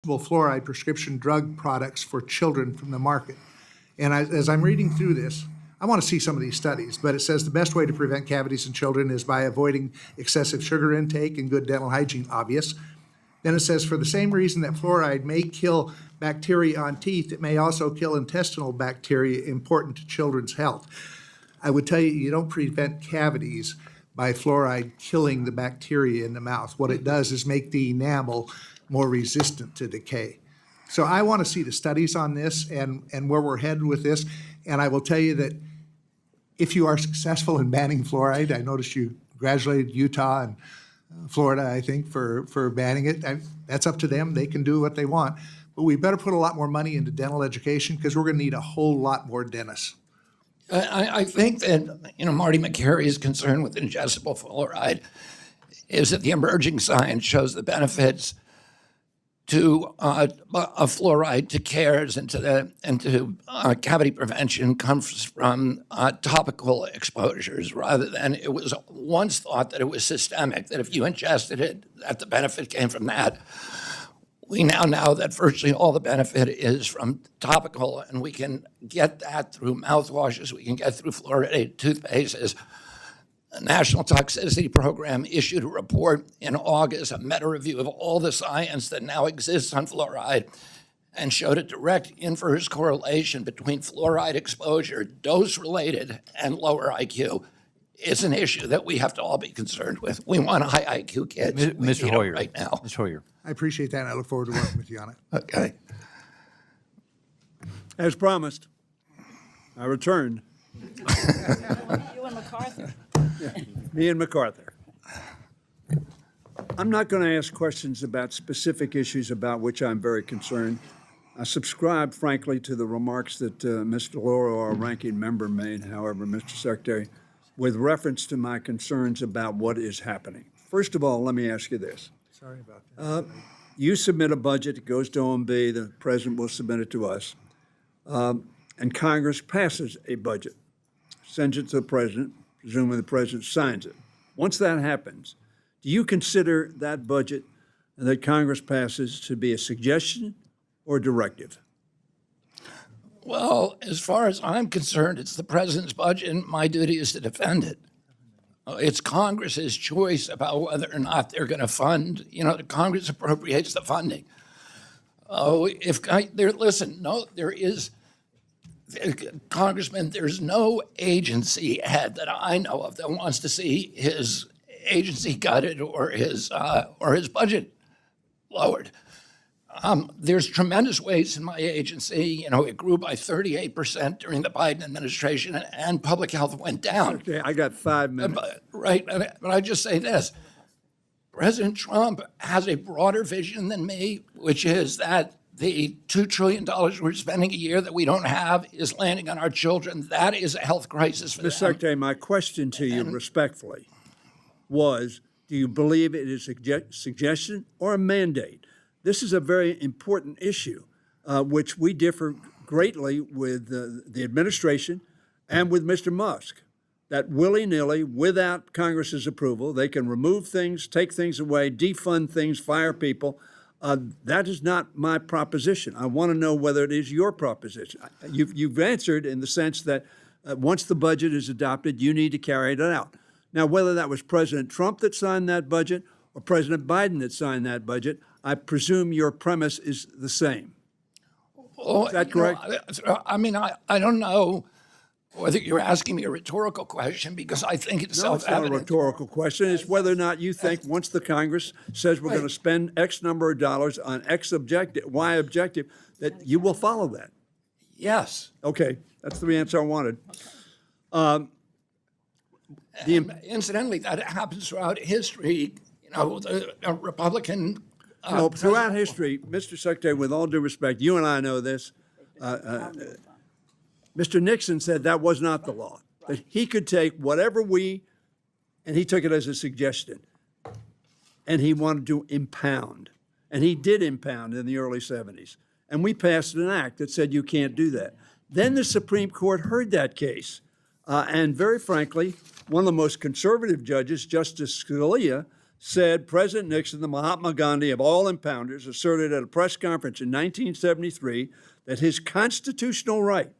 fluoride prescription drug products for children from the market. And as I'm reading through this, I want to see some of these studies, but it says the best way to prevent cavities in children is by avoiding excessive sugar intake and good dental hygiene, obvious. Then it says, for the same reason that fluoride may kill bacteria on teeth, it may also kill intestinal bacteria important to children's health. I would tell you, you don't prevent cavities by fluoride killing the bacteria in the mouth. What it does is make the enamel more resistant to decay. So I want to see the studies on this and where we're headed with this. And I will tell you that if you are successful in banning fluoride, I noticed you congratulated Utah and Florida, I think, for banning it. That's up to them. They can do what they want. But we better put a lot more money into dental education because we're going to need a whole lot more dentists. I think that, Marty McCary's concern with ingestible fluoride is that the emerging science shows the benefits to of fluoride to caries and to cavity prevention comes from topical exposures rather than it was once thought that it was systemic, that if you ingested it, that the benefit came from that. We now know that virtually all the benefit is from topical, and we can get that through mouthwashes, we can get through fluoridated toothpastes. The National Toxicity Program issued a report in August, a meta-review of all the science that now exists on fluoride, and showed a direct inverse correlation between fluoride exposure, dose-related, and lower IQ. It's an issue that we have to all be concerned with. We want high IQ kids. Mr. Hoyer, right now. Mr. Hoyer. I appreciate that, and I look forward to working with you on it. Okay. As promised, I returned. You and MacArthur. Me and MacArthur. I'm not going to ask questions about specific issues about which I'm very concerned. I subscribe, frankly, to the remarks that Mr. Lauro, our ranking member, made, however, Mr. Secretary, with reference to my concerns about what is happening. First of all, let me ask you this. Sorry about that. You submit a budget, it goes to OMB, the president will submit it to us, and Congress passes a budget, sends it to the president, presumably the president signs it. Once that happens, do you consider that budget that Congress passes to be a suggestion or a directive? Well, as far as I'm concerned, it's the president's budget, and my duty is to defend it. It's Congress's choice about whether or not they're going to fund. The Congress appropriates the funding. Congressman, there's no agency head that I know of that wants to see his agency gutted or his budget lowered. There's tremendous waste in my agency. It grew by 38% during the Biden administration, and public health went down. Okay, I got 5 minutes. Right, but I just say this. President Trump has a broader vision than me, which is that the $2 trillion we're spending a year that we don't have is landing on our children. That is a health crisis for them. Mr. Secretary, my question to you respectfully was, do you believe it is a suggestion or a mandate? This is a very important issue, which we differ greatly with the administration and with Mr. Musk, that willy-nilly, without Congress's approval, they can remove things, take things away, defund things, fire people. That is not my proposition. I want to know whether it is your proposition. You've answered in the sense that once the budget is adopted, you need to carry it out. Now, whether that was President Trump that signed that budget or President Biden that signed that budget, I presume your premise is the same. Is that correct? I don't know whether you're asking me a rhetorical question because I think it's self-evident. It's not a rhetorical question. It's whether or not you think once the Congress says we're going to spend X number of dollars on X objective, Y objective, that you will follow that. Yes. Okay, that's the answer I wanted. Incidentally, that happens throughout history. The Republican. Throughout history, Mr. Secretary, with all due respect, you and I know this. Mr. Nixon said that was not the law, that he could take whatever and he took it as a suggestion, and he wanted to impound. And he did impound in the early 70s. And we passed an act that said you can't do that. Then the Supreme Court heard that case. And very frankly, one of the most conservative judges, Justice Scalia, said President Nixon, the Mahatma Gandhi of all impounders, asserted at a press conference in 1973 that his constitutional right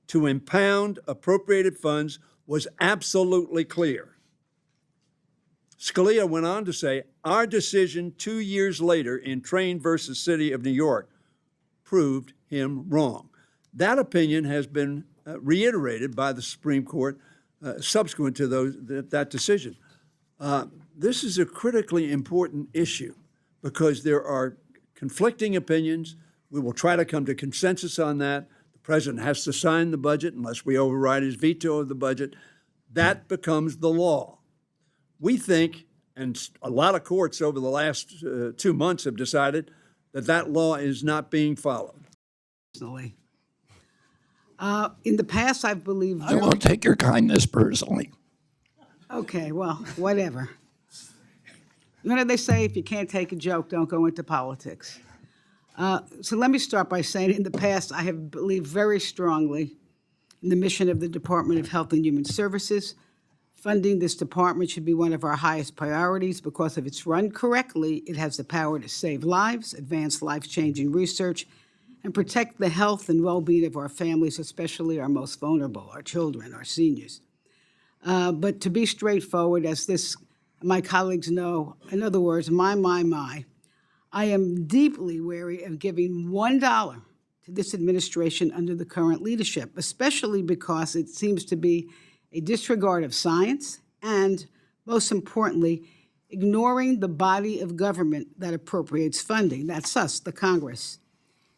to impound appropriated funds was absolutely clear. Scalia went on to say, our decision 2 years later in Train versus City of New York proved him wrong. That opinion has been reiterated by the Supreme Court subsequent to that decision. This is a critically important issue because there are conflicting opinions. We will try to come to consensus on that. The president has to sign the budget unless we override his veto of the budget. That becomes the law. We think, and a lot of courts over the last 2 months have decided that that law is not being followed. Personally. In the past, I've believed. I won't take your kindness personally. Okay, well, whatever. You know, they say if you can't take a joke, don't go into politics. So let me start by saying in the past, I have believed very strongly in the mission of the Department of Health and Human Services. Funding this department should be one of our highest priorities because if it's run correctly, it has the power to save lives, advance life-changing research, and protect the health and well-being of our families, especially our most vulnerable, our children, our seniors. But to be straightforward, as my colleagues know, in other words, my, I am deeply wary of giving $1 to this administration under the current leadership, especially because it seems to be a disregard of science and, most importantly, ignoring the body of government that appropriates funding. That's us, the Congress.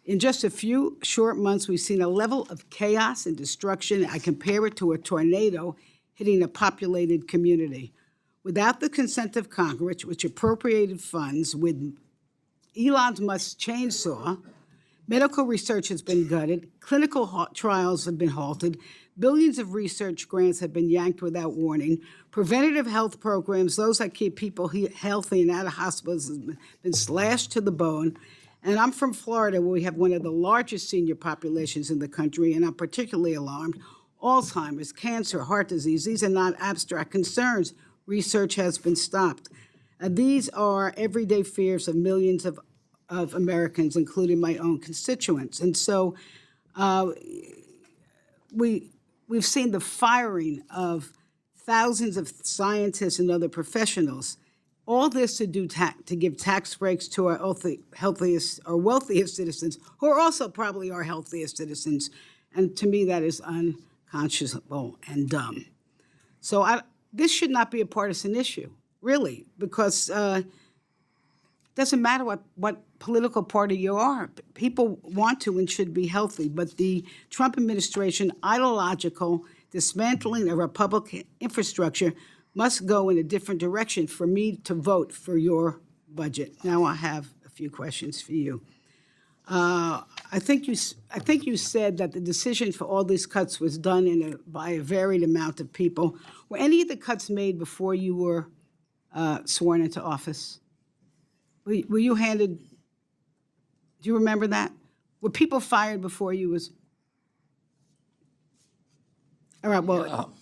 In just a few short months, we've seen a level of chaos and destruction. I compare it to a tornado hitting a populated community. Without the consent of Congress, which appropriated funds with Elon Musk's chainsaw, medical research has been gutted, clinical trials have been halted, billions of research grants have been yanked without warning, preventative health programs, those that keep people healthy and out of hospitals, have been slashed to the bone. And I'm from Florida, where we have one of the largest senior populations in the country, and I'm particularly alarmed. Alzheimer's, cancer, heart disease, these are not abstract concerns. Research has been stopped. These are everyday fears of millions of Americans, including my own constituents. And so we've seen the firing of thousands of scientists and other professionals. All this to give tax breaks to our healthiest or wealthiest citizens, who are also probably our healthiest citizens. And to me, that is unconscionable and dumb. So this should not be a partisan issue, really, because it doesn't matter what political party you are. People want to and should be healthy, but the Trump administration, ideological dismantling of our public infrastructure must go in a different direction for me to vote for your budget. Now I have a few questions for you. I think you said that the decision for all these cuts was done by a varied amount of people. Were any of the cuts made before you were sworn into office? Were you handed? Do you remember that? Were people fired before you was? All right. Well,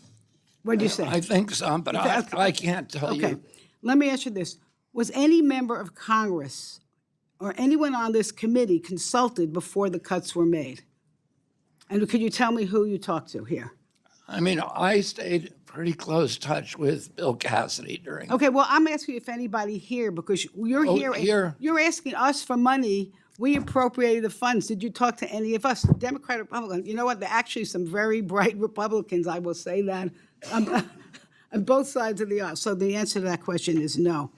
what did you say? I think so, but I can't tell you. Okay. Let me ask you this: was any member of Congress or anyone on this committee consulted before the cuts were made? And could you tell me who you talked to here? I mean, I stayed pretty close touch with Bill Cassidy during. Okay, well, I'm asking if anybody here, because you're here. You're asking us for money. We appropriated the funds. Did you talk to any of us, Democrat, Republican? You know what? There are actually some very bright Republicans, I will say that, on both sides of the aisle. So the answer to that question is no.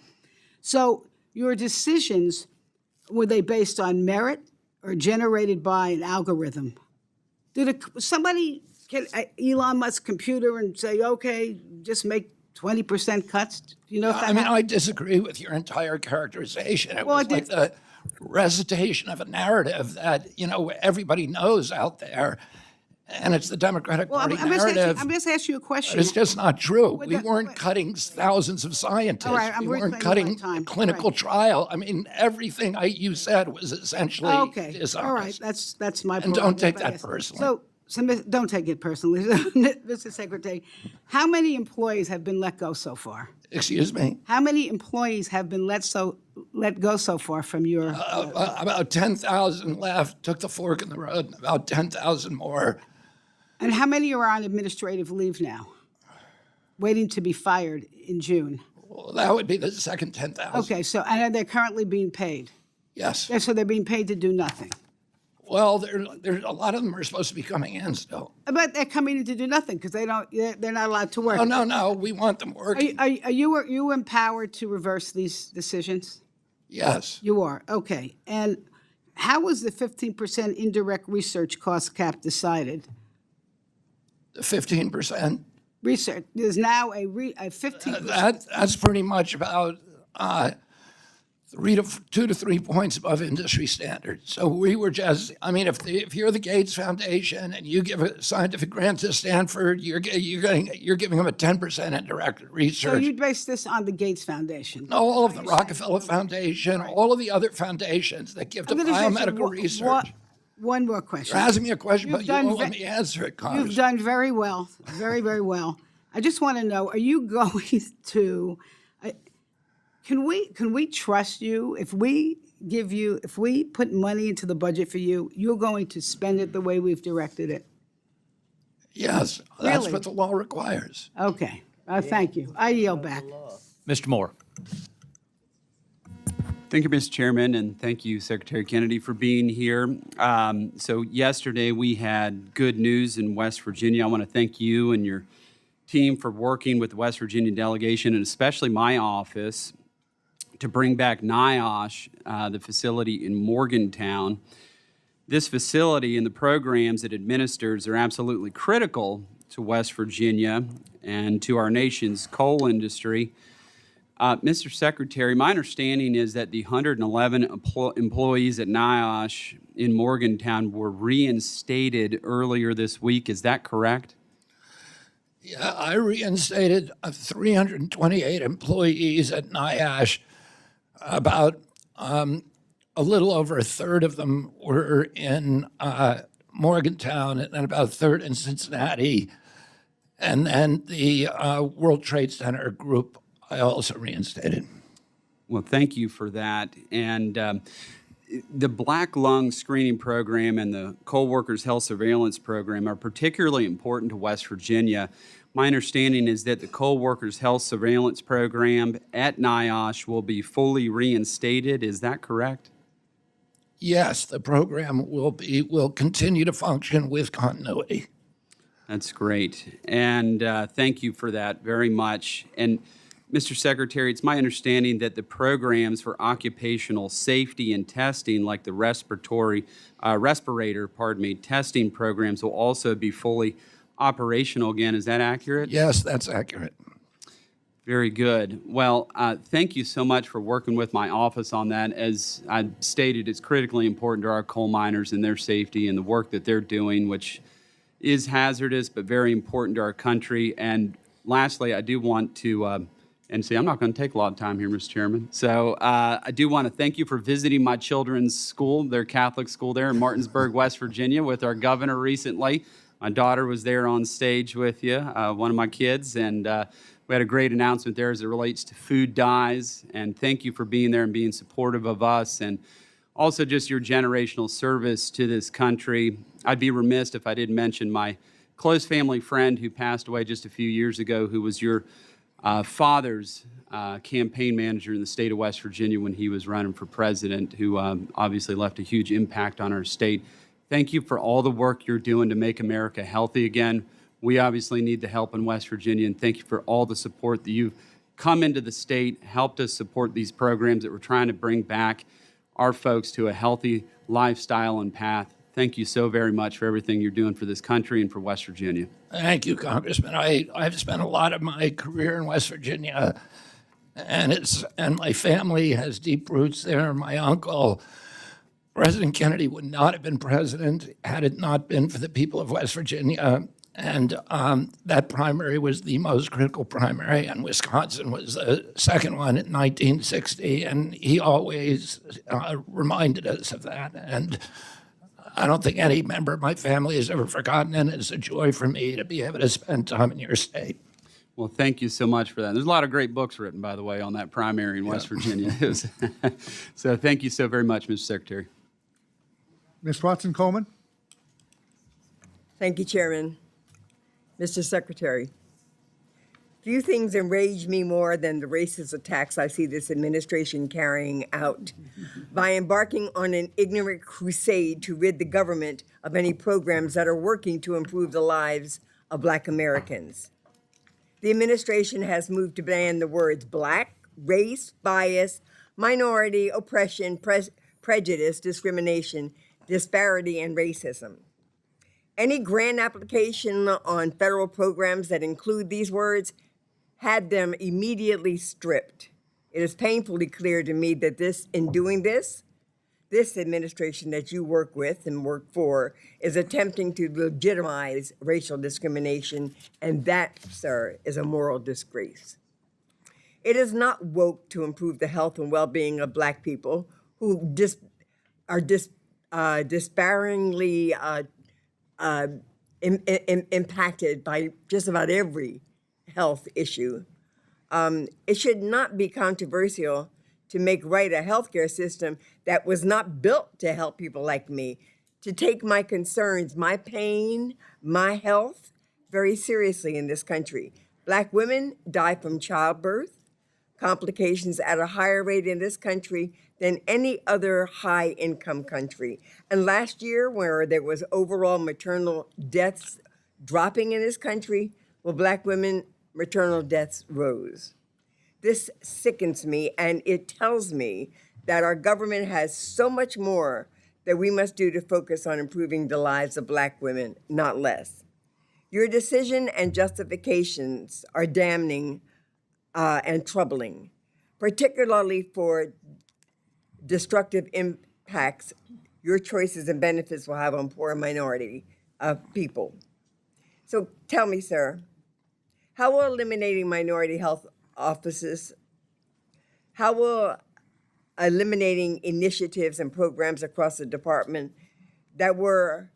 So your decisions, were they based on merit or generated by an algorithm? Did somebody get Elon Musk's computer and say, okay, just make 20% cuts? Do you know if that I mean, happened? I disagree with your entire characterization. It was like the recitation of a narrative that, everybody knows out there, and it's the Democratic Party narrative. I'm just asking you a question. But it's just not true. We weren't cutting thousands of scientists. All right, I'm we weren't reclaiming cutting my time. a clinical All right. trial. I mean, everything you said was essentially Okay, dishonest. all right, that's my And point. don't take that personally. So don't take it personally, Mr. Secretary. How many employees have been let go so far? Excuse me? How many employees have been let go so far from your? About 10,000 left, took the fork in the road, about 10,000 more. And how many are on administrative leave now, waiting to be fired in June? Well, that would be the second 10,000. Okay, so, and are they currently being paid? Yes. So they're being paid to do nothing. Well, there's a lot of them are supposed to be coming in still. But they're coming in to do nothing because they're not allowed to work. Oh, no, we want them working. Are you empowered to reverse these decisions? Yes. You are, okay. And how was the 15% indirect research cost cap decided? The 15%. Research, there's now a 15%. That's pretty much about 2 to 3 points above industry standard. So we were just, I mean, if you're the Gates Foundation and you give a scientific grant to Stanford, you're giving them a 10% indirect So research. you base this on the Gates Foundation? All of the Rockefeller Foundation, all of the other foundations that give to I'm gonna just ask you biomedical research. One more question. You're asking me a question, You've but you done won't let ve- me answer it, You've Congressman. done very well, very, very well. I just want to know, are you going to, can we trust you? If we put money into the budget for you, you're going to spend it the way we've directed it? Yes, that's Really? what the law requires. Okay, thank you. I yield back. Mr. Moore. Thank you, Mr. Chairman, and thank you, Secretary Kennedy, for being here. So yesterday we had good news in West Virginia. I want to thank you and your team for working with the West Virginia delegation, and especially my office, to bring back NIOSH, the facility in Morgantown. This facility and the programs it administers are absolutely critical to West Virginia and to our nation's coal industry. Mr. Secretary, my understanding is that the 111 employees at NIOSH in Morgantown were reinstated earlier this week. Is that correct? Yeah, I reinstated 328 employees at NIOSH. About a little over a third of them were in Morgantown, and about a third in Cincinnati. And then the World Trade Center group I also reinstated. Well, thank you for that. And the Black Lung Screening Program and the Coal Workers Health Surveillance Program are particularly important to West Virginia. My understanding is that the Coal Workers Health Surveillance Program at NIOSH will be fully reinstated. Is that correct? Yes, the program will continue to function with continuity. That's great. And thank you for that very much. And Mr. Secretary, it's my understanding that the programs for occupational safety and testing, like the respirator testing programs, will also be fully operational again. Is that accurate? Yes, that's accurate. Very good. Well, thank you so much for working with my office on that. As I stated, it's critically important to our coal miners and their safety and the work that they're doing, which is hazardous but very important to our country. And lastly, I do want to, and see, I'm not going to take a lot of time here, Mr. Chairman. So I do want to thank you for visiting my children's school, their Catholic school there in Martinsburg, West Virginia, with our governor recently. My daughter was there on stage with you, one of my kids, and we had a great announcement there as it relates to food dyes. And thank you for being there and being supportive of us, and also just your generational service to this country. I'd be remiss if I didn't mention my close family friend who passed away just a few years ago, who was your father's campaign manager in the state of West Virginia when he was running for president, who obviously left a huge impact on our state. Thank you for all the work you're doing to make America healthy again. We obviously need the help in West Virginia, and thank you for all the support that you've come into the state, helped us support these programs that we're trying to bring back our folks to a healthy lifestyle and path. Thank you so very much for everything you're doing for this country and for West Virginia. Thank you, Congressman. I've spent a lot of my career in West Virginia, and my family has deep roots there. My uncle, President Kennedy, would not have been president had it not been for the people of West Virginia. And that primary was the most critical primary, and Wisconsin was the second one in 1960. And he always reminded us of that. And I don't think any member of my family has ever forgotten, and it's a joy for me to be able to spend time in your state. Well, thank you so much for that. There's a lot of great books written, by the way, on that primary in West Virginia. So thank you so very much, Mr. Secretary. Ms. Watson Coleman? Thank you, Chairman. Mr. Secretary, few things enrage me more than the racist attacks I see this administration carrying out by embarking on an ignorant crusade to rid the government of any programs that are working to improve the lives of Black Americans. The administration has moved to ban the words Black, race, bias, minority, oppression, prejudice, discrimination, disparity, and racism. Any grant application on federal programs that include these words had them immediately stripped. It is painfully clear to me that in doing this administration that you work with and work for is attempting to legitimize racial discrimination, and that, sir, is a moral disgrace. It is not woke to improve the health and well-being of Black people who are disparingly impacted by just about every health issue. It should not be controversial to make right a healthcare system that was not built to help people like me, to take my concerns, my pain, my health very seriously in this country. Black women die from childbirth, complications at a higher rate in this country than any other high-income country. And last year, where there was overall maternal deaths dropping in this country, well, Black women maternal deaths rose. This sickens me, and it tells me that our government has so much more that we must do to focus on improving the lives of Black women, not less. Your decision and justifications are damning and troubling, particularly for destructive impacts your choices and benefits will have on poor minority people. So tell me, sir, how will eliminating minority health offices, how will eliminating initiatives and programs across the department that were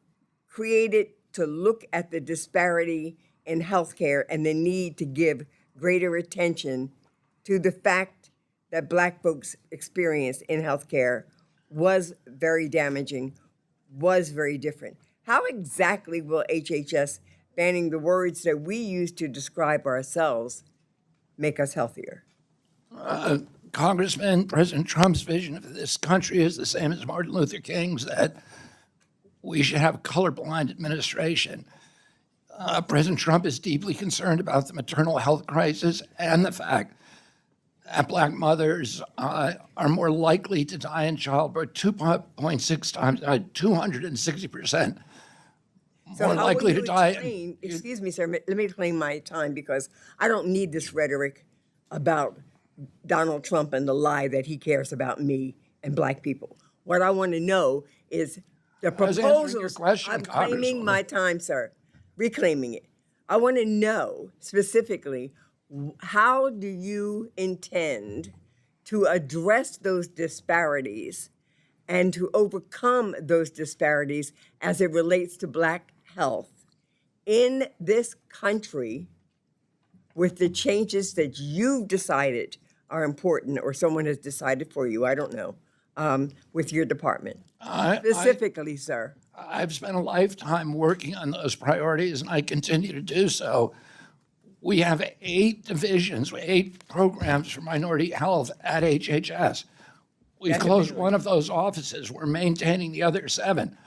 created to look at the disparity in healthcare and the need to give greater attention to the fact that Black folks' experience in healthcare was very damaging, was very different. How exactly will HHS banning the words that we use to describe ourselves make us healthier? Congressman, President Trump's vision of this country is the same as Martin Luther King's, that we should have a colorblind administration. President Trump is deeply concerned about the maternal health crisis and the fact that Black mothers are more likely to die in childbirth 2.6 times, 260%. So More how likely will to you die. explain, excuse me, sir, let me claim my time because I don't need this rhetoric about Donald Trump and the lie that he cares about me and Black people. What I want to know is the was answering your proposals. question, I'm claiming Congresswoman. my time, sir, reclaiming it. I want to know specifically, how do you intend to address those disparities and to overcome those disparities as it relates to Black health in this country with the changes that you've decided are important or someone has decided for you, I don't know, with your department? Specifically, sir. I've spent a lifetime working on those priorities, and I continue to do so. We have 8 divisions, 8 programs for minority health at HHS. We've closed one of those offices. We're maintaining the other 7.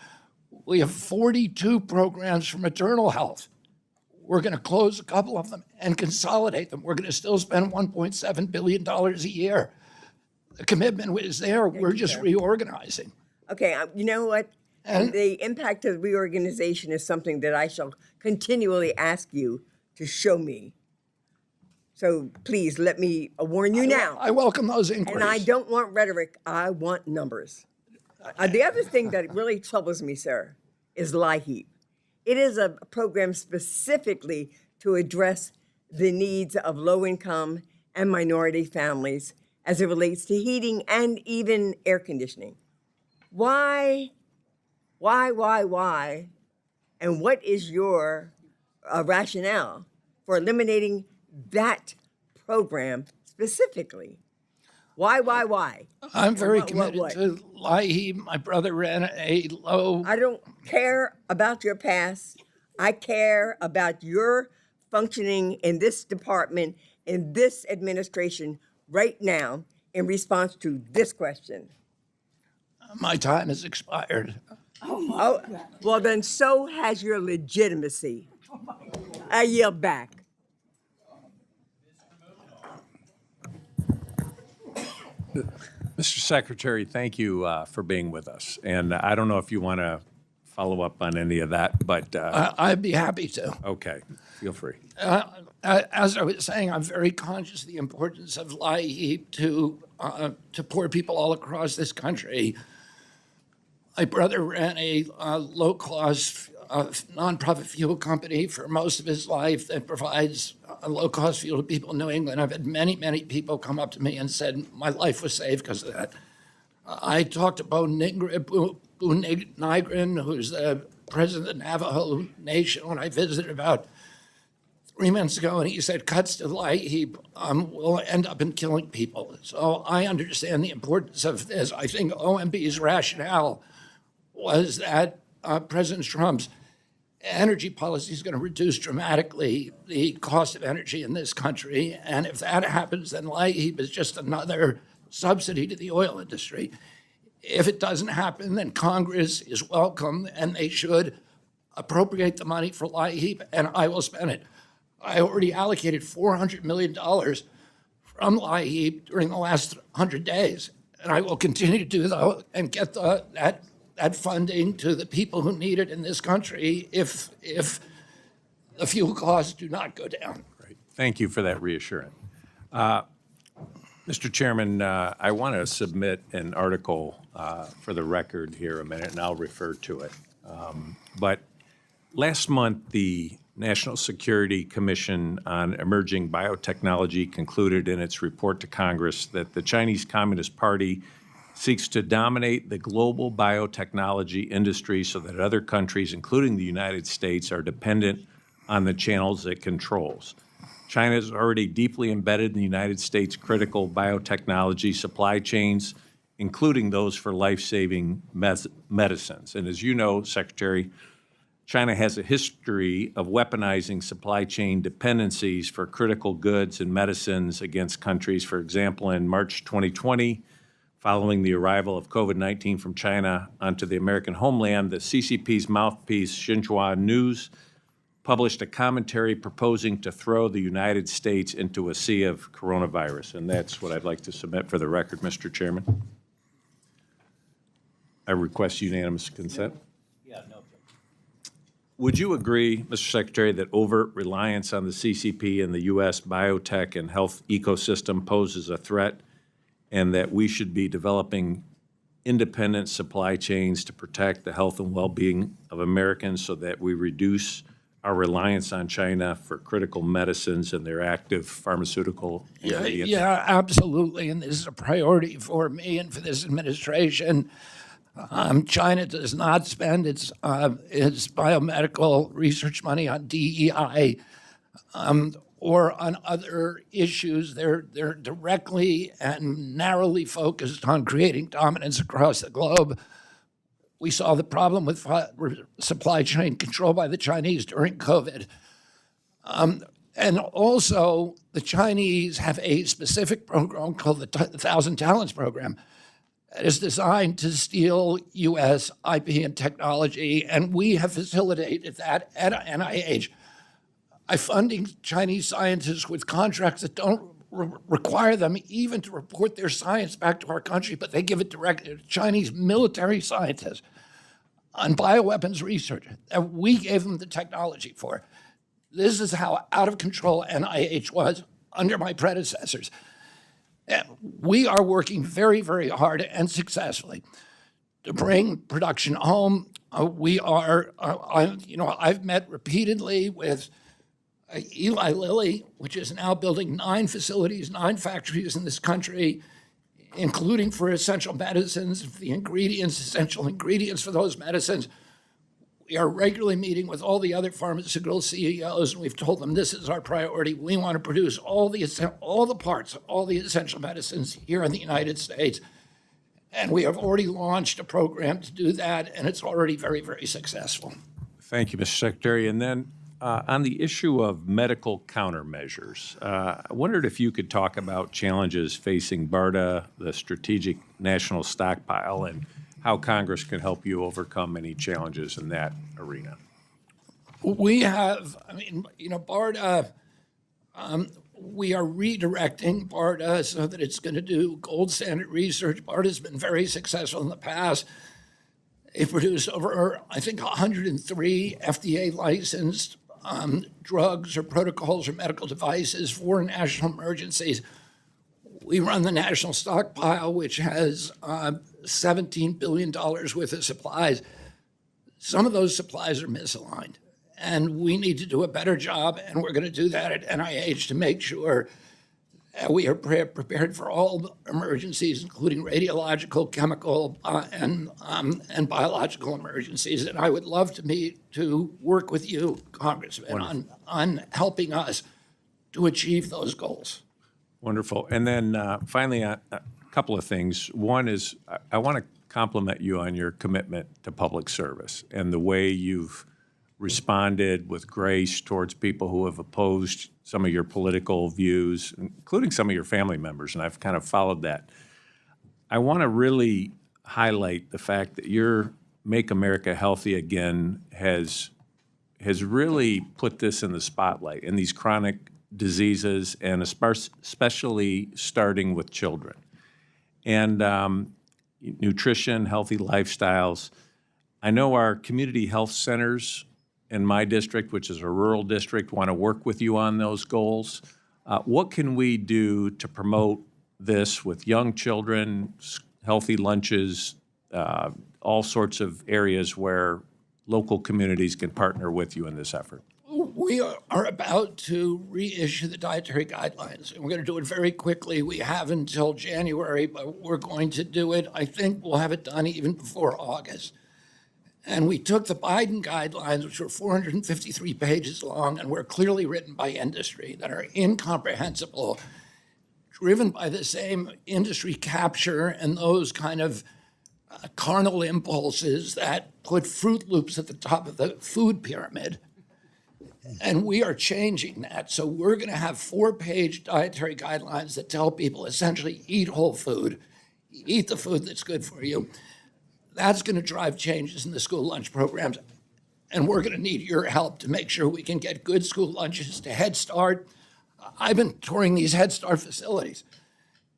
We have 42 programs for maternal health. We're going to close a couple of them and consolidate them. We're going to still spend $1.7 billion a year. The commitment is there. We're just reorganizing. Okay, you know what? The impact of reorganization is something that I shall continually ask you to show me. So please let me warn you now. I welcome those inquiries. And I don't want rhetoric, I want numbers. The other thing that really troubles me, sir, is LIHEAP. It is a program specifically to address the needs of low-income and minority families as it relates to heating and even air conditioning. Why Why? And what is your rationale for eliminating that program specifically? Why? I'm very What? committed to Lahi. My brother ran a low. I don't care about your past. I care about your functioning in this department, in this administration right now in response to this question. My time has expired. Oh, well, then so has your legitimacy. I yield back. Mr. Secretary, thank you for being with us. And I don't know if you want to follow up on any of that, but I'd be happy to. okay, feel free. As I was saying, I'm very conscious of the importance of Lahi to poor people all across this country. My brother ran a low-cost nonprofit fuel company for most of his life that provides low-cost fuel to people in New England. I've had many people come up to me and said my life was saved because of that. I talked to Bo Nigrin, who's the president of the Navajo Nation, when I visited about 3 months ago, and he said cuts to Lahi will end up in killing people. So I understand the importance of this. I think OMB's rationale was that President Trump's energy policy is going to reduce dramatically the cost of energy in this country. And if that happens, then LIHEAP is just another subsidy to the oil industry. If it doesn't happen, then Congress is welcome and they should appropriate the money for LIHEAP, and I will spend it. I already allocated $400 million from LIHEAP during the last 100 days, and I will continue to do that and get that funding to the people who need it in this country if the fuel costs do not go down. Great. Thank you for that reassurance. Mr. Chairman, I want to submit an article for the record here a minute, and I'll refer to it. But last month, the National Security Commission on Emerging Biotechnology concluded in its report to Congress that the Chinese Communist Party seeks to dominate the global biotechnology industry so that other countries, including the United States, are dependent on the channels it controls. China is already deeply embedded in the United States' critical biotechnology supply chains, including those for life-saving medicines. And as you know, Secretary, China has a history of weaponizing supply chain dependencies for critical goods and medicines against countries. For example, in March 2020, following the arrival of COVID-19 from China onto the American homeland, the CCP's mouthpiece, Xinhua News, published a commentary proposing to throw the United States into a sea of coronavirus. And that's what I'd like to submit for the record, Mr. Chairman. I request unanimous consent. Would you agree, Mr. Secretary, that overt reliance on the CCP and the U.S. biotech and health ecosystem poses a threat, and that we should be developing independent supply chains to protect the health and well-being of Americans so that we reduce our reliance on China for critical medicines and their active pharmaceutical ingredients? Yeah, absolutely. And this is a priority for me and for this administration. China does not spend its biomedical research money on DEI or on other issues. They're directly and narrowly focused on creating dominance across the globe. We saw the problem with supply chain control by the Chinese during COVID. And also, the Chinese have a specific program called the 1,000 Talents Program. It is designed to steal U.S. IP and technology, and we have facilitated that at NIH by funding Chinese scientists with contracts that don't require them even to report their science back to our country, but they give it directly to Chinese military scientists on bioweapons research that we gave them the technology for. This is how out of control NIH was under my predecessors. We are working very, very hard and successfully to bring production home. I've met repeatedly with Eli Lilly, which is now building 9 facilities, 9 factories in this country, including for essential medicines, the ingredients, essential ingredients for those medicines. We are regularly meeting with all the other pharmaceutical CEOs, and we've told them this is our priority. We want to produce all the parts, all the essential medicines here in the United States. And we have already launched a program to do that, and it's already very, very successful. Thank you, Mr. Secretary. And then on the issue of medical countermeasures, I wondered if you could talk about challenges facing BARDA, the Strategic National Stockpile, and how Congress can help you overcome any challenges in that arena. We have, BARDA, we are redirecting BARDA so that it's going to do gold standard research. BARDA's been very successful in the past. They've produced over, I think, 103 FDA licensed drugs or protocols or medical devices for national emergencies. We run the national stockpile, which has $17 billion worth of supplies. Some of those supplies are misaligned, and we need to do a better job, and we're going to do that at NIH to make sure that we are prepared for all emergencies, including radiological, chemical, and biological emergencies. And I would love to work with you, Congressman, on helping us to achieve those goals. Wonderful. And then finally, a couple of things. One is I want to compliment you on your commitment to public service and the way you've responded with grace towards people who have opposed some of your political views, including some of your family members, and I've kind of followed that. I want to really highlight the fact that your Make America Healthy Again has really put this in the spotlight, in these chronic diseases, and especially starting with children. And nutrition, healthy lifestyles. I know our community health centers in my district, which is a rural district, want to work with you on those goals. What can we do to promote this with young children, healthy lunches, all sorts of areas where local communities can partner with you in this effort? We are about to reissue the dietary guidelines, and we're going to do it very quickly. We have until January, but we're going to do it. I think we'll have it done even before August. And we took the Biden guidelines, which were 453 pages long and were clearly written by industry, that are incomprehensible, driven by the same industry capture and those kind of carnal impulses that put Fruit Loops at the top of the food pyramid. And we are changing that. So we're going to have 4-page dietary guidelines that tell people essentially eat whole food, eat the food that's good for you. That's going to drive changes in the school lunch programs. And we're going to need your help to make sure we can get good school lunches to Head Start. I've been touring these Head Start facilities.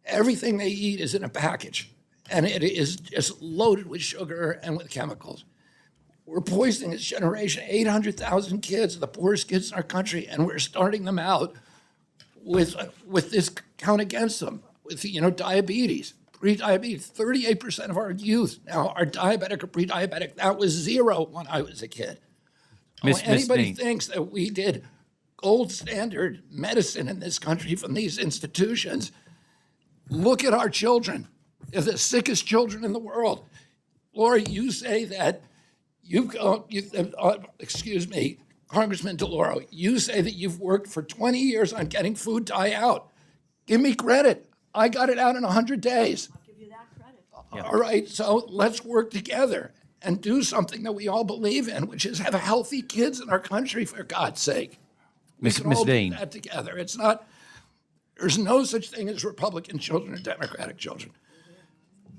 Everything they eat is in a package, and it is just loaded with sugar and with chemicals. We're poisoning this generation, 800,000 kids, the poorest kids in our country, and we're starting them out with this count against them, with diabetes. Pre-diabetes, 38% of our youth now are diabetic or pre-diabetic. That was 0 when I was a kid. Anybody thinks that we did gold standard medicine in this country from these institutions, look at our children. They're the sickest children in the world. Laura, you say that Congressman DeLauro, you say that you've worked for 20 years on getting food dye out. Give me credit. I got it out in 100 days. I'll give you that credit. All right, so let's work together and do something that we all believe in, which is have healthy kids in our country, for God's sake. Ms. We can all Dean. do that together. There's no such thing as Republican children or Democratic children.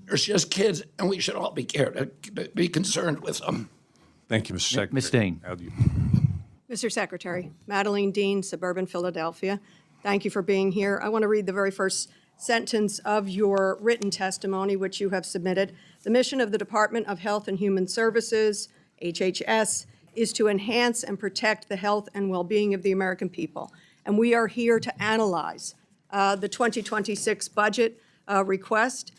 There's just kids, and we should all be concerned with them. Thank you, Mr. Secretary. Ms. Dean. Mr. Secretary, Madeline Dean, Suburban Philadelphia. Thank you for being here. I want to read the very first sentence of your written testimony, which you have submitted. The mission of the Department of Health and Human Services, HHS, is to enhance and protect the health and well-being of the American people. And we are here to analyze the 2026 budget request,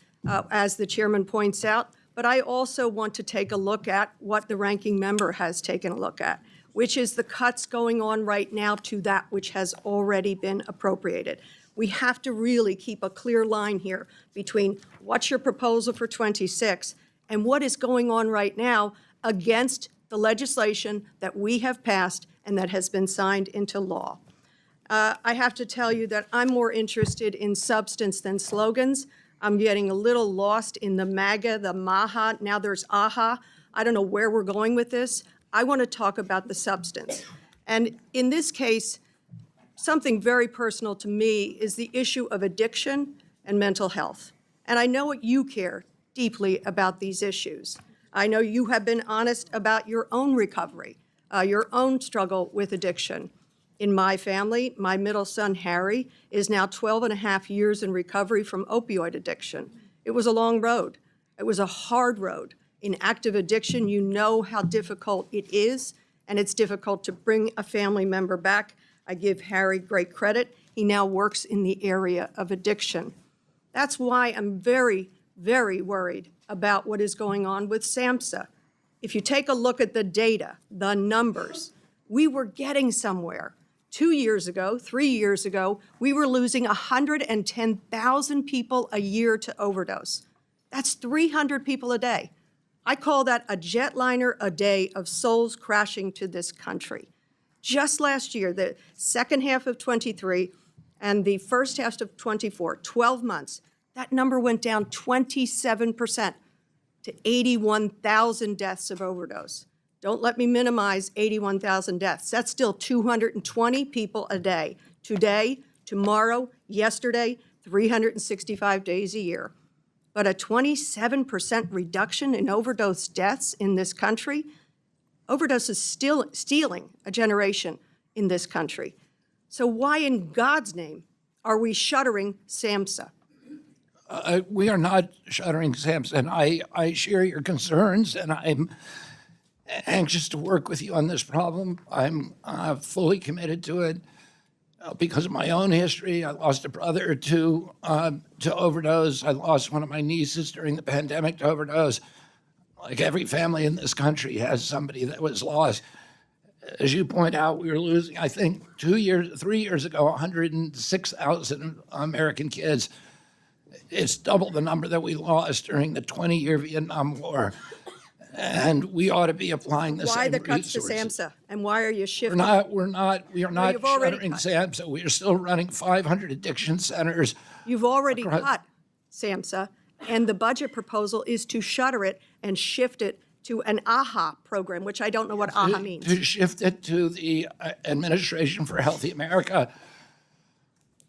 as the chairman points out. But I also want to take a look at what the ranking member has taken a look at, which is the cuts going on right now to that which has already been appropriated. We have to really keep a clear line here between what's your proposal for 26 and what is going on right now against the legislation that we have passed and that has been signed into law. I have to tell you that I'm more interested in substance than slogans. I'm getting a little lost in the MAGA, the MAHA, now there's AHA. I don't know where we're going with this. I want to talk about the substance. And in this case, something very personal to me is the issue of addiction and mental health. And I know you care deeply about these issues. I know you have been honest about your own recovery, your own struggle with addiction. In my family, my middle son, Harry, is now 12 and a half years in recovery from opioid addiction. It was a long road. It was a hard road. In active addiction, you know how difficult it is, and it's difficult to bring a family member back. I give Harry great credit. He now works in the area of addiction. That's why I'm very, very worried about what is going on with SAMHSA. If you take a look at the data, the numbers, we were getting somewhere. 2 years ago, 3 years ago, we were losing 110,000 people a year to overdose. That's 300 people a day. I call that a jetliner a day of souls crashing to this country. Just last year, the second half of 23 and the first half of 24, 12 months, that number went down 27% to 81,000 deaths of overdose. Don't let me minimize 81,000 deaths. That's still 220 people a day. Today, tomorrow, yesterday, 365 days a year. But a 27% reduction in overdose deaths in this country, overdose is still stealing a generation in this country. So why in God's name are we shuttering SAMHSA? We are not shuttering SAMHSA, and I share your concerns, and I'm anxious to work with you on this problem. I'm fully committed to it. Because of my own history, I lost a brother to overdose. I lost one of my nieces during the pandemic to overdose. Like every family in this country has somebody that was lost. As you point out, we were losing, I think, 3 years ago, 106,000 American kids. It's double the number that we lost during the 20-year Vietnam War. And we ought to be applying the Why same the cuts to resources. SAMHSA? And why are you shifting? We are not you've already shuttering cut. SAMHSA. We are still running 500 addiction centers. You've already Across- cut SAMHSA, and the budget proposal is to shutter it and shift it to an AHA program, which I don't know what AHA means. To shift it to the Administration for Healthy America.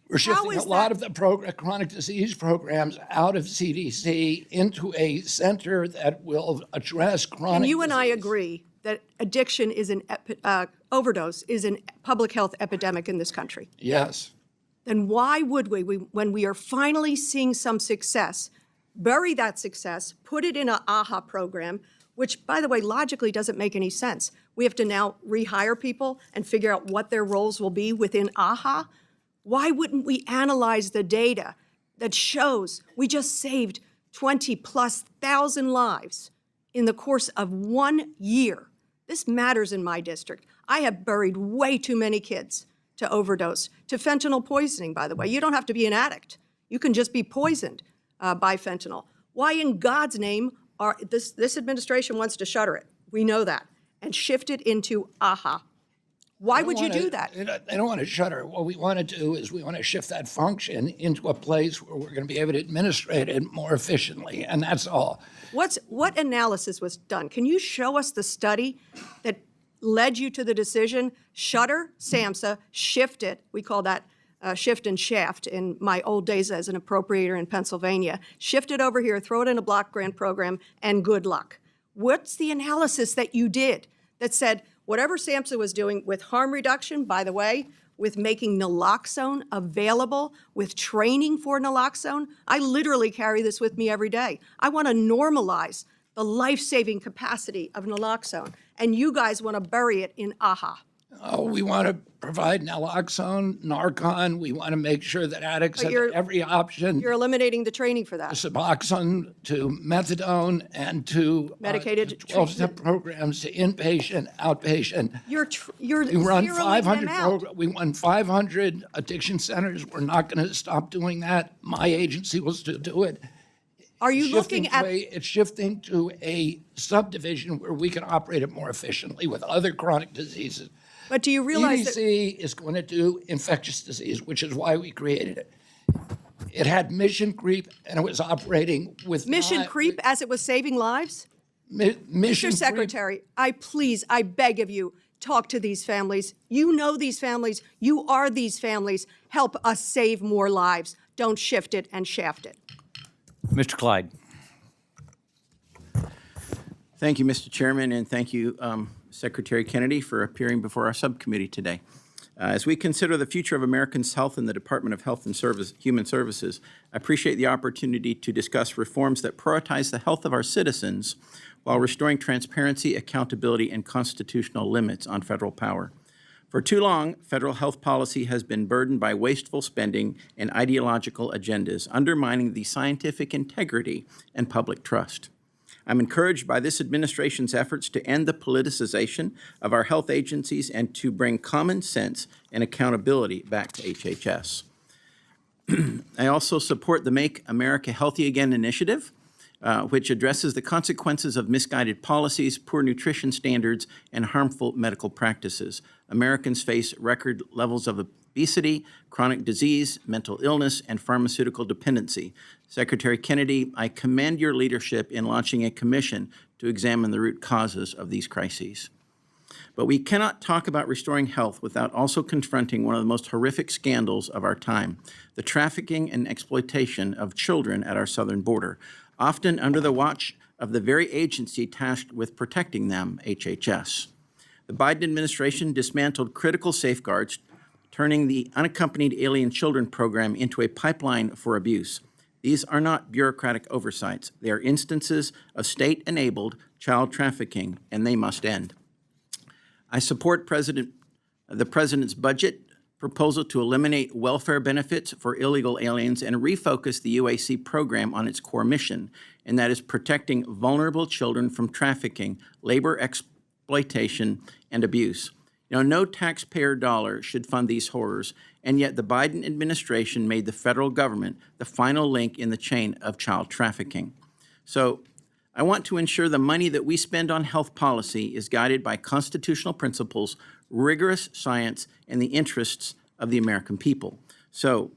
We're shifting is a lot that- of the chronic disease programs out of CDC into a center that will address chronic And you and I disease. agree that addiction is overdose is a public health epidemic in this country. Yes. Then why would we, when we are finally seeing some success, bury that success, put it in an AHA program, which, by the way, logically doesn't make any sense. We have to now rehire people and figure out what their roles will be within AHA. Why wouldn't we analyze the data that shows we just saved 20+ thousand lives in the course of 1 year? This matters in my district. I have buried way too many kids to overdose, to fentanyl poisoning, by the way. You don't have to be an addict. You can just be poisoned by fentanyl. Why in God's name this administration wants to shutter it? We know that, and shift it into AHA. Why would you do that? They don't want to shutter. What we want to do is we want to shift that function into a place where we're going to be able to administrate it more efficiently, and that's all. What analysis was done? Can you show us the study that led you to the decision, shutter SAMHSA, shift it, we call that shift and shaft in my old days as an appropriator in Pennsylvania, shift it over here, throw it in a block grant program, and good luck. What's the analysis that you did that said, whatever SAMHSA was doing with harm reduction, by the way, with making naloxone available, with training for naloxone, I literally carry this with me every day. I want to normalize the life-saving capacity of naloxone, and you guys want to bury it in AHA. We want to provide naloxone, Narcan. We want to make sure that addicts have you're- every option, You're eliminating the training for that. Suboxone to methadone and to Medicated 12-step programs to inpatient, outpatient. You're We run zeroing 500 them out. we run 500 addiction centers. We're not going to stop doing that. My agency will still do it. Are you looking at, It's shifting to a subdivision where we can operate it more efficiently with other chronic diseases. but do you realize that, EDC is going to do infectious disease, which is why we created it. It had mission creep, and it was operating with mission creep as it was saving lives? Mission Mr. creep. Secretary, I beg of you, talk to these families. You know these families. You are these families. Help us save more lives. Don't shift it and shaft it. Mr. Clyde. Thank you, Mr. Chairman, and thank you, Secretary Kennedy, for appearing before our subcommittee today. As we consider the future of Americans' health in the Department of Health and Human Services, I appreciate the opportunity to discuss reforms that prioritize the health of our citizens while restoring transparency, accountability, and constitutional limits on federal power. For too long, federal health policy has been burdened by wasteful spending and ideological agendas, undermining the scientific integrity and public trust. I'm encouraged by this administration's efforts to end the politicization of our health agencies and to bring common sense and accountability back to HHS. I also support the Make America Healthy Again initiative, which addresses the consequences of misguided policies, poor nutrition standards, and harmful medical practices. Americans face record levels of obesity, chronic disease, mental illness, and pharmaceutical dependency. Secretary Kennedy, I commend your leadership in launching a commission to examine the root causes of these crises. But we cannot talk about restoring health without also confronting one of the most horrific scandals of our time, the trafficking and exploitation of children at our southern border, often under the watch of the very agency tasked with protecting them, HHS. The Biden administration dismantled critical safeguards, turning the Unaccompanied Alien Children program into a pipeline for abuse. These are not bureaucratic oversights. They are instances of state-enabled child trafficking, and they must end. I support the President's budget proposal to eliminate welfare benefits for illegal aliens and refocus the UAC program on its core mission, and that is protecting vulnerable children from trafficking, labor exploitation, and abuse. No taxpayer dollar should fund these horrors, and yet the Biden administration made the federal government the final link in the chain of child trafficking. So I want to ensure the money that we spend on health policy is guided by constitutional principles, rigorous science, and the interests of the American people. So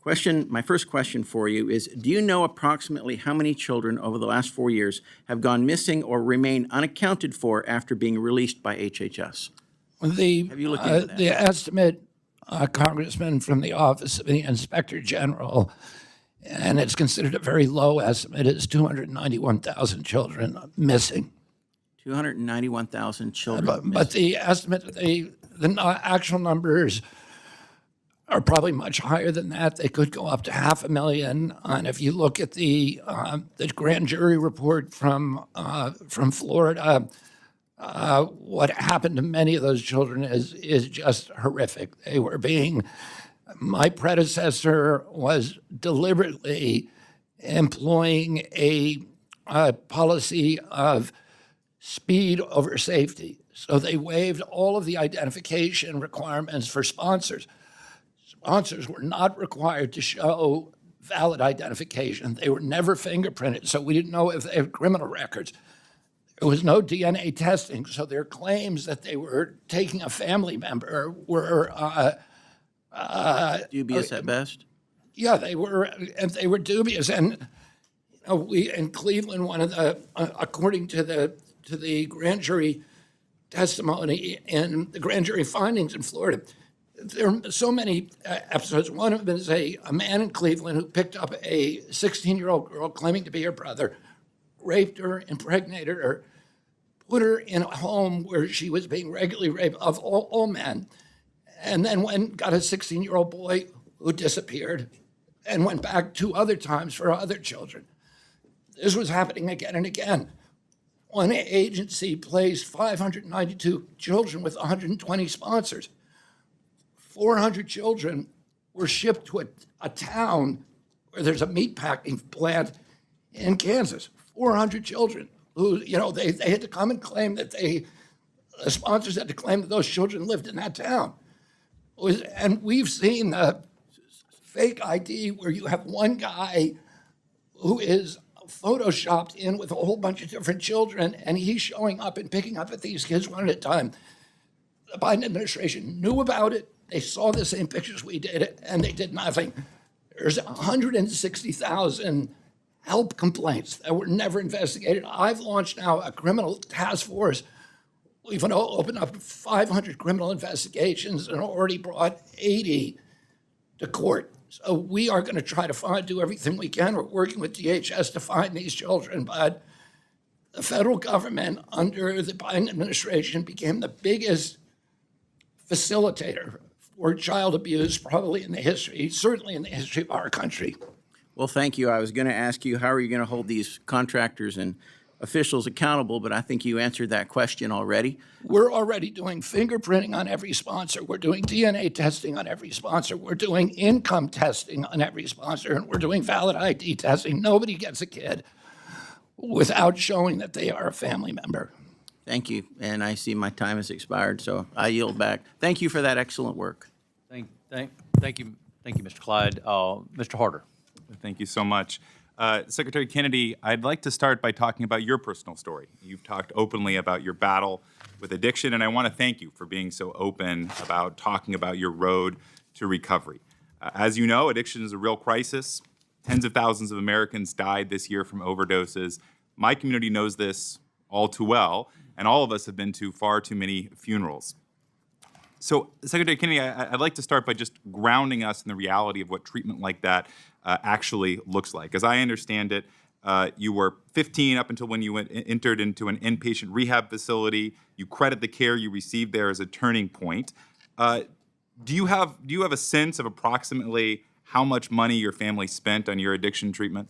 my first question for you is, do you know approximately how many children over the last 4 years have gone missing or remain unaccounted for after being released by HHS? Have you looked into that? The estimate, Congressman, from the Office of the Inspector General, and it's considered a very low estimate, is 291,000 children missing. 291,000 children But the estimate, the actual numbers are probably much higher than that. They could go up to 500,000. And if you look at the grand jury report from Florida, what happened to many of those children is just horrific. They were my predecessor was deliberately employing a policy of speed over safety. So they waived all of the identification requirements for sponsors. Sponsors were not required to show valid identification. They were never fingerprinted, so we didn't know if they had criminal records. There was no DNA testing, so their claims that they were taking a family member were dubious at best? Yeah, they were dubious. And we in Cleveland, one of the according to the grand jury testimony and the grand jury findings in Florida, there are so many episodes. One of them is a man in Cleveland who picked up a 16-year-old girl claiming to be her brother, raped her, impregnated her, put her in a home where she was being regularly raped of all men, and then got a 16-year-old boy who disappeared and went back 2 other times for other children. This was happening again and again. one agency placed 592 children with 120 sponsors. 400 children were shipped to a town where there's a meat packing plant in Kansas. 400 children who, they had to come and claim that the sponsors had to claim that those children lived in that town. And we've seen the fake ID where you have one guy who is photoshopped in with a whole bunch of different children, and he's showing up and picking up at these kids one at a time. The Biden administration knew about it. They saw the same pictures we did, and they did nothing. There's 160,000 help complaints that were never investigated. I've launched now a criminal task force. We've opened up 500 criminal investigations and already brought 80 to court. So we are going to try to do everything we can. We're working with DHS to find these children, but the federal government under the Biden administration became the biggest facilitator for child abuse probably in the history, certainly in the history of our country. Well, thank you. I was going to ask you, how are you going to hold these contractors and officials accountable, but I think you answered that question already. We're already doing fingerprinting on every sponsor. We're doing DNA testing on every sponsor. We're doing income testing on every sponsor, and we're doing valid ID testing. Nobody gets a kid without showing that they are a family member. Thank you. And I see my time has expired, so I yield back. Thank you for that excellent work. Thank you, Mr. Clyde. Mr. Harder. Thank you so much. Secretary Kennedy, I'd like to start by talking about your personal story. You've talked openly about your battle with addiction, and I want to thank you for being so open about talking about your road to recovery. As you know, addiction is a real crisis. Tens of thousands of Americans died this year from overdoses. My community knows this all too well, and all of us have been to far too many funerals. So, Secretary Kennedy, I'd like to start by just grounding us in the reality of what treatment like that actually looks like. As I understand it, you were 15 up until when you entered into an inpatient rehab facility. You credit the care you received there as a turning point. Do you have a sense of approximately how much money your family spent on your addiction treatment?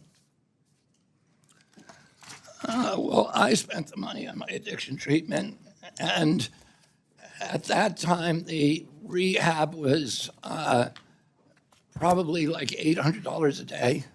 Well, I spent the money on my addiction treatment, and at that time, the rehab was probably like $800 a day.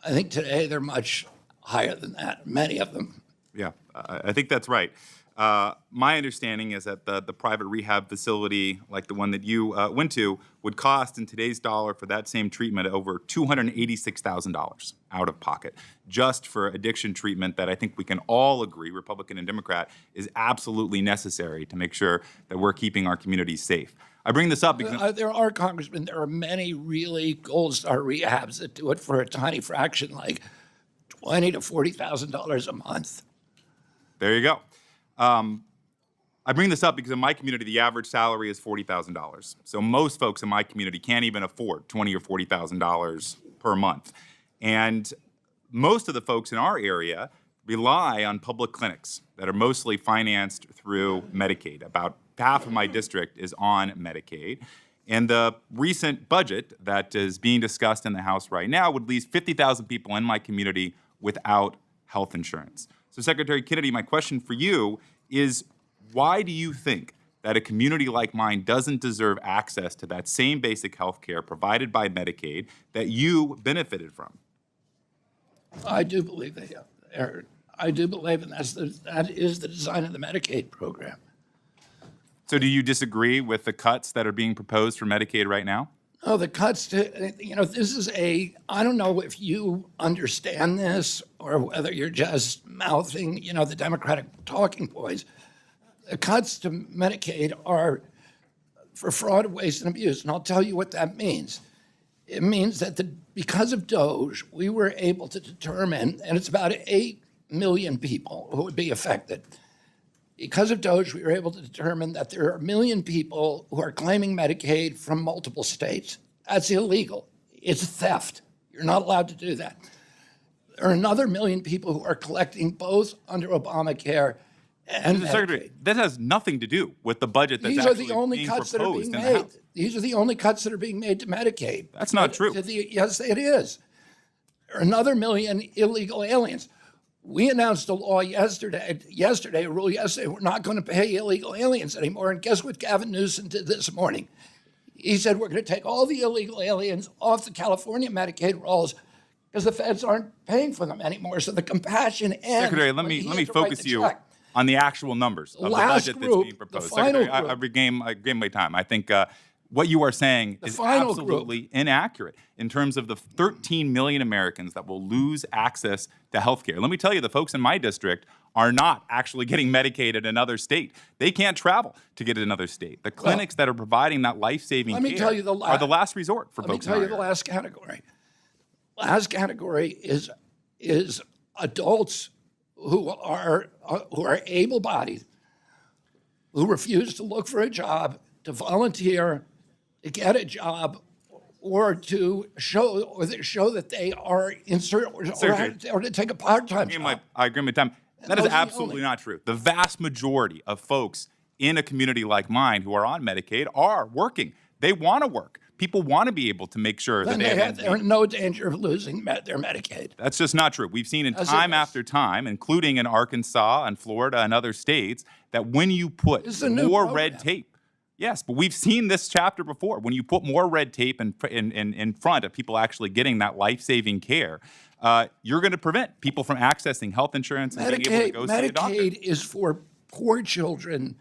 I think today they're much higher than that, many of them. Yeah, I think that's right. My understanding is that the private rehab facility, like the one that you went to, would cost in today's dollar for that same treatment over $286,000 out of pocket, just for addiction treatment that I think we can all agree, Republican and Democrat, is absolutely necessary to make sure that we're keeping our communities safe. I bring this up because There are, Congressman, there are many really gold star rehabs that do it for a tiny fraction, like $20,000 to $40,000 a month. there you go. I bring this up because in my community, the average salary is $40,000. So most folks in my community can't even afford $20,000 or $40,000 per month. And most of the folks in our area rely on public clinics that are mostly financed through Medicaid. About half of my district is on Medicaid. And the recent budget that is being discussed in the House right now would leave 50,000 people in my community without health insurance. So, Secretary Kennedy, my question for you is, why do you think that a community like mine doesn't deserve access to that same basic health care provided by Medicaid that you benefited from? I do believe they are. I do believe, and that is the design of the Medicaid program. So do you disagree with the cuts that are being proposed for Medicaid right now? Oh, the cuts to, this is I don't know if you understand this or whether you're just mouthing, the Democratic talking points. The cuts to Medicaid are for fraud, waste, and abuse, and I'll tell you what that means. It means that because of DOGE, we were able to determine, and it's about 8 million people who would be affected. Because of DOGE, we were able to determine that there are 1 million people who are claiming Medicaid from multiple states. That's illegal. It's theft. You're not allowed to do that. There are another 1 million people who are collecting both under Obamacare and Mr. Secretary, that has nothing to do with the budget that's These are actually the only being cuts that are proposed being in the made. House. These are the only cuts that are being made to Medicaid. That's not true. Yes, it is. There are another 1 million illegal aliens. We announced a law yesterday, a rule yesterday, we're not going to pay illegal aliens anymore. And guess what Gavin Newsom did this morning? He said we're going to take all the illegal aliens off the California Medicaid rolls because the feds aren't paying for them anymore. So the compassion ends. Secretary, let when he me had to write focus the you check. on the actual numbers of the last budget that's group, being the proposed. final Secretary, I group. regain my time. I think what you are saying is final absolutely inaccurate in terms of the 13 million Americans that will lose access to health care. Let me tell you, the folks in my district are not actually getting Medicaid in another state. They can't travel to get it in another state. The clinics that are providing that life-saving Let me care tell you are the last resort for Let me folks tell in you our the area. last category. Last category is adults who are able-bodied, who refuse to look for a job, to volunteer, to get a job, or to show that they are or to take a part-time job. I agree with time. That is those are the absolutely only- not true. The vast majority of folks in a community like mine who are on Medicaid are working. They want to work. People want to be able to make sure that They're in no danger of losing their Medicaid. That's just not true. We've seen in Yes, it time is. after time, including in Arkansas and Florida and other states, that when you put This is a new more program. red tape, yes, but we've seen this chapter before. When you put more red tape in front of people actually getting that life-saving care, you're going to prevent people from accessing health insurance and being able to go see a doctor. Medicaid is for poor children.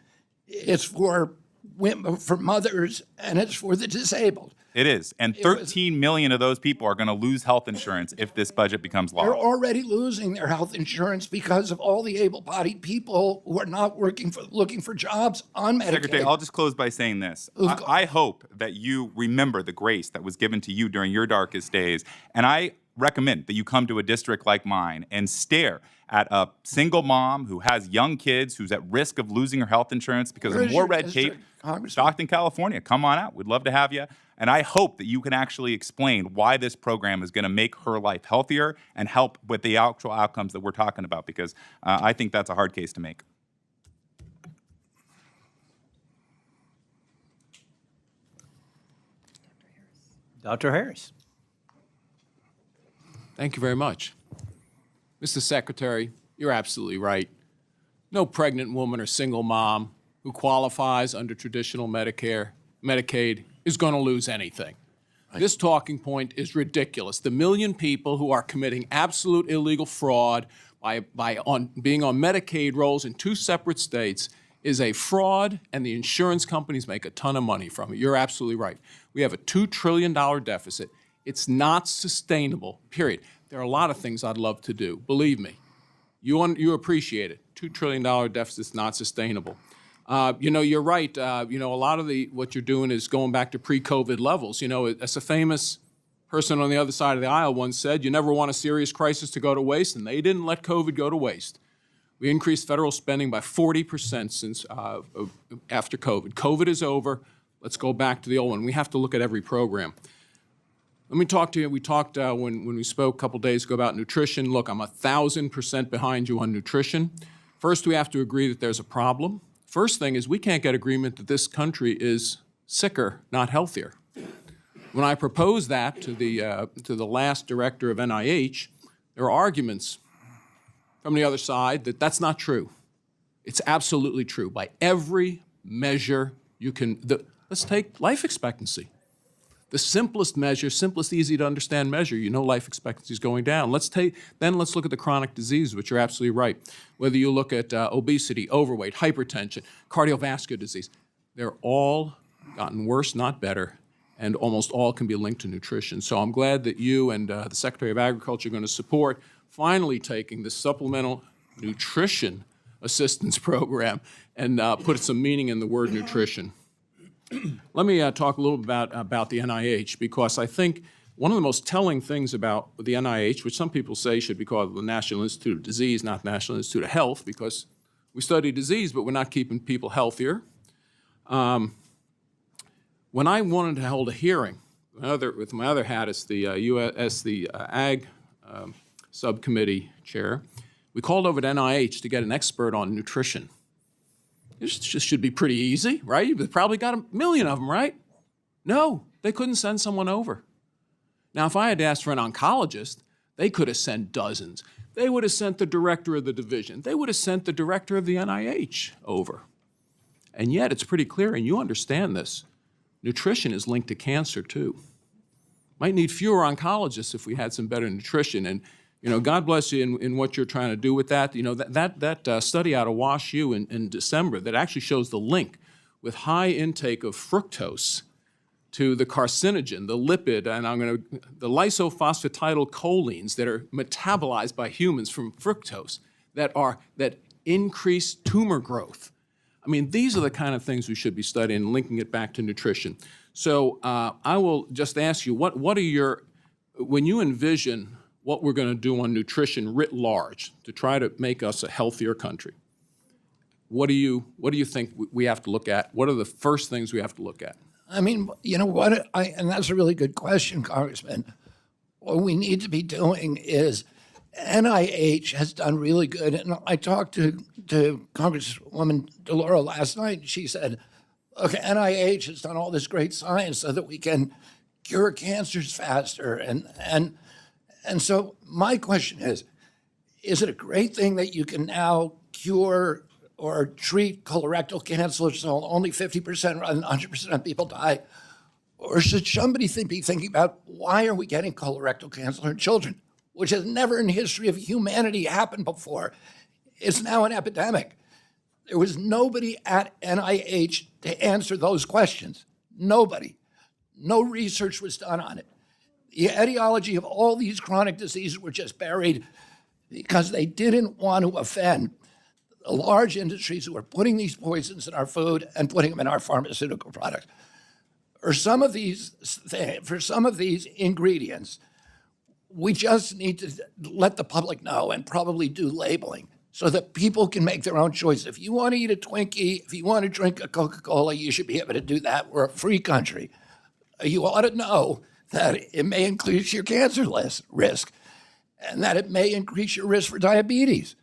It's for women, for mothers, and it's for the disabled. It is. And 13 million of those people are going to lose health insurance if this budget becomes law. They're already losing their health insurance because of all the able-bodied people who are not looking for jobs on Medicaid. Secretary, I'll just close by saying this. I hope that you remember the grace that was given to you during your darkest days. And I recommend that you come to a district like mine and stare at a single mom who has young kids, who's at risk of losing her health insurance because Where of is more your red district, tape. Congressman? Stockton, California. Come on out. We'd love to have you. And I hope that you can actually explain why this program is going to make her life healthier and help with the actual outcomes that we're talking about, because I think that's a hard case to make. Dr. Harris. Thank you very much. Mr. Secretary, you're absolutely right. No pregnant woman or single mom who qualifies under traditional Medicaid is going to lose anything. This talking point is ridiculous. The million people who are committing absolute illegal fraud by being on Medicaid rolls in two separate states is a fraud, and the insurance companies make a ton of money from it. You're absolutely right. We have a $2 trillion deficit. It's not sustainable, period. There are a lot of things I'd love to do. Believe me, you appreciate it. $2 trillion deficit is not sustainable. You're right. A lot of what you're doing is going back to pre-COVID levels. As a famous person on the other side of the aisle once said, you never want a serious crisis to go to waste, and they didn't let COVID go to waste. We increased federal spending by 40% since after COVID. COVID is over. Let's go back to the old one. We have to look at every program. Let me talk to you. We talked when we spoke a couple days ago about nutrition. Look, I'm 1,000% behind you on nutrition. First, we have to agree that there's a problem. First thing is we can't get agreement that this country is sicker, not healthier. When I proposed that to the last director of NIH, there were arguments from the other side that that's not true. It's absolutely true. By every measure you can, let's take life expectancy. The simplest measure, simplest, easy to understand measure, life expectancy is going down. Let's look at the chronic diseases, which are absolutely right. Whether you look at obesity, overweight, hypertension, cardiovascular disease, they're all gotten worse, not better, and almost all can be linked to nutrition. So I'm glad that you and the Secretary of Agriculture are going to support finally taking the Supplemental Nutrition Assistance Program and put some meaning in the word nutrition. Let me talk a little bit about the NIH, because I think one of the most telling things about the NIH, which some people say should be called the National Institute of Disease, not National Institute of Health, because we study disease, but we're not keeping people healthier. When I wanted to hold a hearing, with my other hat as the Ag Subcommittee Chair, we called over to NIH to get an expert on nutrition. This just should be pretty easy, right? You've probably got 1 million of them, right? No, they couldn't send someone over. Now, if I had asked for an oncologist, they could have sent dozens. they would have sent the director of the division. They would have sent the director of the NIH over. And yet it's pretty clear, and you understand this, nutrition is linked to cancer too. Might need fewer oncologists if we had some better nutrition. And God bless you in what you're trying to do with that. That study out of WashU in December that actually shows the link with high intake of fructose to the carcinogen, the lipid, and the lysophosphatidylcholines that are metabolized by humans from fructose that increase tumor growth. I mean, these are the kind of things we should be studying and linking it back to nutrition. So I will just ask you, what are when you envision what we're going to do on nutrition writ large to try to make us a healthier country, what do you think we have to look at? What are the first things we have to look at? I mean, and that's a really good question, Congressman. What we need to be doing is NIH has done really good. And I talked to Congresswoman DeLauro last night. And she said, look, NIH has done all this great science so that we can cure cancers faster. And so my question is it a great thing that you can now cure or treat colorectal cancer so only 50% rather than 100% of people die? Or should somebody be thinking about why are we getting colorectal cancer in children, which has never in the history of humanity happened before? It's now an epidemic. There was nobody at NIH to answer those questions. Nobody. No research was done on it. The etiology of all these chronic diseases were just buried because they didn't want to offend the large industries who are putting these poisons in our food and putting them in our pharmaceutical products. For some of these ingredients, we just need to let the public know and probably do labeling so that people can make their own choice. If you want to eat a Twinkie, if you want to drink a Coca-Cola, you should be able to do that. We're a free country. You ought to know that it may increase your cancer risk and that it may increase your risk for diabetes.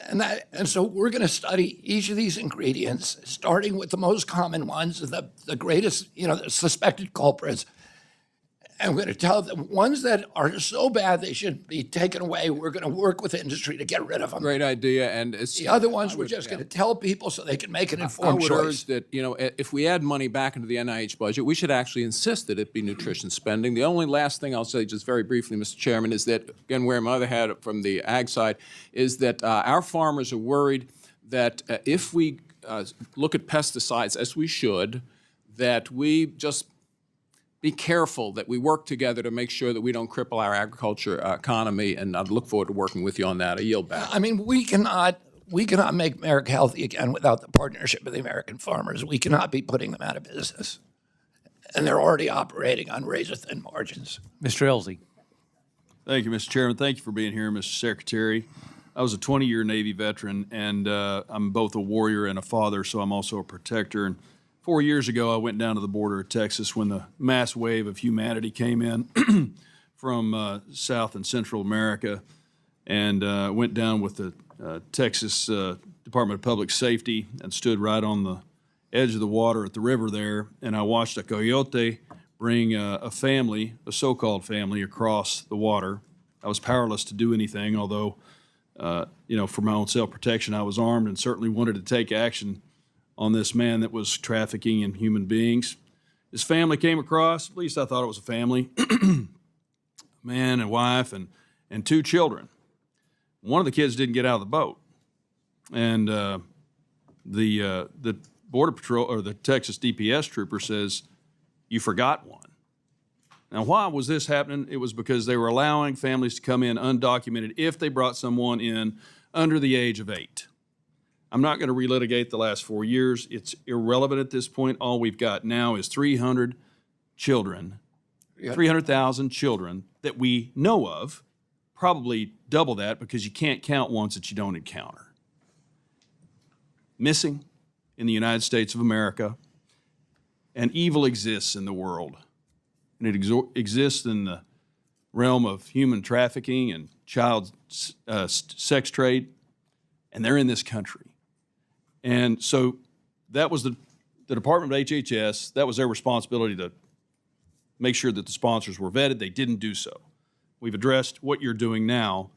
And so we're going to study each of these ingredients, starting with the most common ones, the greatest, the suspected culprits. And we're going to tell them ones that are so bad they should be taken away. We're going to work with industry to get rid of them. Great idea. And the other ones we're just going to tell people so they can make an informed choice. I would urge that, if we add money back into the NIH budget, we should actually insist that it be nutrition spending. The only last thing I'll say just very briefly, Mr. Chairman, is that, again, wearing my other hat from the ag side, is that our farmers are worried that if we look at pesticides, as we should, that we just be careful that we work together to make sure that we don't cripple our agriculture economy, and I look forward to working with you on that. I yield back. I mean, we cannot make America healthy again without the partnership of the American farmers. We cannot be putting them out of business. And they're already operating on razor-thin margins. Mr. Elsie. Thank you, Mr. Chairman. Thank you for being here, Mr. Secretary. I was a 20-year Navy veteran, and I'm both a warrior and a father, so I'm also a protector. And 4 years ago, I went down to the border of Texas when the mass wave of humanity came in from South and Central America, and went down with the Texas Department of Public Safety and stood right on the edge of the water at the river there, and I watched a coyote bring a family, a so-called family, across the water. I was powerless to do anything, although, for my own self-protection, I was armed and certainly wanted to take action on this man that was trafficking in human beings. His family came across, at least I thought it was a family, man and wife and 2 children. One of the kids didn't get out of the boat. And the Border Patrol, or the Texas DPS trooper says, "You forgot one." Now, why was this happening? It was because they were allowing families to come in undocumented if they brought someone in under the age of 8. I'm not going to relitigate the last 4 years. It's irrelevant at this point. All we've got now is 300 children, 300,000 children that we know of, probably double that because you can't count ones that you don't encounter, missing in the United States of America. And evil exists in the world. And it exists in the realm of human trafficking and child sex trade. And they're in this country. And so that was the Department of HHS, that was their responsibility to make sure that the sponsors were vetted. They didn't do so. We've addressed what you're doing now.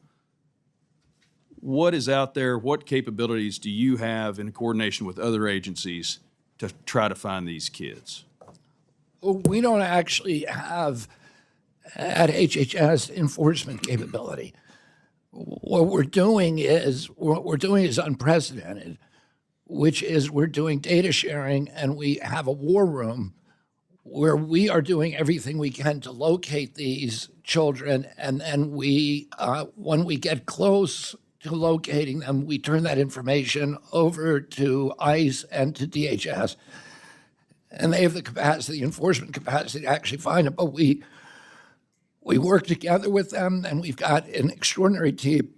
what is out there? What capabilities do you have in coordination with other agencies to try to find these kids? We don't actually have at HHS enforcement capability. What we're doing is unprecedented, which is we're doing data sharing, and we have a war room where we are doing everything we can to locate these children, and then we, when we get close to locating them, we turn that information over to ICE and to DHS, and they have the capacity, enforcement capacity, to actually find them. But we work together with them, and we've got an extraordinary team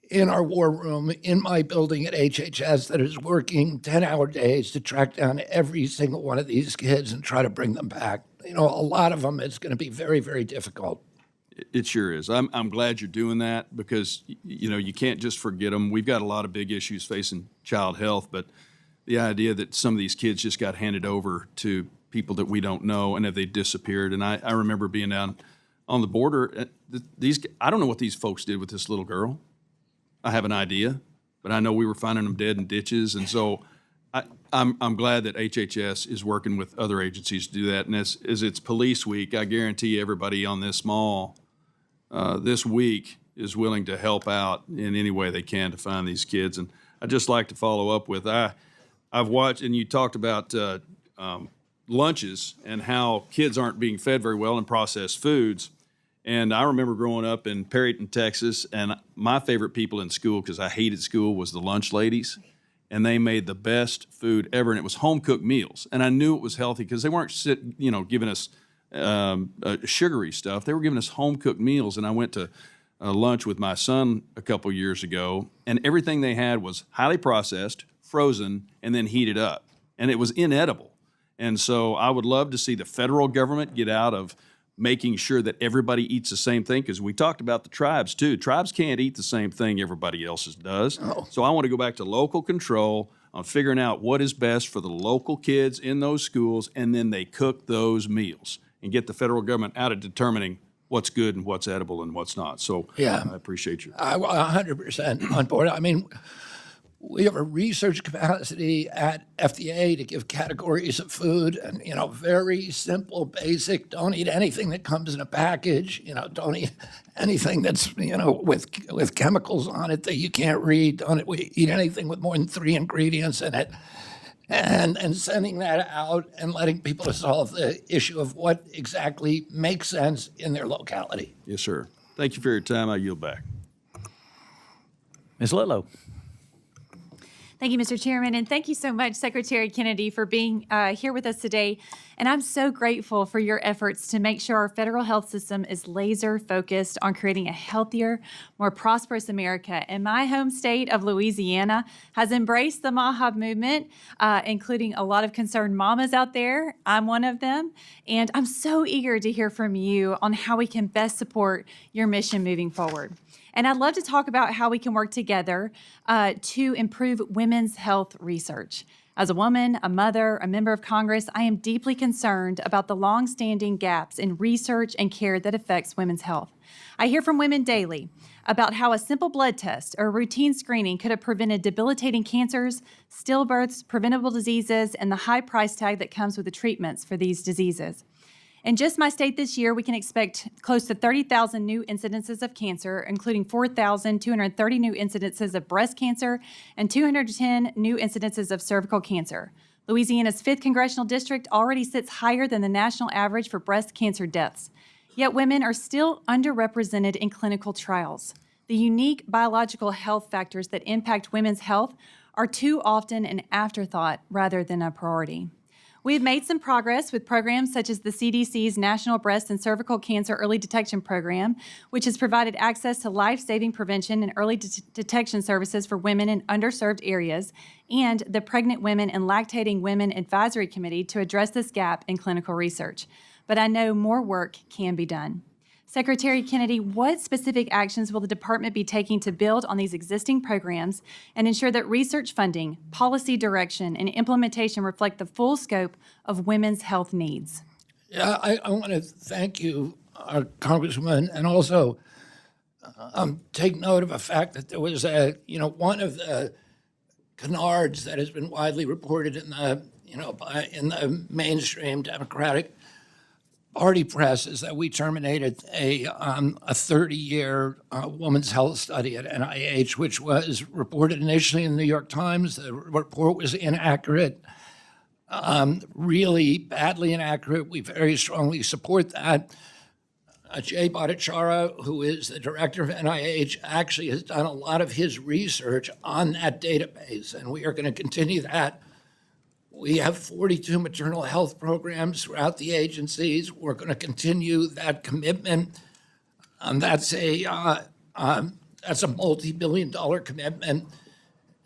in our war room in my building at HHS that is working 10-hour days to track down every single one of these kids and try to bring them back. You know, a lot of them, it's going to be very, very difficult. It sure is. I'm glad you're doing that because, you know, you can't just forget them. We've got a lot of big issues facing child health, but the idea that some of these kids just got handed over to people that we don't know and have they disappeared. And I remember being down on the border. I don't know what these folks did with this little girl. I have an idea, but I know we were finding them dead in ditches. And so I'm glad that HHS is working with other agencies to do that. And as it's Police Week, I guarantee everybody on this mall this week is willing to help out in any way they can to find these kids. And I'd just like to follow up with, I've watched, and you talked about lunches and how kids aren't being fed very well in processed foods. And I remember growing up in Perryton, Texas, and my favorite people in school, because I hated school, was the lunch ladies. And they made the best food ever, and it was home-cooked meals. And I knew it was healthy because they weren't giving us sugary stuff. They were giving us home-cooked meals. And I went to lunch with my son a couple years ago, and everything they had was highly processed, frozen, and then heated up. And it was inedible. And so I would love to see the federal government get out of making sure that everybody eats the same thing, because we talked about the tribes too. Tribes can't eat the same thing everybody else does. Oh. So I want to go back to local control on figuring out what is best for the local kids in those schools, and then they cook those meals and get the federal government out of determining what's good and what's edible and what's not. So yeah, I appreciate you. 100% on board. I mean, we have a research capacity at FDA to give categories of food, and, you know, very simple, basic, don't eat anything that comes in a package, you know, don't eat anything that's, you know, with chemicals on it that you can't read, don't eat anything with more than 3 ingredients in it, and sending that out and letting people solve the issue of what exactly makes sense in their locality. Yes, sir. Thank you for your time. I yield back. Ms. Litlow. Thank you, Mr. Chairman, and thank you so much, Secretary Kennedy, for being here with us today. And I'm so grateful for your efforts to make sure our federal health system is laser focused on creating a healthier, more prosperous America. And my home state of Louisiana has embraced the MAHA movement, including a lot of concerned mamas out there. I'm one of them. And I'm so eager to hear from you on how we can best support your mission moving forward. And I'd love to talk about how we can work together to improve women's health research. As a woman, a mother, a member of Congress, I am deeply concerned about the longstanding gaps in research and care that affects women's health. I hear from women daily about how a simple blood test or routine screening could have prevented debilitating cancers, stillbirths, preventable diseases, and the high price tag that comes with the treatments for these diseases. In just my state this year, we can expect close to 30,000 new incidences of cancer, including 4,230 new incidences of breast cancer and 210 new incidences of cervical cancer. Louisiana's 5th congressional district already sits higher than the national average for breast cancer deaths. Yet women are still underrepresented in clinical trials. The unique biological health factors that impact women's health are too often an afterthought rather than a priority. We have made some progress with programs such as the CDC's National Breast and Cervical Cancer Early Detection Program, which has provided access to life-saving prevention and early detection services for women in underserved areas, and the Pregnant Women and Lactating Women Advisory Committee to address this gap in clinical research. But I know more work can be done. Secretary Kennedy, what specific actions will the department be taking to build on these existing programs and ensure that research funding, policy direction, and implementation reflect the full scope of women's health needs? Yeah, I want to thank you, Congresswoman, and also take note of a fact that there was one of the canards that has been widely reported in in the mainstream Democratic Party press is that we terminated a 30-year women's health study at NIH, which was reported initially in the New York Times. The report was inaccurate, really badly inaccurate. We very strongly support that. Jay Bhattacharya, who is the director of NIH, actually has done a lot of his research on that database, and we are going to continue that. We have 42 maternal health programs throughout the agencies. We're going to continue that commitment. That's a multi-billion-dollar commitment,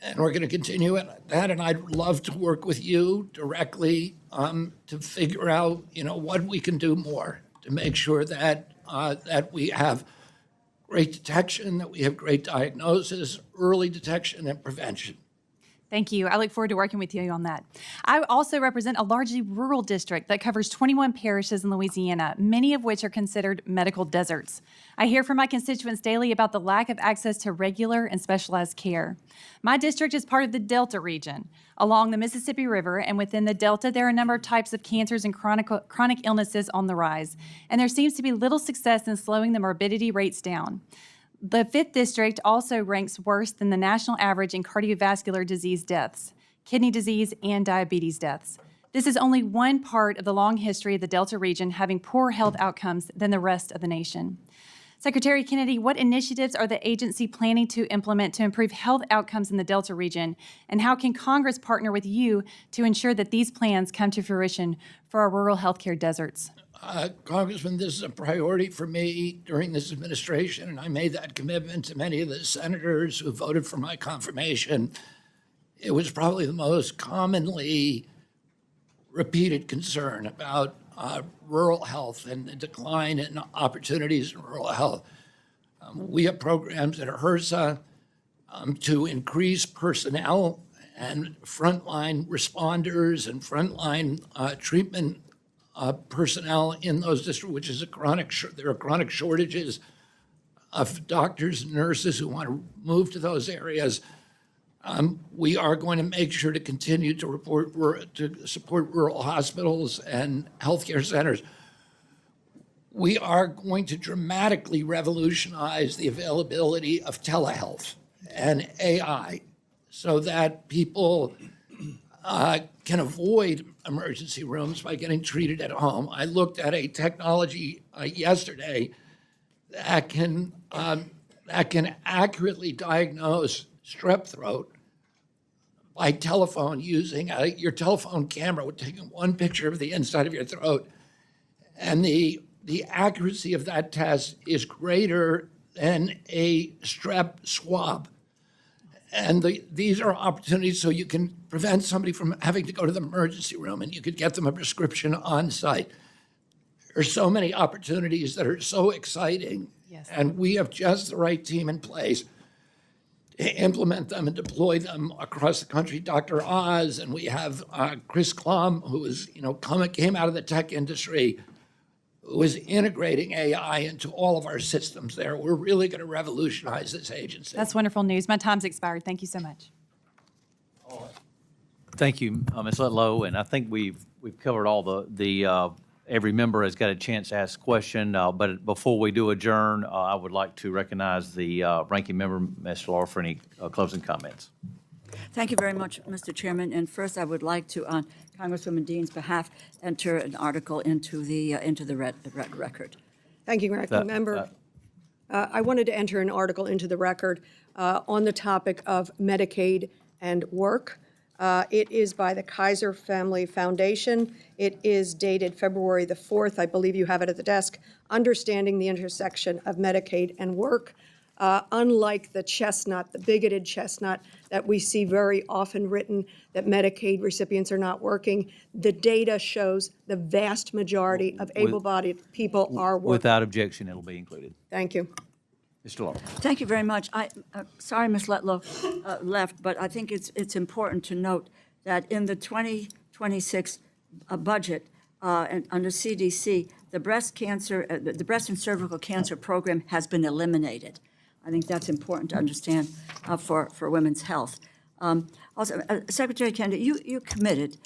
and we're going to continue that. And I'd love to work with you directly to figure out, what we can do more to make sure that we have great detection, that we have great diagnosis, early detection, and prevention. Thank you. I look forward to working with you on that. I also represent a largely rural district that covers 21 parishes in Louisiana, many of which are considered medical deserts. I hear from my constituents daily about the lack of access to regular and specialized care. My district is part of the Delta region along the Mississippi River, and within the Delta, there are a number of types of cancers and chronic illnesses on the rise, and there seems to be little success in slowing the morbidity rates down. The 5th District also ranks worse than the national average in cardiovascular disease deaths, kidney disease, and diabetes deaths. This is only one part of the long history of the Delta region having poorer health outcomes than the rest of the nation. Secretary Kennedy, what initiatives are the agency planning to implement to improve health outcomes in the Delta region, and how can Congress partner with you to ensure that these plans come to fruition for our rural healthcare deserts? Congressman, this is a priority for me during this administration, and I made that commitment to many of the senators who voted for my confirmation. It was probably the most commonly repeated concern about rural health and the decline in opportunities in rural health. We have programs at HRSA to increase personnel and frontline responders and frontline treatment personnel in those districts, which is there are chronic shortages of doctors and nurses who want to move to those areas. We are going to make sure to continue to support rural hospitals and healthcare centers. We are going to dramatically revolutionize the availability of telehealth and AI so that people can avoid emergency rooms by getting treated at home. I looked at a technology yesterday that can accurately diagnose strep throat by telephone using your telephone camera with taking one picture of the inside of your throat. And the accuracy of that test is greater than a strep swab. And these are opportunities so you can prevent somebody from having to go to the emergency room, and you could get them a prescription on site. There's so many opportunities that are so exciting. Yes. And we have just the right team in place to implement them and deploy them across the country. Dr. Oz, and we have Chris Klum, who is, came out of the tech industry, who is integrating AI into all of our systems there. We're really going to revolutionize this agency. That's wonderful news. My time's expired. Thank you so much. Thank you, Ms. Letlow, and I think we've covered all the every member has got a chance to ask a question, but before we do adjourn, I would like to recognize the ranking member, Ms. Laura, for any closing comments. Thank you very much, Mr. Chairman. And first, I would like to, on Congresswoman Dean's behalf, enter an article into the record. Thank you, Ranking Member. I wanted to enter an article into the record on the topic of Medicaid and work. It is by the Kaiser Family Foundation. It is dated February the 4th. I believe you have it at the desk. Understanding the intersection of Medicaid and work. Unlike the bigoted chestnut that we see very often written that Medicaid recipients are not working, the data shows the vast majority of able-bodied people are working. Without objection, it'll be included. Thank you. Mr. Law. Thank you very much. Sorry, Ms. Letlow left, but I think it's important to note that in the 2026 budget, and under CDC, the breast and cervical cancer program has been eliminated. I think that's important to understand for women's health. Also, Secretary Kennedy, you committed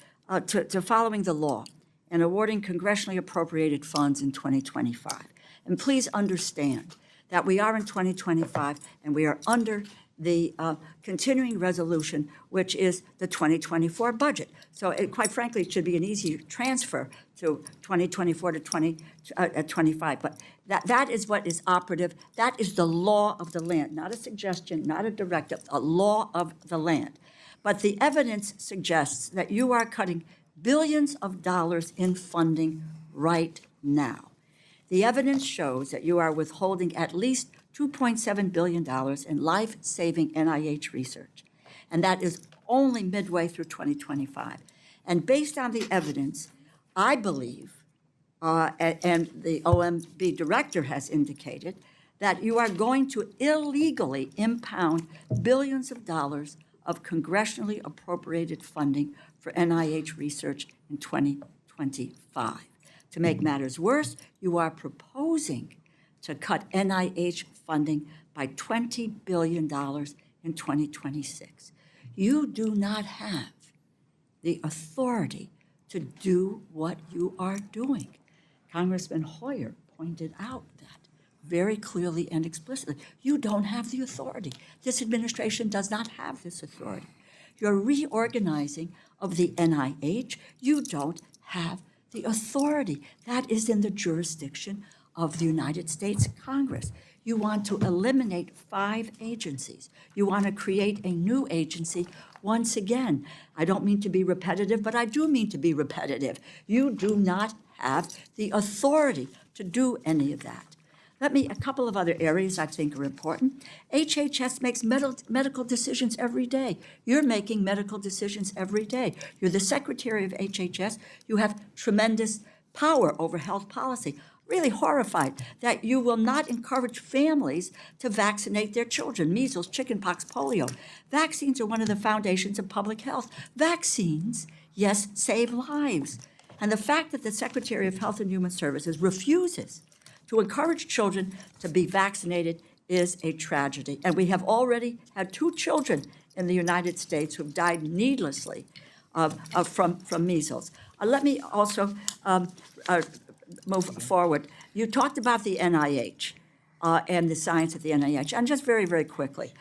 to following the law and awarding congressionally appropriated funds in 2025. And please understand that we are in 2025 and we are under the continuing resolution, which is the 2024 budget. So quite frankly, it should be an easy transfer to 2024 to 2025. But that is what is operative. That is the law of the land, not a suggestion, not a directive, a law of the land. But the evidence suggests that you are cutting billions of dollars in funding right now. The evidence shows that you are withholding at least $2.7 billion in life-saving NIH research, and that is only midway through 2025. And based on the evidence, I believe, and the OMB director has indicated, that you are going to illegally impound billions of dollars of congressionally appropriated funding for NIH research in 2025. To make matters worse, you are proposing to cut NIH funding by $20 billion in 2026. You do not have the authority to do what you are doing. Congressman Hoyer pointed out that very clearly and explicitly. You don't have the authority. This administration does not have this authority. You're reorganizing of the NIH. You don't have the authority. That is in the jurisdiction of the United States Congress. You want to eliminate 5 agencies. You want to create a new agency once again. I don't mean to be repetitive, but I do mean to be repetitive. You do not have the authority to do any of that. A couple of other areas I think are important. HHS makes medical decisions every day. You're making medical decisions every day. You're the secretary of HHS. You have tremendous power over health policy. Really horrified that you will not encourage families to vaccinate their children, measles, chickenpox, polio. Vaccines are one of the foundations of public health. Vaccines, yes, save lives. And the fact that the Secretary of Health and Human Services refuses to encourage children to be vaccinated is a tragedy. And we have already had 2 children in the United States who have died needlessly from measles. Let me also move forward. You talked about the NIH and the science at the NIH. And just very, very quickly,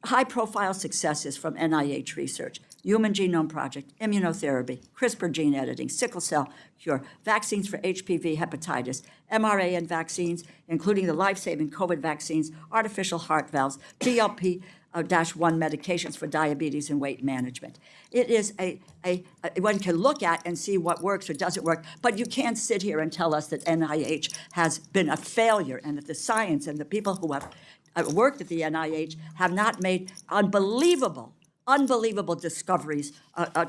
high-profile successes from NIH research: Human Genome Project, immunotherapy, CRISPR gene editing, sickle cell cure, vaccines for HPV, hepatitis, mRNA vaccines, including the life-saving COVID vaccines, artificial heart valves, GLP-1 medications for diabetes and weight management. It is one can look at and see what works or doesn't work, but you can't sit here and tell us that NIH has been a failure and that the science and the people who have worked at the NIH have not made unbelievable discoveries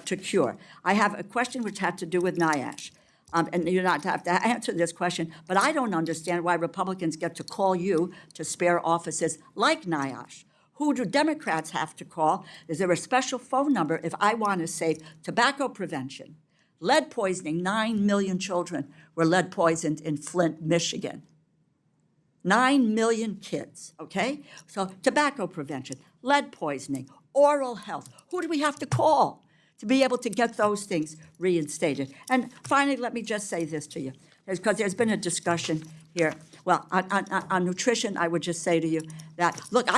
to cure. I have a question which had to do with NIH. And you don't have to answer this question, but I don't understand why Republicans get to call you to spare offices like NIH. Who do Democrats have to call? Is there a special phone number if I want to save tobacco prevention? Lead poisoning, 9 million children were lead poisoned in Flint, Michigan. 9 million kids, okay? So tobacco prevention, lead poisoning, oral health. Who do we have to call to be able to get those things reinstated? And finally, let me just say this to you, because there's been a discussion here. Well, on nutrition, I would just say to you that, look,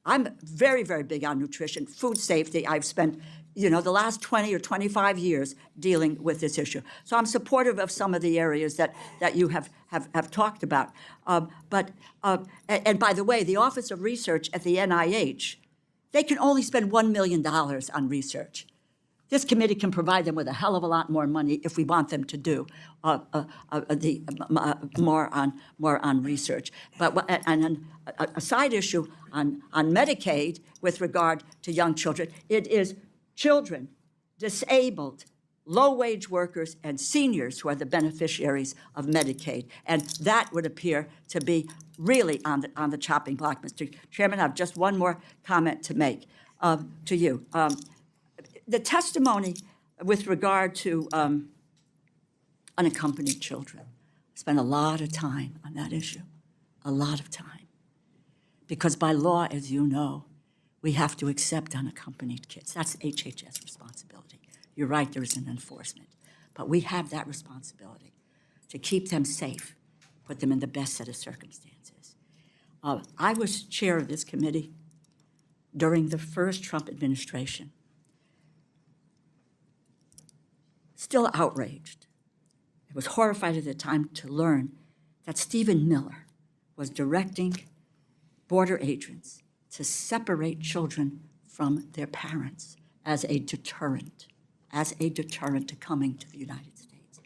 I'm very, very big on nutrition, food safety. I've spent, the last 20 or 25 years dealing with this issue. So I'm supportive of some of the areas that you have talked about. And by the way, the Office of Research at the NIH, they can only spend $1 million on research. This committee can provide them with a hell of a lot more money if we want them to do more on research. But and a side issue on Medicaid with regard to young children, it is children, disabled, low-wage workers, and seniors who are the beneficiaries of Medicaid, and that would appear to be really on the chopping block, Mr. Chairman. I have just one more comment to make to you. The testimony with regard to unaccompanied children. Spent a lot of time on that issue, a lot of time. Because by law, as you know, we have to accept unaccompanied kids. That's HHS responsibility. You're right, there is an enforcement. But we have that responsibility to keep them safe, put them in the best set of circumstances. I was chair of this committee during the first Trump administration. Still outraged. I was horrified at the time to learn that Stephen Miller was directing border agents to separate children from their parents as a deterrent to coming to the United States.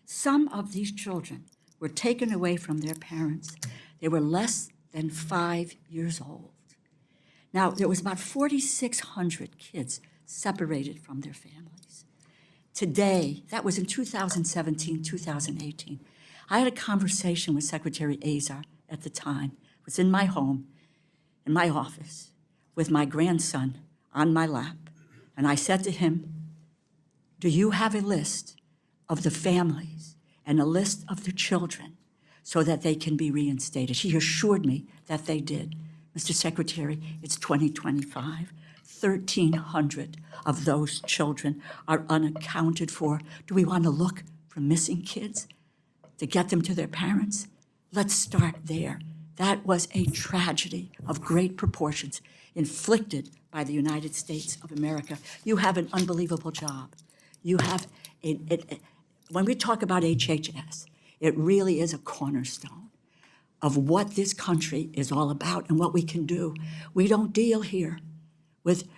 Some of these children were taken away from their parents. They were less than 5 years old. Now, there was about 4,600 kids separated from their families. Today, that was in 2017, 2018, I had a conversation with Secretary Azar at the time. It was in my home, in my office, with my grandson on my lap. And I said to him, do you have a list of the families and a list of the children so that they can be reinstated? He assured me that they did. Mr. Secretary, it's 2025. 1,300 of those children are unaccounted for. Do we want to look for missing kids to get them to their parents? Let's start there. That was a tragedy of great proportions inflicted by the United States of America. You have an unbelievable job. You have, when we talk about HHS, it really is a cornerstone of what this country is all about and what we can do. We don't deal here with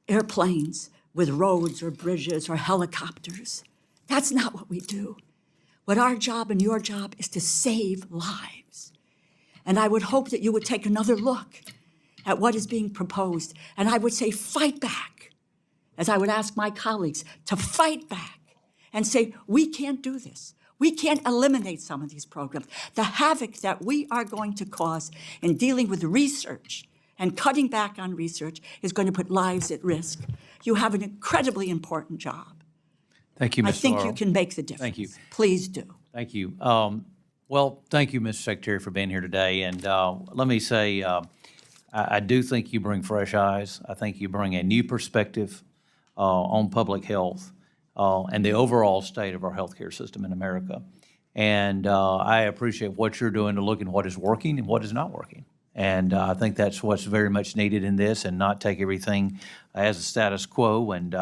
airplanes, with roads or bridges or helicopters. That's not what we do. What our job and your job is to save lives. And I would hope that you would take another look at what is being proposed. And I would say fight back, as I would ask my colleagues to fight back and say, we can't do this. We can't eliminate some of these programs. The havoc that we are going to cause in dealing with research and cutting back on research is going to put lives at risk. You have an incredibly important job. Thank you, Ms. I think Laurel. you can make the difference. Thank you. Please do. Thank you. Well, thank you, Mr. Secretary, for being here today. And let me say, I do think you bring fresh eyes. I think you bring a new perspective on public health and the overall state of our healthcare system in America. And I appreciate what you're doing to look at what is working and what is not working. And I think that's what's very much needed in this, and not take everything as a status quo. And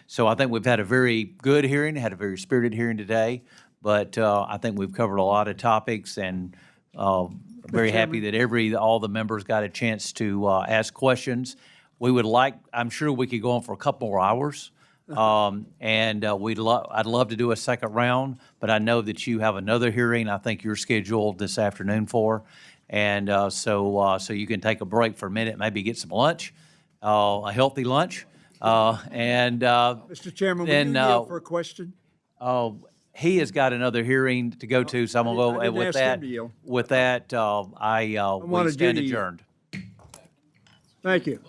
so I think we've had a very good hearing, had a very spirited hearing today, but I think we've covered a lot of topics, and very happy that all the members got a chance to ask questions. We would like, I'm sure we could go on for a couple more hours. And I'd love to do a second round, but I know that you have another hearing I think you're scheduled this afternoon for. And so you can take a break for a minute, maybe get some lunch, a healthy lunch. Mr. Chairman, will you yield for a question? He has got another hearing to go to, so I'm going to go with that. With that, we stand adjourned. Thank you.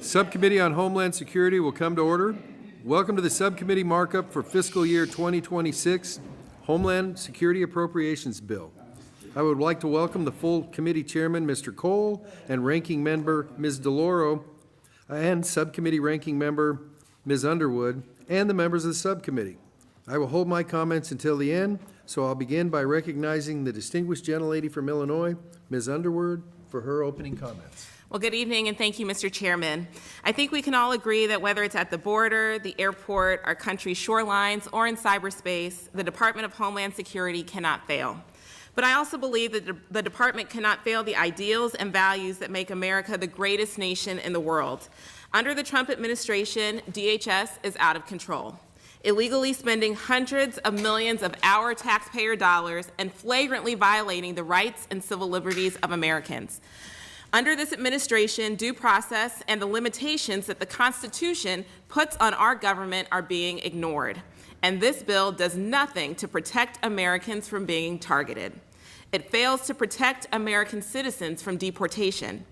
Subcommittee on Homeland Security will come to order. Welcome to the subcommittee markup for fiscal year 2026 Homeland Security Appropriations Bill. I would like to welcome the full committee chairman, Mr. Cole, and ranking member, Ms. DeLauro, and subcommittee ranking member, Ms. Underwood, and the members of the subcommittee. I will hold my comments until the end, so I'll begin by recognizing the distinguished gentlelady from Illinois, Ms. Underwood, for her opening comments. Well, good evening, and thank you, Mr. Chairman. I think we can all agree that whether it's at the border, the airport, our country's shorelines, or in cyberspace, the Department of Homeland Security cannot fail. But I also believe that the department cannot fail the ideals and values that make America the greatest nation in the world. Under the Trump administration, DHS is out of control, illegally spending hundreds of millions of our taxpayer dollars and flagrantly violating the rights and civil liberties of Americans. Under this administration, due process and the limitations that the Constitution puts on our government are being ignored. And this bill does nothing to protect Americans from being targeted. It fails to protect American citizens from deportation.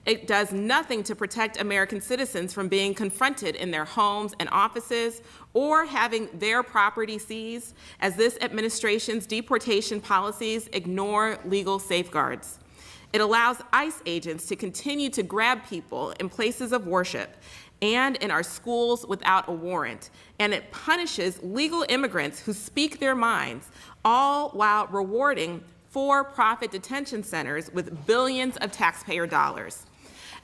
It does nothing to protect American citizens from being confronted in their homes and offices or having their property seized, as this administration's deportation policies ignore legal safeguards. It allows ICE agents to continue to grab people in places of worship and in our schools without a warrant, and it punishes legal immigrants who speak their minds, all while rewarding for-profit detention centers with billions of taxpayer dollars.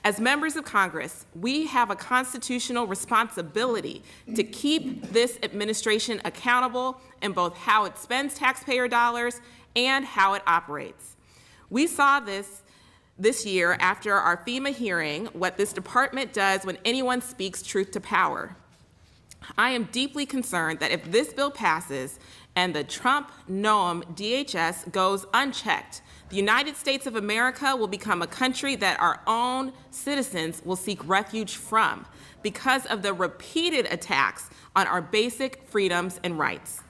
As members of Congress, we have a constitutional responsibility to keep this administration accountable in both how it spends taxpayer dollars and how it operates. We saw this year after our FEMA hearing, what this department does when anyone speaks truth to power. I am deeply concerned that if this bill passes and the Trump-Noam DHS goes unchecked, the United States of America will become a country that our own citizens will seek refuge from because of the repeated attacks on our basic freedoms and rights.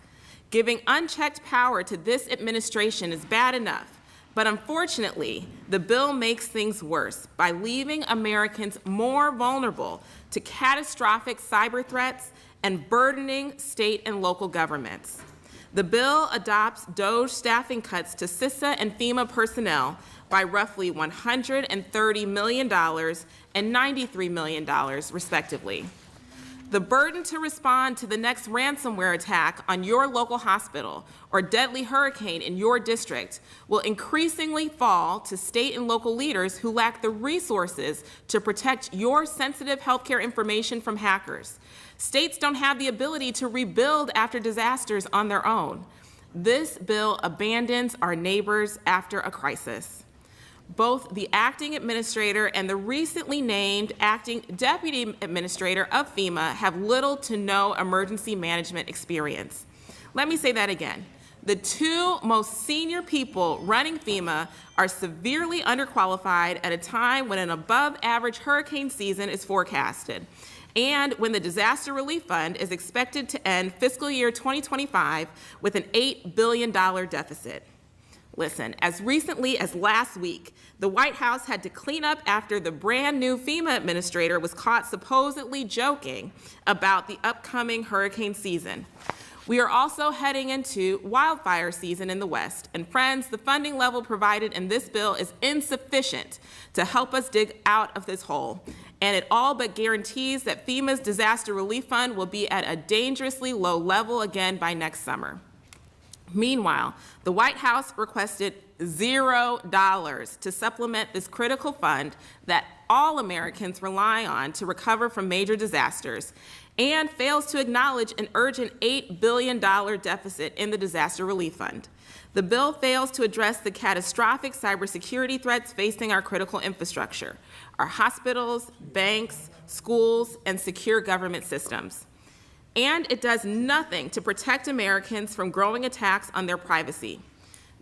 Giving unchecked power to this administration is bad enough, but unfortunately, the bill makes things worse by leaving Americans more vulnerable to catastrophic cyber threats and burdening state and local governments. The bill adopts DOJ staffing cuts to CISA and FEMA personnel by roughly $130 million and $93 million, respectively. The burden to respond to the next ransomware attack on your local hospital or deadly hurricane in your district will increasingly fall to state and local leaders who lack the resources to protect your sensitive healthcare information from hackers. States don't have the ability to rebuild after disasters on their own. This bill abandons our neighbors after a crisis. Both the acting administrator and the recently named acting deputy administrator of FEMA have little to no emergency management experience. Let me say that again. The two most senior people running FEMA are severely underqualified at a time when an above-average hurricane season is forecasted, and when the Disaster Relief Fund is expected to end fiscal year 2025 with an $8 billion deficit. Listen, as recently as last week, the White House had to clean up after the brand new FEMA administrator was caught supposedly joking about the upcoming hurricane season. We are also heading into wildfire season in the West, and friends, the funding level provided in this bill is insufficient to help us dig out of this hole, and it all but guarantees that FEMA's Disaster Relief Fund will be at a dangerously low level again by next summer. Meanwhile, the White House requested $0 to supplement this critical fund that all Americans rely on to recover from major disasters, and fails to acknowledge an urgent $8 billion deficit in the Disaster Relief Fund. The bill fails to address the catastrophic cybersecurity threats facing our critical infrastructure, our hospitals, banks, schools, and secure government systems. And it does nothing to protect Americans from growing attacks on their privacy.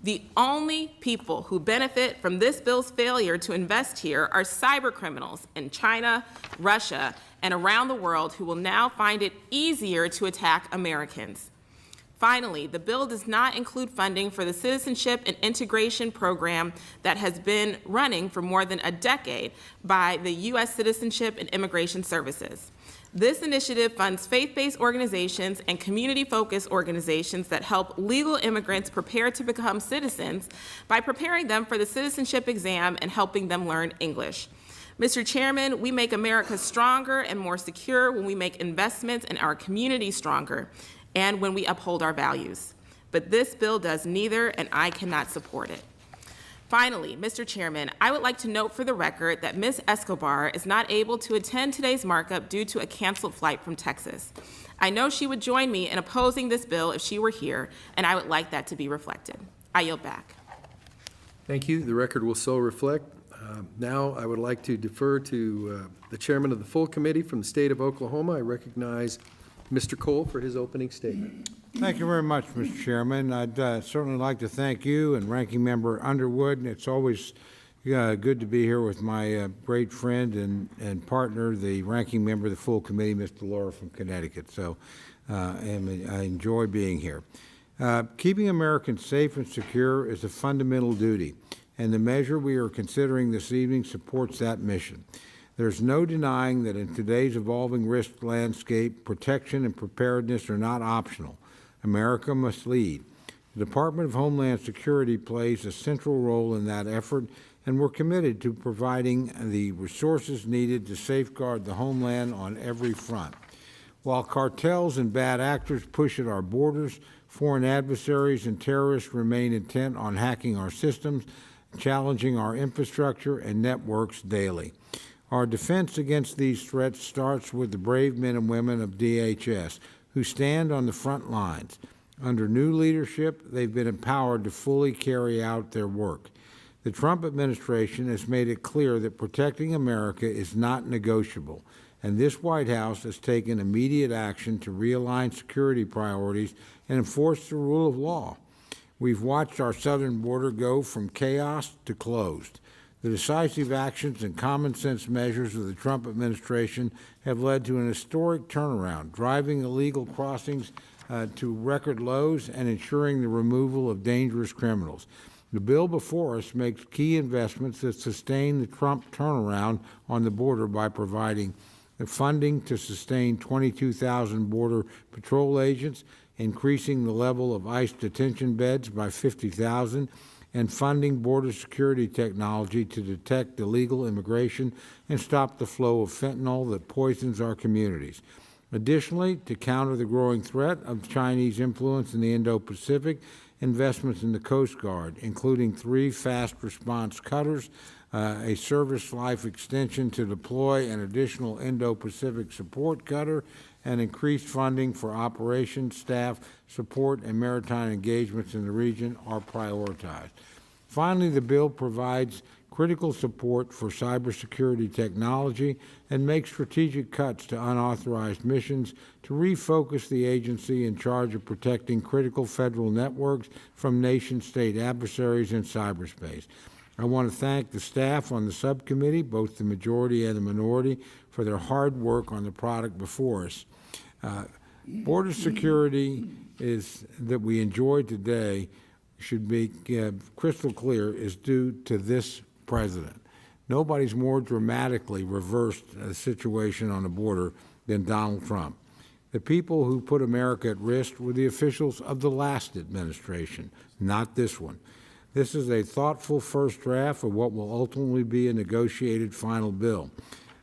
The only people who benefit from this bill's failure to invest here are cyber criminals in China, Russia, and around the world who will now find it easier to attack Americans. Finally, the bill does not include funding for the Citizenship and Integration Program that has been running for more than a decade by the U.S. Citizenship and Immigration Services. This initiative funds faith-based organizations and community-focused organizations that help legal immigrants prepare to become citizens by preparing them for the citizenship exam and helping them learn English. Mr. Chairman, we make America stronger and more secure when we make investments in our community stronger and when we uphold our values. But this bill does neither, and I cannot support it. Finally, Mr. Chairman, I would like to note for the record that Ms. Escobar is not able to attend today's markup due to a canceled flight from Texas. I know she would join me in opposing this bill if she were here, and I would like that to be reflected. I yield back. Thank you. The record will so reflect. Now I would like to defer to the chairman of the full committee from the state of Oklahoma. I recognize Mr. Cole for his opening statement. Thank you very much, Mr. Chairman. I'd certainly like to thank you and Ranking Member Underwood. It's always good to be here with my great friend and partner, the Ranking Member of the full committee, Mr. Laura from Connecticut. So I enjoy being here. Keeping Americans safe and secure is a fundamental duty, and the measure we are considering this evening supports that mission. There's no denying that in today's evolving risk landscape, protection and preparedness are not optional. America must lead. The Department of Homeland Security plays a central role in that effort, and we're committed to providing the resources needed to safeguard the homeland on every front. While cartels and bad actors push at our borders, foreign adversaries and terrorists remain intent on hacking our systems, challenging our infrastructure and networks daily. Our defense against these threats starts with the brave men and women of DHS who stand on the front lines. Under new leadership, they've been empowered to fully carry out their work. The Trump administration has made it clear that protecting America is not negotiable, and this White House has taken immediate action to realign security priorities and enforce the rule of law. We've watched our southern border go from chaos to closed. The decisive actions and common sense measures of the Trump administration have led to an historic turnaround, driving illegal crossings to record lows and ensuring the removal of dangerous criminals. The bill before us makes key investments that sustain the Trump turnaround on the border by providing the funding to sustain 22,000 Border Patrol agents, increasing the level of ICE detention beds by 50,000, and funding border security technology to detect illegal immigration and stop the flow of fentanyl that poisons our communities. Additionally, to counter the growing threat of Chinese influence in the Indo-Pacific, investments in the Coast Guard, including 3 fast response cutters, a service life extension to deploy an additional Indo-Pacific support cutter, and increased funding for operations, staff, support, and maritime engagements in the region are prioritized. Finally, the bill provides critical support for cybersecurity technology and makes strategic cuts to unauthorized missions to refocus the agency in charge of protecting critical federal networks from nation-state adversaries in cyberspace. I want to thank the staff on the subcommittee, both the majority and the minority, for their hard work on the product before us. Border security that we enjoy today should be crystal clear is due to this president. Nobody's more dramatically reversed a situation on the border than Donald Trump. The people who put America at risk were the officials of the last administration, not this one. This is a thoughtful first draft of what will ultimately be a negotiated final bill.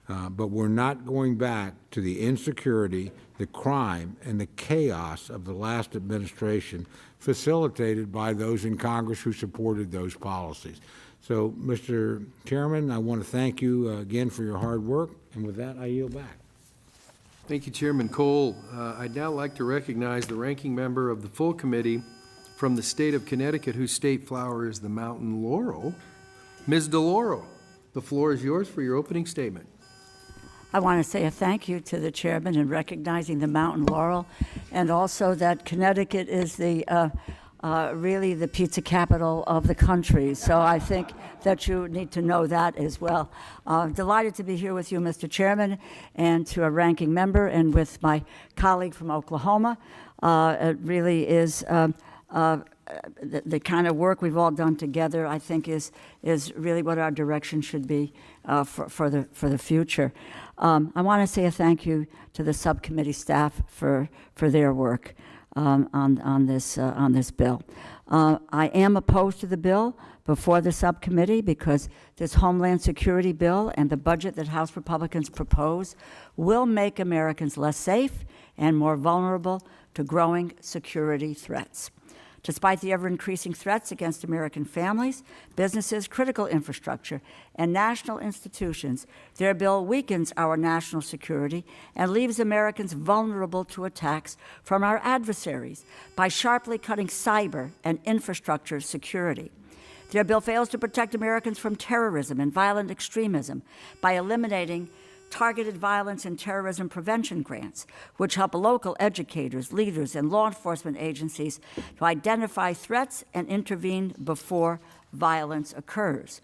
But we're not going back to the insecurity, the crime, and the chaos of the last administration facilitated by those in Congress who supported those policies. So, Mr. Chairman, I want to thank you again for your hard work, and with that, I yield back. Thank you, Chairman Cole. I'd now like to recognize the ranking member of the full committee from the state of Connecticut, whose state flower is the mountain laurel, Ms. DeLauro. The floor is yours for your opening statement. I want to say a thank you to the chairman in recognizing the mountain laurel, and also that Connecticut is the really the pizza capital of the country. So I think that you need to know that as well. Delighted to be here with you, Mr. Chairman, and to a ranking member, and with my colleague from Oklahoma. It really is the kind of work we've all done together, I think, is really what our direction should be for the future. I want to say a thank you to the subcommittee staff for their work on this bill. I am opposed to the bill before the subcommittee because this Homeland Security bill and the budget that House Republicans propose will make Americans less safe and more vulnerable to growing security threats. Despite the ever-increasing threats against American families, businesses, critical infrastructure, and national institutions, their bill weakens our national security and leaves Americans vulnerable to attacks from our adversaries by sharply cutting cyber and infrastructure security. Their bill fails to protect Americans from terrorism and violent extremism by eliminating targeted violence and terrorism prevention grants, which help local educators, leaders, and law enforcement agencies to identify threats and intervene before violence occurs.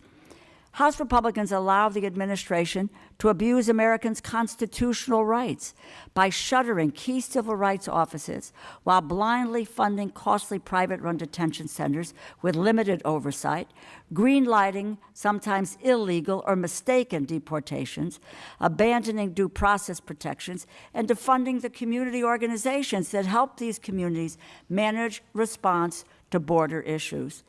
House Republicans allow the administration to abuse Americans' constitutional rights by shuttering key civil rights offices while blindly funding costly private-run detention centers with limited oversight, greenlighting sometimes illegal or mistaken deportations, abandoning due process protections, and defunding the community organizations that help these communities manage response to border issues.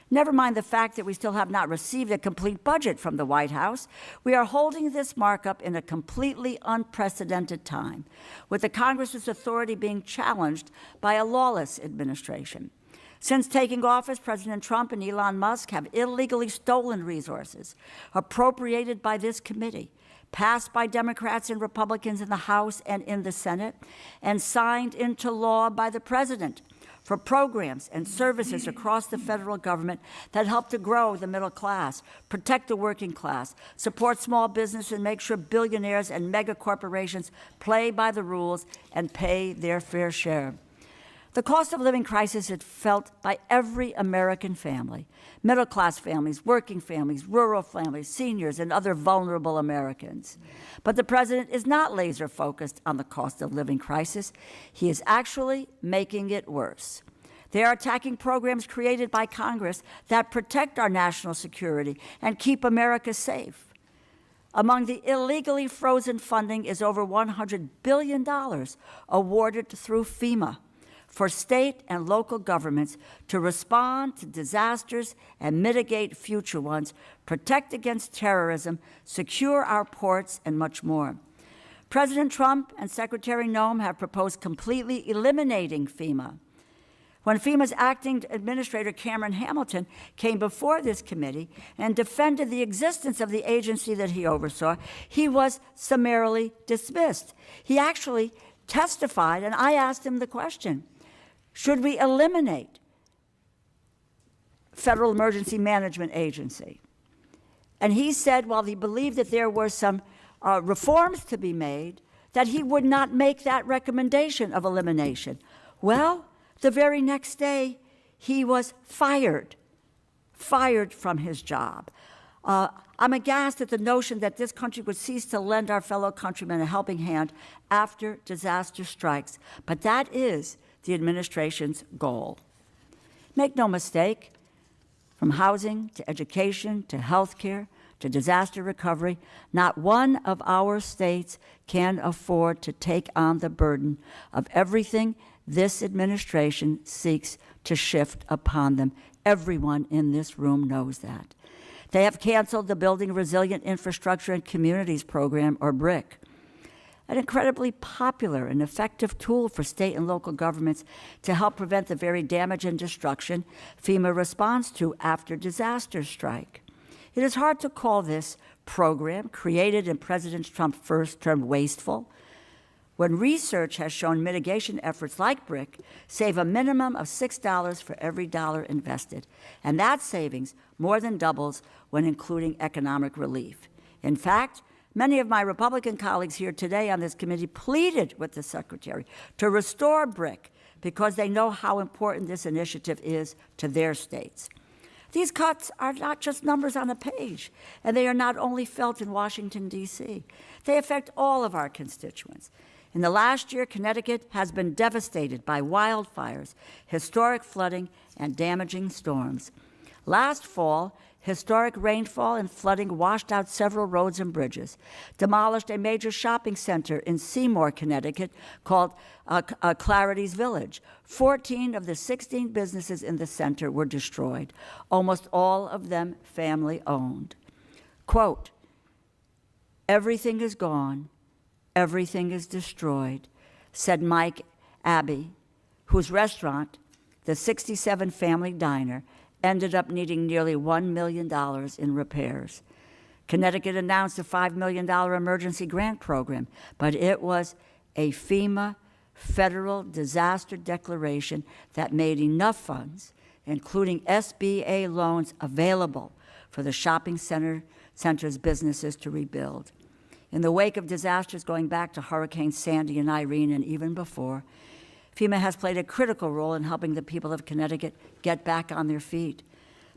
Never mind the fact that we still have not received a complete budget from the White House. We are holding this markup in a completely unprecedented time, with the Congress's authority being challenged by a lawless administration. Since taking office, President Trump and Elon Musk have illegally stolen resources appropriated by this committee, passed by Democrats and Republicans in the House and in the Senate, and signed into law by the President for programs and services across the federal government that help to grow the middle class, protect the working class, support small business, and make sure billionaires and mega corporations play by the rules and pay their fair share. The cost of living crisis is felt by every American family, middle-class families, working families, rural families, seniors, and other vulnerable Americans. But the president is not laser-focused on the cost of living crisis. He is actually making it worse. They are attacking programs created by Congress that protect our national security and keep America safe. Among the illegally frozen funding is over $100 billion awarded through FEMA for state and local governments to respond to disasters and mitigate future ones, protect against terrorism, secure our ports, and much more. President Trump and Secretary Noem have proposed completely eliminating FEMA. When FEMA's acting administrator, Cameron Hamilton, came before this committee and defended the existence of the agency that he oversaw, he was summarily dismissed. He actually testified, and I asked him the question, should we eliminate Federal Emergency Management Agency? And he said, while he believed that there were some reforms to be made, that he would not make that recommendation of elimination. Well, the very next day, he was fired from his job. I'm aghast at the notion that this country would cease to lend our fellow countrymen a helping hand after disaster strikes, but that is the administration's goal. Make no mistake, from housing to education to health care to disaster recovery, not one of our states can afford to take on the burden of everything this administration seeks to shift upon them. Everyone in this room knows that. They have canceled the Building Resilient Infrastructure and Communities program, or BRIC, an incredibly popular and effective tool for state and local governments to help prevent the very damage and destruction FEMA responds to after disasters strike. It is hard to call this program, created in President Trump's first term, wasteful, when research has shown mitigation efforts like BRIC save a minimum of $6 for every dollar invested, and that savings more than doubles when including economic relief. In fact, many of my Republican colleagues here today on this committee pleaded with the Secretary to restore BRIC because they know how important this initiative is to their states. These cuts are not just numbers on a page, and they are not only felt in Washington, D.C. They affect all of our constituents. In the last year, Connecticut has been devastated by wildfires, historic flooding, and damaging storms. Last fall, historic rainfall and flooding washed out several roads and bridges, demolished a major shopping center in Seymour, Connecticut, called Clarity's Village. 14 of the 16 businesses in the center were destroyed, almost all of them family-owned. Quote, "Everything is gone, everything is destroyed," said Mike Abbey, whose restaurant, the 67 Family Diner, ended up needing nearly $1 million in repairs. Connecticut announced a $5 million emergency grant program, but it was a FEMA federal disaster declaration that made enough funds, including SBA loans, available for the shopping center's businesses to rebuild. In the wake of disasters going back to Hurricanes Sandy and Irene and even before, FEMA has played a critical role in helping the people of Connecticut get back on their feet.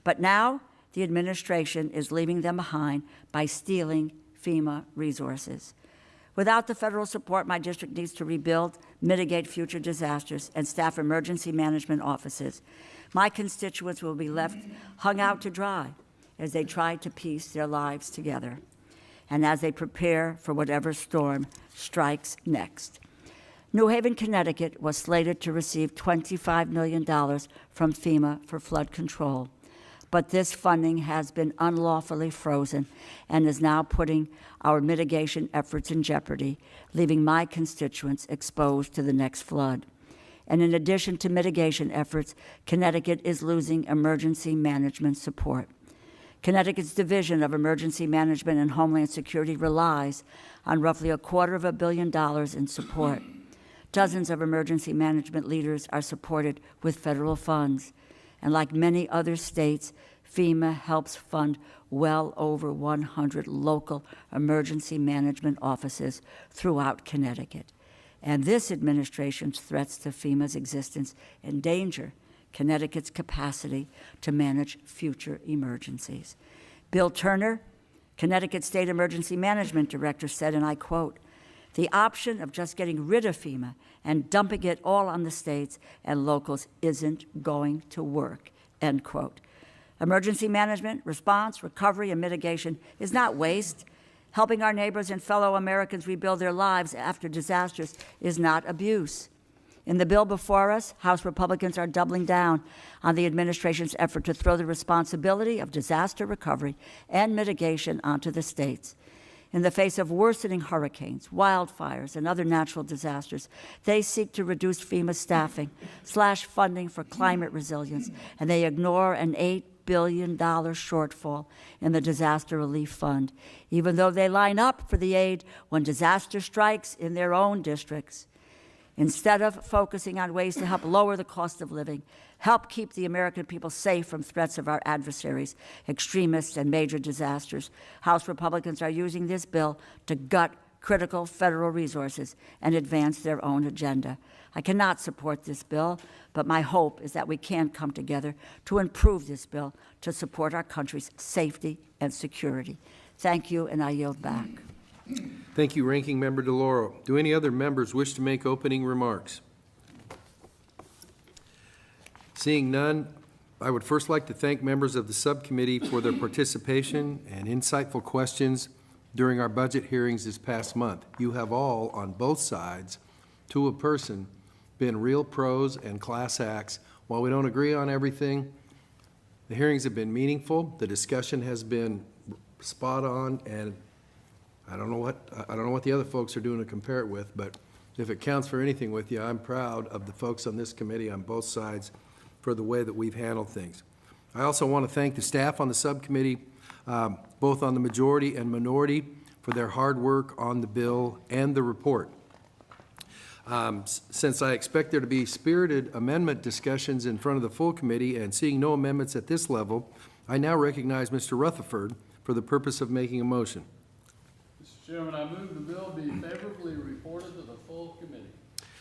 But now the administration is leaving them behind by stealing FEMA resources. Without the federal support my district needs to rebuild, mitigate future disasters, and staff emergency management offices, my constituents will be left hung out to dry as they try to piece their lives together and as they prepare for whatever storm strikes next. New Haven, Connecticut was slated to receive $25 million from FEMA for flood control, but this funding has been unlawfully frozen and is now putting our mitigation efforts in jeopardy, leaving my constituents exposed to the next flood. And in addition to mitigation efforts, Connecticut is losing emergency management support. Connecticut's Division of Emergency Management and Homeland Security relies on roughly $250 million in support. Dozens of emergency management leaders are supported with federal funds. And like many other states, FEMA helps fund well over 100 local emergency management offices throughout Connecticut. And this administration's threats to FEMA's existence endanger Connecticut's capacity to manage future emergencies. Bill Turner, Connecticut State Emergency Management Director, said, and I quote, "The option of just getting rid of FEMA and dumping it all on the states and locals isn't going to work," end quote. Emergency management, response, recovery, and mitigation is not waste. Helping our neighbors and fellow Americans rebuild their lives after disasters is not abuse. In the bill before us, House Republicans are doubling down on the administration's effort to throw the responsibility of disaster recovery and mitigation onto the states. In the face of worsening hurricanes, wildfires, and other natural disasters, they seek to reduce FEMA staffing, slash funding for climate resilience, and they ignore an $8 billion shortfall in the Disaster Relief Fund, even though they line up for the aid when disaster strikes in their own districts. Instead of focusing on ways to help lower the cost of living, help keep the American people safe from threats of our adversaries, extremists, and major disasters, House Republicans are using this bill to gut critical federal resources and advance their own agenda. I cannot support this bill, but my hope is that we can come together to improve this bill to support our country's safety and security. Thank you, and I yield back. Thank you, Ranking Member DeLauro. Do any other members wish to make opening remarks? Seeing none, I would first like to thank members of the subcommittee for their participation and insightful questions during our budget hearings this past month. You have all, on both sides, to a person, been real pros and class acts. While we don't agree on everything, the hearings have been meaningful, the discussion has been spot on, and I don't know what the other folks are doing to compare it with, but if it counts for anything with you, I'm proud of the folks on this committee on both sides for the way that we've handled things. I also want to thank the staff on the subcommittee, both on the majority and minority, for their hard work on the bill and the report. Since I expect there to be spirited amendment discussions in front of the full committee and seeing no amendments at this level, I now recognize Mr. Rutherford for the purpose of making a motion. Mr. Chairman, I move the bill be favorably reported to the full committee.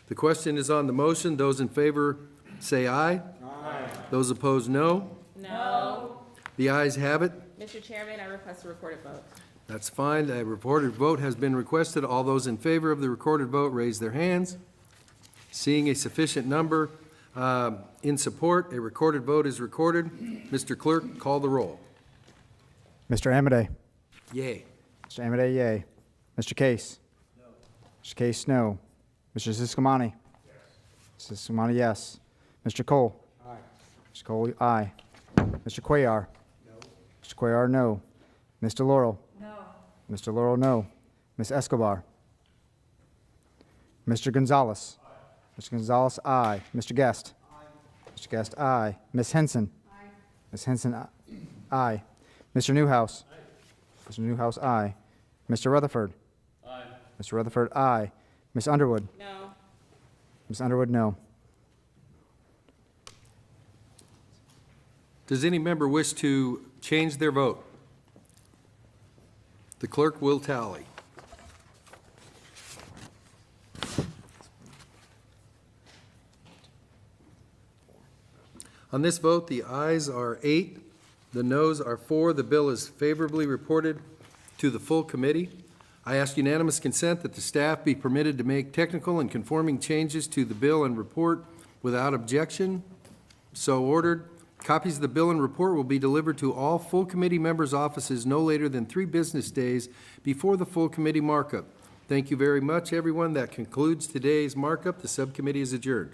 The question is on the motion. Those in favor say aye. Aye. Those opposed, no. No. The ayes have it. Mr. Chairman, I request a recorded vote. That's fine. A recorded vote has been requested. All those in favor of the recorded vote, raise their hands. Seeing a sufficient number in support, a recorded vote is recorded. Mr. Clerk, call the roll. Mr. Amade. Yay. Mr. Amade, yay. Mr. Case. No. Mr. Case, no. Mr. Siscomani. Yes. Mr. Siscomani, yes. Mr. Cole. Aye. Mr. Cole, aye. Mr. Cuellar. No. Mr. Cuellar, no. Mr. Laurel. No. Mr. Laurel, no. Ms. Escobar. Mr. Gonzalez. Aye. Mr. Gonzalez, aye. Mr. Guest. Aye. Mr. Guest, aye. Ms. Henson. Aye. Ms. Henson, aye. Mr. Newhouse. Aye. Mr. Newhouse, aye. Mr. Rutherford. Aye. Mr. Rutherford, aye. Ms. Underwood. No. Ms. Underwood, no. Does any member wish to change their vote? The clerk will tally. On this vote, the ayes are 8, the noes are 4. The bill is favorably reported to the full committee. I ask unanimous consent that the staff be permitted to make technical and conforming changes to the bill and report without objection. So ordered. Copies of the bill and report will be delivered to all full committee members' offices no later than 3 business days before the full committee markup. Thank you very much, everyone. That concludes today's markup. The subcommittee is adjourned.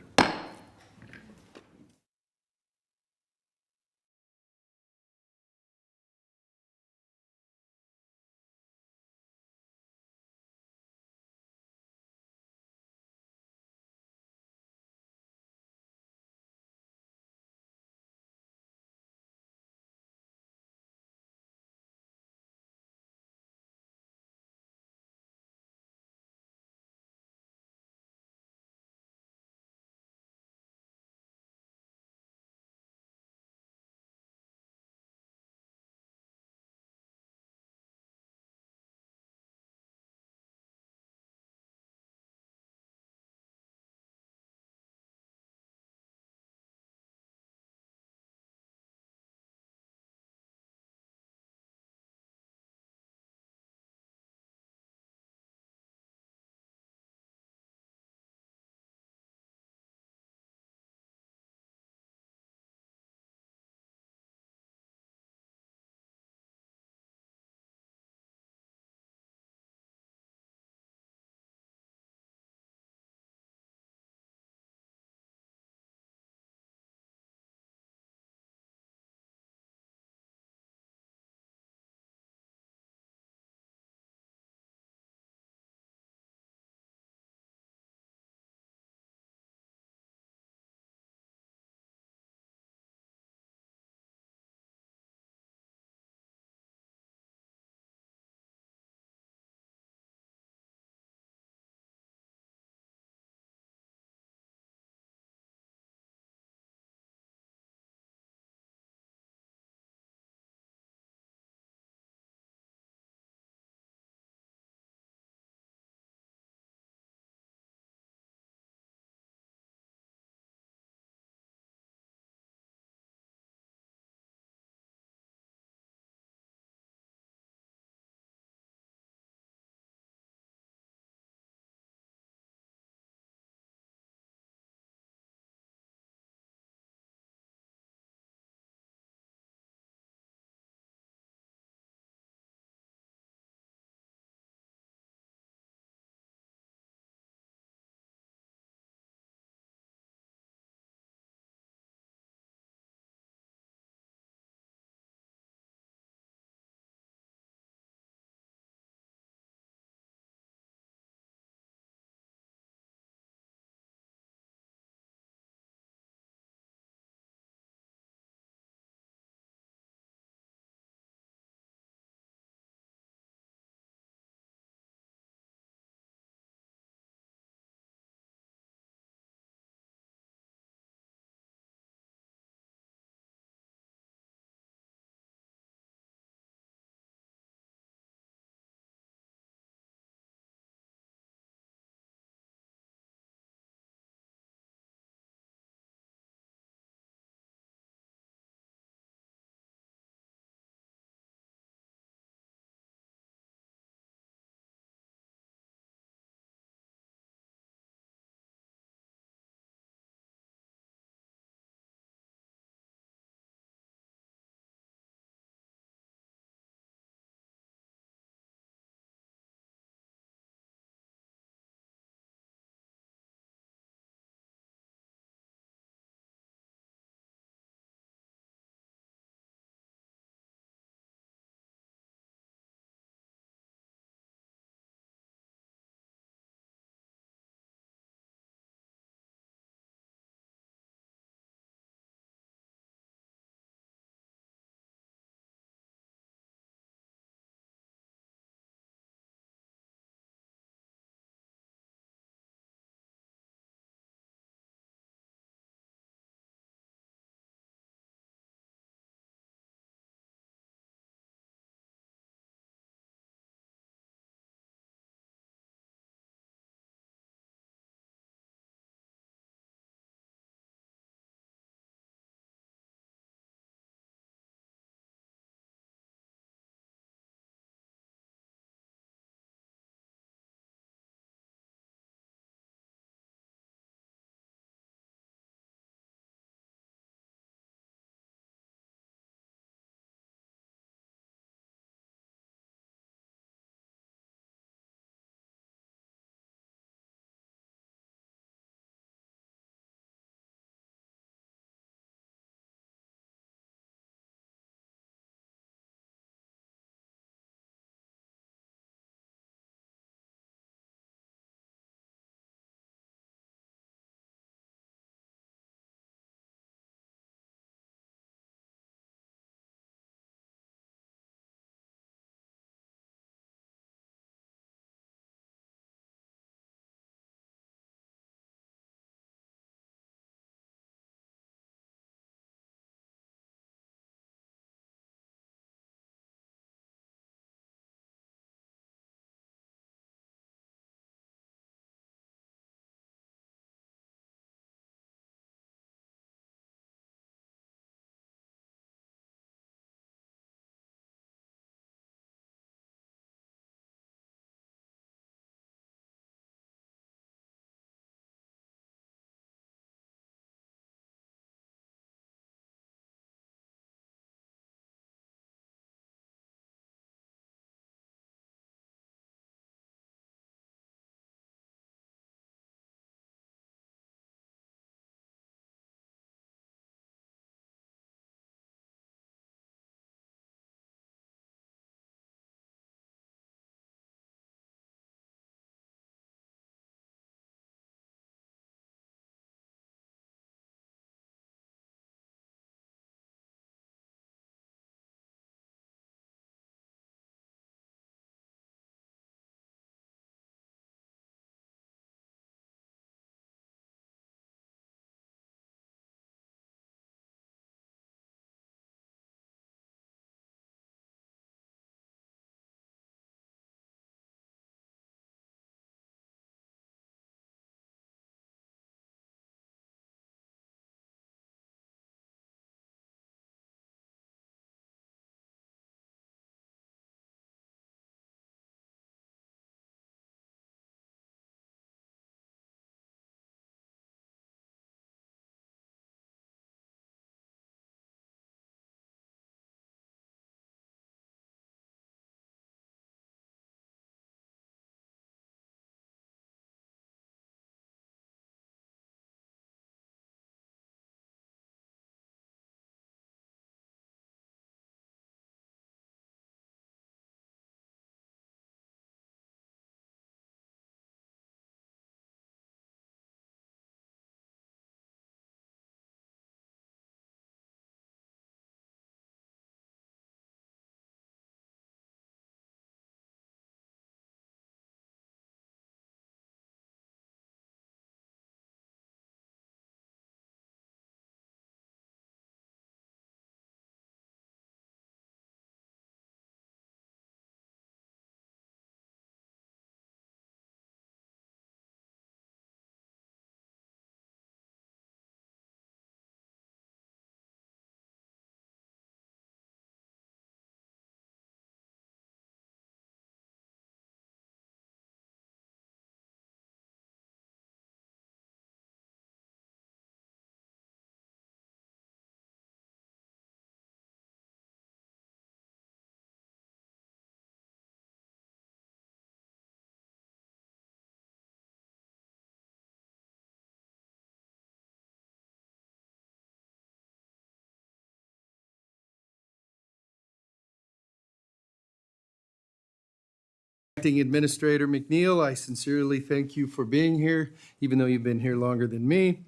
Acting Administrator McNeil, I sincerely thank you for being here, even though you've been here longer than me.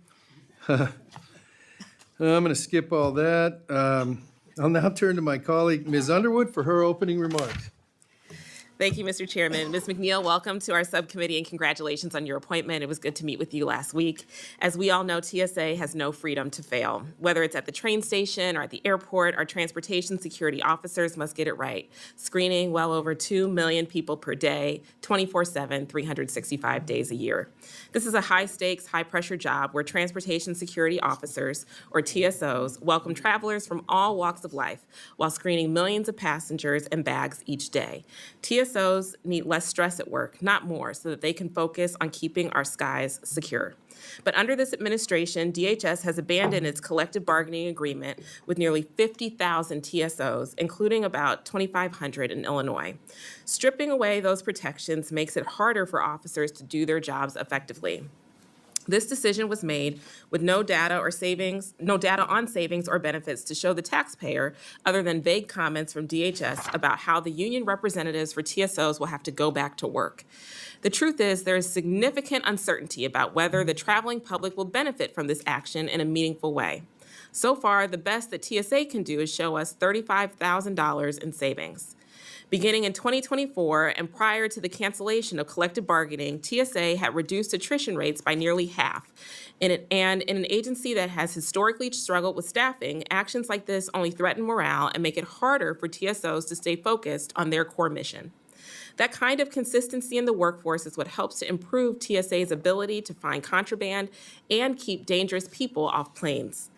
I'm going to skip all that. I'll now turn to my colleague, Ms. Underwood, for her opening remarks. Thank you, Mr. Chairman. Ms. McNeil, welcome to our subcommittee and congratulations on your appointment. It was good to meet with you last week. As we all know, TSA has no freedom to fail. Whether it's at the train station or at the airport, our transportation security officers must get it right, screening well over 2 million people per day, 24/7, 365 days a year. This is a high-stakes, high-pressure job where transportation security officers, or TSOs, welcome travelers from all walks of life while screening millions of passengers and bags each day. TSOs need less stress at work, not more, so that they can focus on keeping our skies secure. But under this administration, DHS has abandoned its collective bargaining agreement with nearly 50,000 TSOs, including about 2,500 in Illinois. Stripping away those protections makes it harder for officers to do their jobs effectively. This decision was made with no data on savings or benefits to show the taxpayer, other than vague comments from DHS about how the union representatives for TSOs will have to go back to work. The truth is, there is significant uncertainty about whether the traveling public will benefit from this action in a meaningful way. So far, the best that TSA can do is show us $35,000 in savings. Beginning in 2024 and prior to the cancellation of collective bargaining, TSA had reduced attrition rates by nearly half. And in an agency that has historically struggled with staffing, actions like this only threaten morale and make it harder for TSOs to stay focused on their core mission. That kind of consistency in the workforce is what helps to improve TSA's ability to find contraband and keep dangerous people off planes.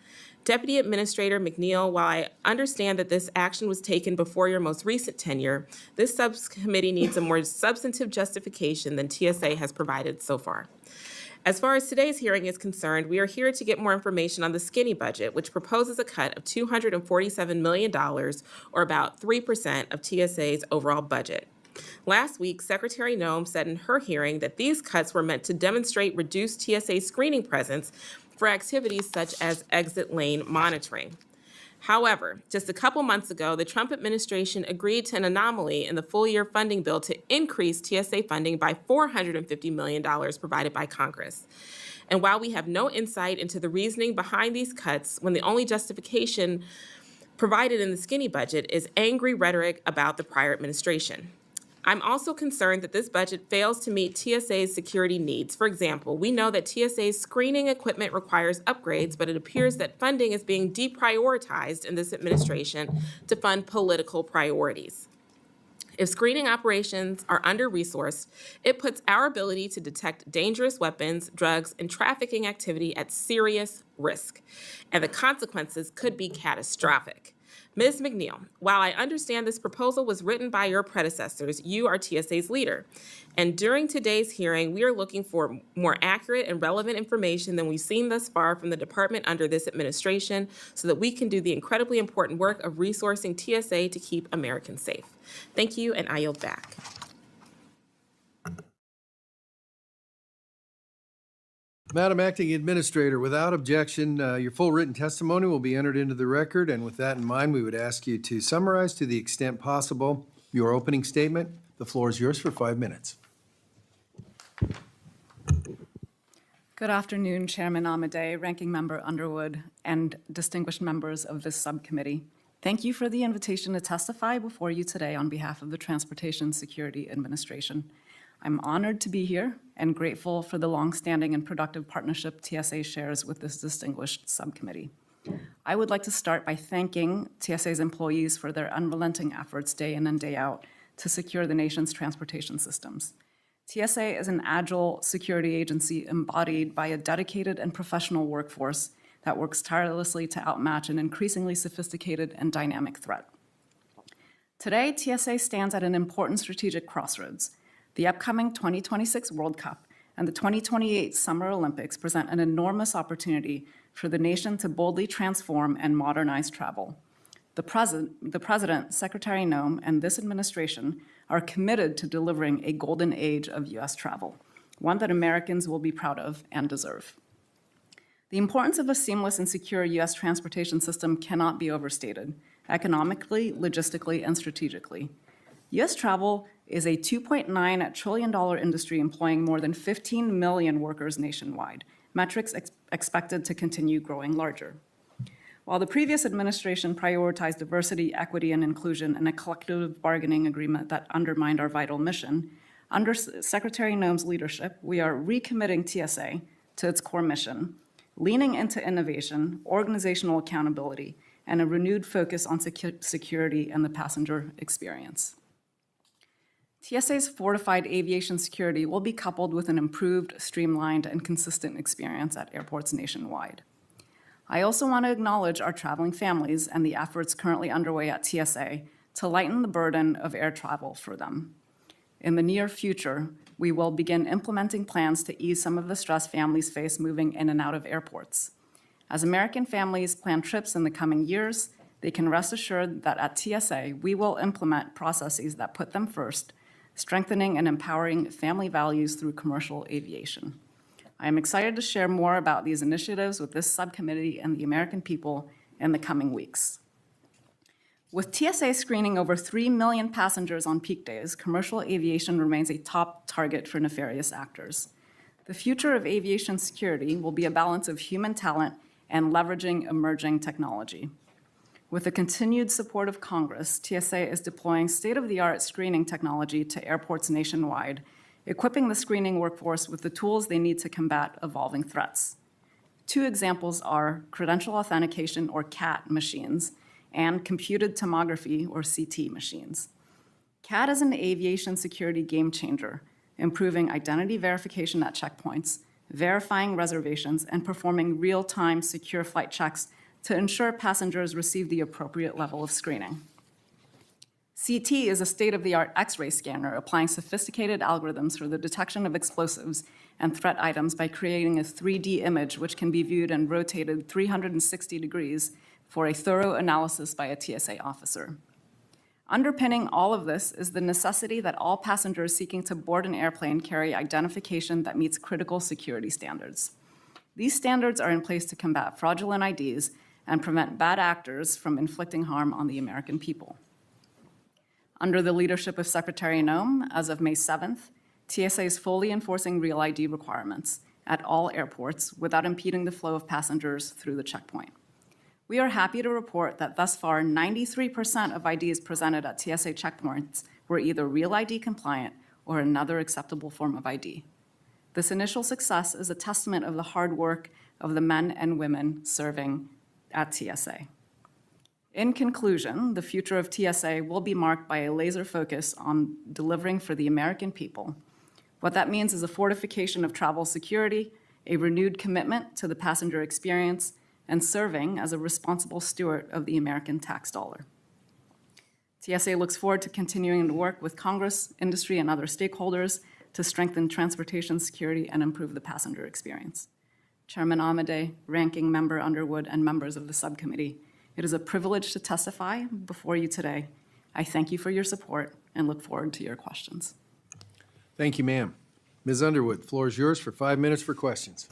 Deputy Administrator McNeil, while I understand that this action was taken before your most recent tenure, this subcommittee needs a more substantive justification than TSA has provided so far. As far as today's hearing is concerned, we are here to get more information on the skinny budget, which proposes a cut of $247 million, or about 3% of TSA's overall budget. Last week, Secretary Noem said in her hearing that these cuts were meant to demonstrate reduced TSA screening presence for activities such as exit lane monitoring. However, just a couple months ago, the Trump administration agreed to an anomaly in the full-year funding bill to increase TSA funding by $450 million provided by Congress. And while we have no insight into the reasoning behind these cuts, when the only justification provided in the skinny budget is angry rhetoric about the prior administration. I'm also concerned that this budget fails to meet TSA's security needs. For example, we know that TSA's screening equipment requires upgrades, but it appears that funding is being deprioritized in this administration to fund political priorities. If screening operations are under-resourced, it puts our ability to detect dangerous weapons, drugs, and trafficking activity at serious risk, and the consequences could be catastrophic. Ms. McNeil, while I understand this proposal was written by your predecessors, you are TSA's leader. And during today's hearing, we are looking for more accurate and relevant information than we've seen thus far from the department under this administration so that we can do the incredibly important work of resourcing TSA to keep Americans safe. Thank you, and I yield back. Madam Acting Administrator, without objection, your full written testimony will be entered into the record, and with that in mind, we would ask you to summarize to the extent possible your opening statement. The floor is yours for 5 minutes. Good afternoon, Chairman Amadei, Ranking Member Underwood, and distinguished members of this subcommittee. Thank you for the invitation to testify before you today on behalf of the Transportation Security Administration. I'm honored to be here and grateful for the longstanding and productive partnership TSA shares with this distinguished subcommittee. I would like to start by thanking TSA's employees for their unrelenting efforts day in and day out to secure the nation's transportation systems. TSA is an agile security agency embodied by a dedicated and professional workforce that works tirelessly to outmatch an increasingly sophisticated and dynamic threat. Today, TSA stands at an important strategic crossroads. The upcoming 2026 World Cup and the 2028 Summer Olympics present an enormous opportunity for the nation to boldly transform and modernize travel. The President, Secretary Noem, and this administration are committed to delivering a golden age of U.S. travel, one that Americans will be proud of and deserve. The importance of a seamless and secure U.S. transportation system cannot be overstated, economically, logistically, and strategically. U.S. travel is a $2.9 trillion industry employing more than 15 million workers nationwide, metrics expected to continue growing larger. While the previous administration prioritized diversity, equity, and inclusion in a collective bargaining agreement that undermined our vital mission, under Secretary Noem's leadership, we are recommitting TSA to its core mission, leaning into innovation, organizational accountability, and a renewed focus on security and the passenger experience. TSA's fortified aviation security will be coupled with an improved, streamlined, and consistent experience at airports nationwide. I also want to acknowledge our traveling families and the efforts currently underway at TSA to lighten the burden of air travel for them. In the near future, we will begin implementing plans to ease some of the stress families face moving in and out of airports. As American families plan trips in the coming years, they can rest assured that at TSA, we will implement processes that put them first, strengthening and empowering family values through commercial aviation. I am excited to share more about these initiatives with this subcommittee and the American people in the coming weeks. With TSA screening over 3 million passengers on peak days, commercial aviation remains a top target for nefarious actors. The future of aviation security will be a balance of human talent and leveraging emerging technology. With the continued support of Congress, TSA is deploying state-of-the-art screening technology to airports nationwide, equipping the screening workforce with the tools they need to combat evolving threats. Two examples are credential authentication, or CAT, machines, and computed tomography, or CT, machines. CAT is an aviation security game changer, improving identity verification at checkpoints, verifying reservations, and performing real-time secure flight checks to ensure passengers receive the appropriate level of screening. CT is a state-of-the-art X-ray scanner applying sophisticated algorithms for the detection of explosives and threat items by creating a 3D image which can be viewed and rotated 360 degrees for a thorough analysis by a TSA officer. Underpinning all of this is the necessity that all passengers seeking to board an airplane carry identification that meets critical security standards. These standards are in place to combat fraudulent IDs and prevent bad actors from inflicting harm on the American people. Under the leadership of Secretary Noem, as of May 7th, TSA is fully enforcing Real ID requirements at all airports without impeding the flow of passengers through the checkpoint. We are happy to report that thus far, 93% of IDs presented at TSA checkpoints were either Real ID compliant or another acceptable form of ID. This initial success is a testament of the hard work of the men and women serving at TSA. In conclusion, the future of TSA will be marked by a laser focus on delivering for the American people. What that means is a fortification of travel security, a renewed commitment to the passenger experience, and serving as a responsible steward of the American tax dollar. TSA looks forward to continuing to work with Congress, industry, and other stakeholders to strengthen transportation security and improve the passenger experience. Chairman Amodei, Ranking Member Underwood, and members of the subcommittee, it is a privilege to testify before you today. I thank you for your support and look forward to your questions. Thank you, ma'am. Ms. Underwood, floor is yours for 5 minutes for questions.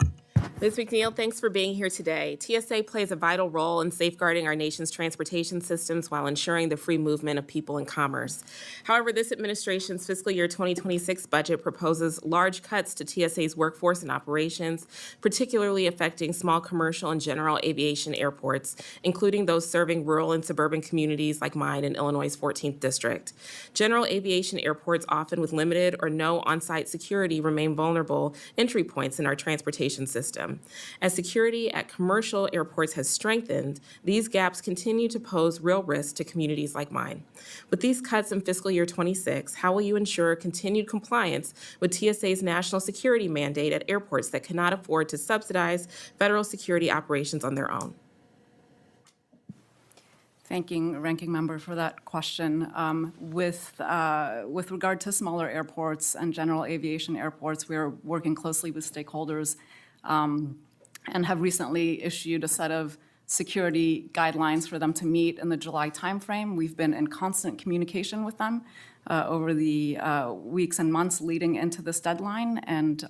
Ms. McNeil, thanks for being here today. TSA plays a vital role in safeguarding our nation's transportation systems while ensuring the free movement of people and commerce. However, this administration's fiscal year 2026 budget proposes large cuts to TSA's workforce and operations, particularly affecting small commercial and general aviation airports, including those serving rural and suburban communities like mine in Illinois' 14th District. General aviation airports, often with limited or no on-site security, remain vulnerable entry points in our transportation system. As security at commercial airports has strengthened, these gaps continue to pose real risks to communities like mine. With these cuts in fiscal year 26, how will you ensure continued compliance with TSA's national security mandate at airports that cannot afford to subsidize federal security operations on their own? Thanking Ranking Member for that question. With regard to smaller airports and general aviation airports, we are working closely with stakeholders and have recently issued a set of security guidelines for them to meet in the July timeframe. We've been in constant communication with them over the weeks and months leading into this deadline, and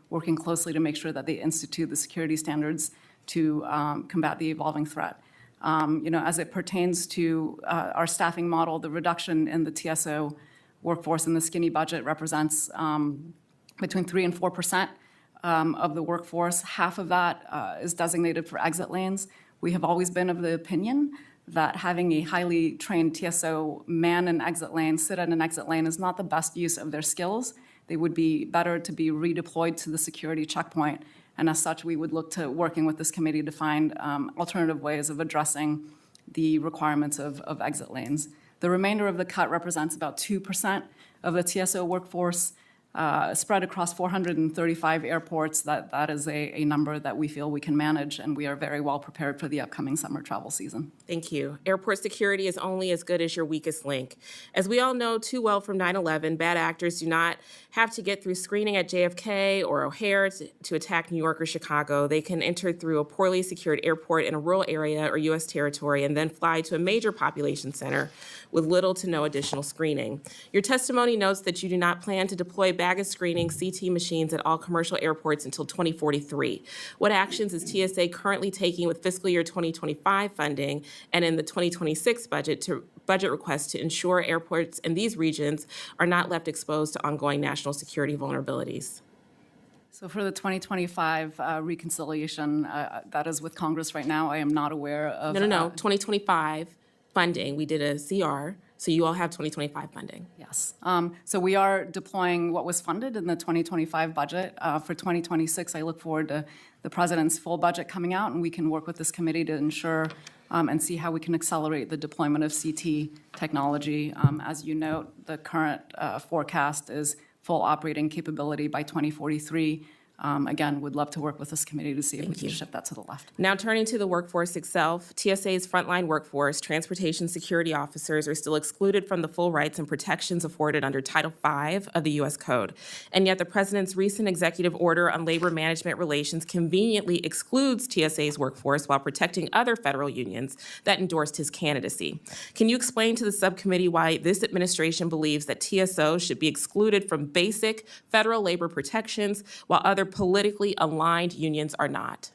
working closely to make sure that they institute the security standards to combat the evolving threat. As it pertains to our staffing model, the reduction in the TSO workforce in the skinny budget represents between 3 and 4% of the workforce. Half of that is designated for exit lanes. We have always been of the opinion that having a highly trained TSO man an exit lane, sit at an exit lane, is not the best use of their skills. They would be better to be redeployed to the security checkpoint. And as such, we would look to working with this committee to find alternative ways of addressing the requirements of exit lanes. The remainder of the cut represents about 2% of the TSO workforce, spread across 435 airports. That is a number that we feel we can manage, and we are very well prepared for the upcoming summer travel season. Thank you. Airport security is only as good as your weakest link. As we all know too well from 9/11, bad actors do not have to get through screening at JFK or O'Hare to attack New York or Chicago. They can enter through a poorly secured airport in a rural area or U.S. territory and then fly to a major population center with little to no additional screening. Your testimony notes that you do not plan to deploy baggage screening CT machines at all commercial airports until 2043. What actions is TSA currently taking with fiscal year 2025 funding and in the 2026 budget request to ensure airports in these regions are not left exposed to ongoing national security vulnerabilities? So for the 2025 reconciliation, that is with Congress right now. I am not aware of. No. 2025 funding. We did a CR, so you all have 2025 funding. Yes. So we are deploying what was funded in the 2025 budget. For 2026, I look forward to the President's full budget coming out, and we can work with this committee to ensure and see how we can accelerate the deployment of CT technology. As you note, the current forecast is full operating capability by 2043. Again, would love to work with this committee to see if we can shift that to the left. Now turning to the workforce itself, TSA's frontline workforce, transportation security officers, are still excluded from the full rights and protections afforded under Title V of the U.S. Code. And yet the President's recent executive order on labor management relations conveniently excludes TSA's workforce while protecting other federal unions that endorsed his candidacy. Can you explain to the subcommittee why this administration believes that TSO should be excluded from basic federal labor protections while other politically aligned unions are not?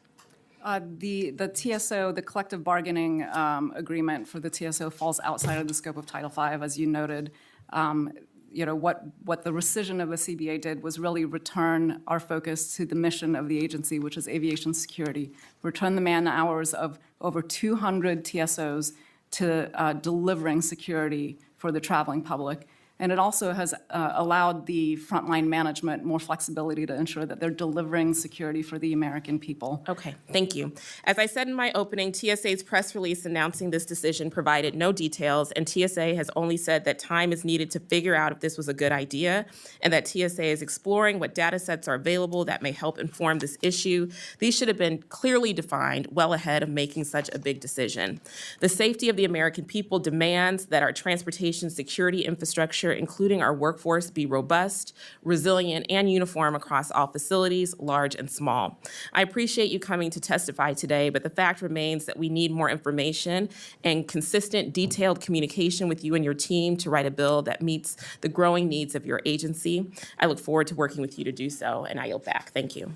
The TSO, the collective bargaining agreement for the TSO falls outside of the scope of Title V, as you noted. What the rescission of the CBA did was really return our focus to the mission of the agency, which is aviation security. Return the man hours of over 200 TSOs to delivering security for the traveling public. And it also has allowed the frontline management more flexibility to ensure that they're delivering security for the American people. Okay, thank you. As I said in my opening, TSA's press release announcing this decision provided no details, and TSA has only said that time is needed to figure out if this was a good idea, and that TSA is exploring what data sets are available that may help inform this issue. These should have been clearly defined well ahead of making such a big decision. The safety of the American people demands that our transportation security infrastructure, including our workforce, be robust, resilient, and uniform across all facilities, large and small. I appreciate you coming to testify today, but the fact remains that we need more information and consistent, detailed communication with you and your team to write a bill that meets the growing needs of your agency. I look forward to working with you to do so, and I yield back. Thank you.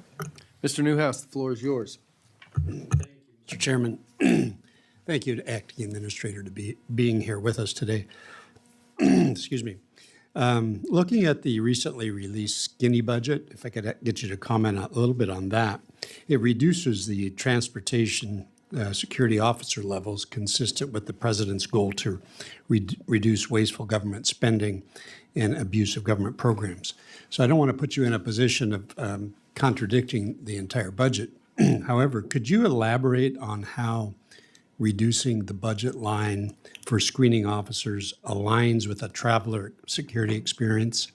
Mr. Newhouse, the floor is yours. Mr. Chairman, thank you to Acting Administrator to being here with us today. Excuse me. Looking at the recently released skinny budget, if I could get you to comment a little bit on that, it reduces the transportation security officer levels consistent with the President's goal to reduce wasteful government spending and abuse of government programs. So I don't want to put you in a position of contradicting the entire budget. However, could you elaborate on how reducing the budget line for screening officers aligns with a traveler security experience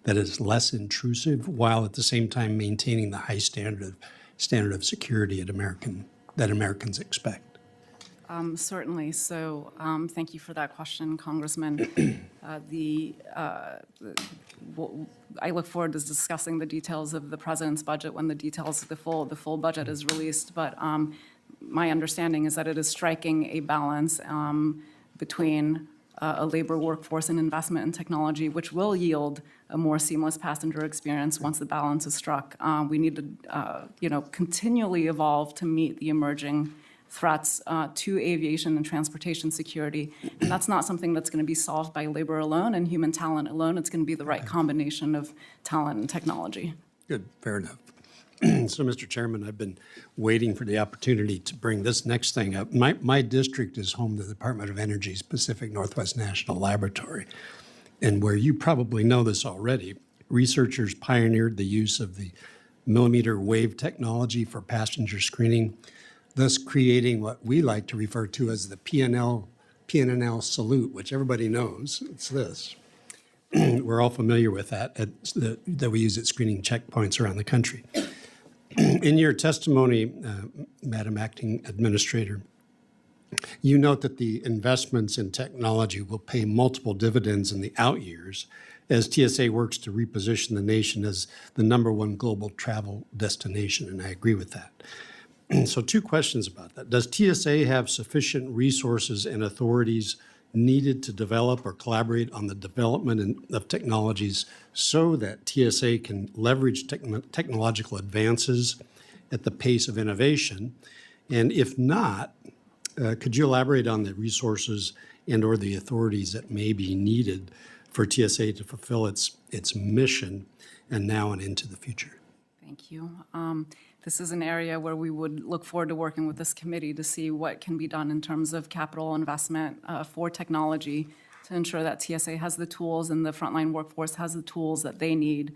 that is less intrusive while at the same time maintaining the high standard of security that Americans expect? Certainly. So thank you for that question, Congressman. I look forward to discussing the details of the President's budget when the details of the full budget is released. But my understanding is that it is striking a balance between a labor workforce and investment in technology, which will yield a more seamless passenger experience once the balance is struck. We need to, continually evolve to meet the emerging threats to aviation and transportation security. And that's not something that's going to be solved by labor alone and human talent alone. It's going to be the right combination of talent and technology. Good, fair enough. So, Mr. Chairman, I've been waiting for the opportunity to bring this next thing up. My district is home to the Department of Energy's Pacific Northwest National Laboratory. And where you probably know this already, researchers pioneered the use of the millimeter wave technology for passenger screening, thus creating what we like to refer to as the PNNL salute, which everybody knows. It's this. We're all familiar with that, that we use at screening checkpoints around the country. In your testimony, Madam Acting Administrator, you note that the investments in technology will pay multiple dividends in the out years as TSA works to reposition the nation as the #1 global travel destination, and I agree with that. So 2 questions about that. Does TSA have sufficient resources and authorities needed to develop or collaborate on the development of technologies so that TSA can leverage technological advances at the pace of innovation? And if not, could you elaborate on the resources and or the authorities that may be needed for TSA to fulfill its mission and now and into the future? Thank you. This is an area where we would look forward to working with this committee to see what can be done in terms of capital investment for technology to ensure that TSA has the tools and the frontline workforce has the tools that they need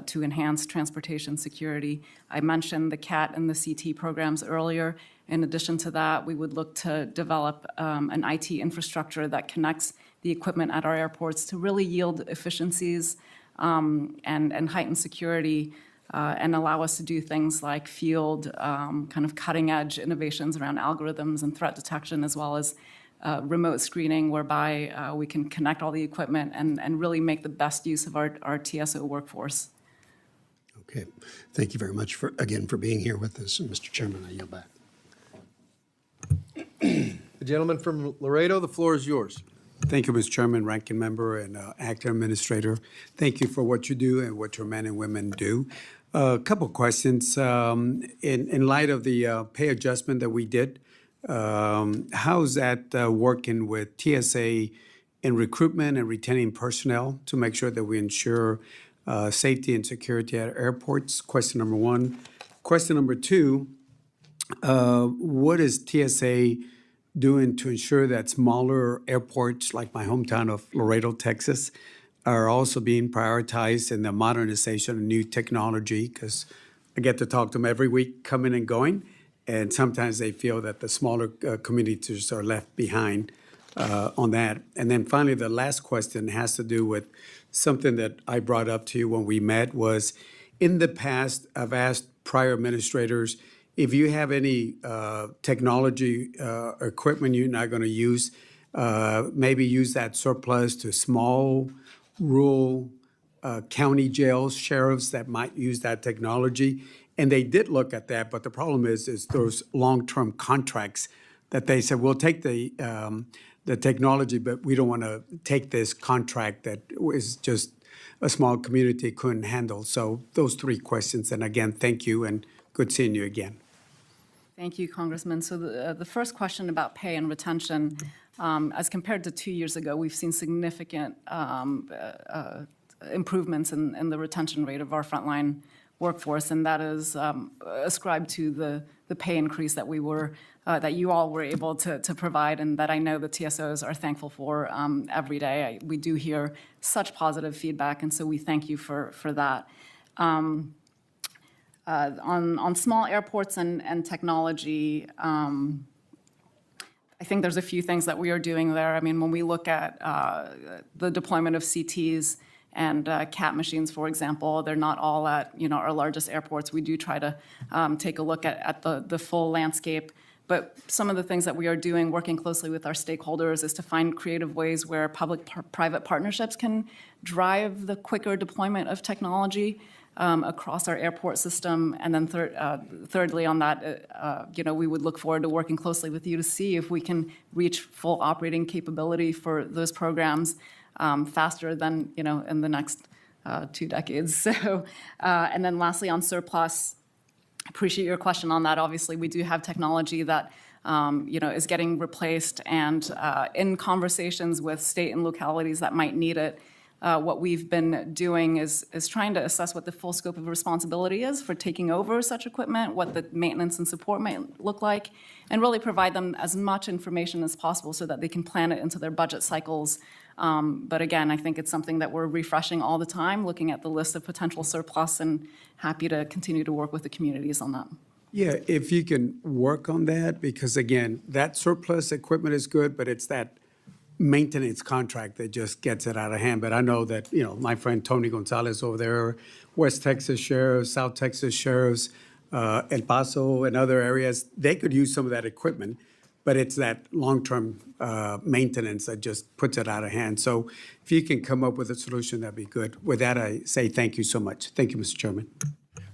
to enhance transportation security. I mentioned the CAT and the CT programs earlier. In addition to that, we would look to develop an IT infrastructure that connects the equipment at our airports to really yield efficiencies and heighten security and allow us to do things like field kind of cutting-edge innovations around algorithms and threat detection, as well as remote screening, whereby we can connect all the equipment and really make the best use of our TSO workforce. Okay. Thank you very much, again, for being here with us. And Mr. Chairman, I yield back. The gentleman from Laredo, the floor is yours. Thank you, Mr. Chairman, Ranking Member, and Acting Administrator. Thank you for what you do and what your men and women do. A couple of questions. In light of the pay adjustment that we did, how's that working with TSA in recruitment and retaining personnel to make sure that we ensure safety and security at airports? Question number one. Question number two, what is TSA doing to ensure that smaller airports like my hometown of Laredo, Texas, are also being prioritized in the modernization of new technology? Because I get to talk to them every week coming and going, and sometimes they feel that the smaller communities are left behind on that. And then finally, the last question has to do with something that I brought up to you when we met was, in the past, I've asked prior administrators, if you have any technology equipment you're not going to use, maybe use that surplus to small, rural county jails, sheriffs that might use that technology. And they did look at that, but the problem is those long-term contracts that they said, we'll take the technology, but we don't want to take this contract that is just a small community couldn't handle. So those 3 questions. And again, thank you and good seeing you again. Thank you, Congressman. So the first question about pay and retention, as compared to 2 years ago, we've seen significant improvements in the retention rate of our frontline workforce, and that is ascribed to the pay increase that that you all were able to provide, and that I know the TSOs are thankful for every day. We do hear such positive feedback, and so we thank you for that. On small airports and technology, I think there's a few things that we are doing there. I mean, when we look at the deployment of CTs and CAT machines, for example, they're not all at our largest airports. We do try to take a look at the full landscape. But some of the things that we are doing, working closely with our stakeholders, is to find creative ways where public-private partnerships can drive the quicker deployment of technology across our airport system. And then thirdly on that, we would look forward to working closely with you to see if we can reach full operating capability for those programs faster than, in the next 2 decades. So, and then lastly on surplus, appreciate your question on that. Obviously, we do have technology that is getting replaced. And in conversations with state and localities that might need it, what we've been doing is trying to assess what the full scope of responsibility is for taking over such equipment, what the maintenance and support might look like, and really provide them as much information as possible so that they can plan it into their budget cycles. But again, I think it's something that we're refreshing all the time, looking at the list of potential surplus, and happy to continue to work with the communities on that. Yeah, if you can work on that, because again, that surplus equipment is good, but it's that maintenance contract that just gets it out of hand. But I know that, my friend Tony Gonzalez over there, West Texas sheriffs, South Texas sheriffs, El Paso and other areas, they could use some of that equipment, but it's that long-term maintenance that just puts it out of hand. So if you can come up with a solution, that'd be good. With that, I say thank you so much. Thank you, Mr. Chairman.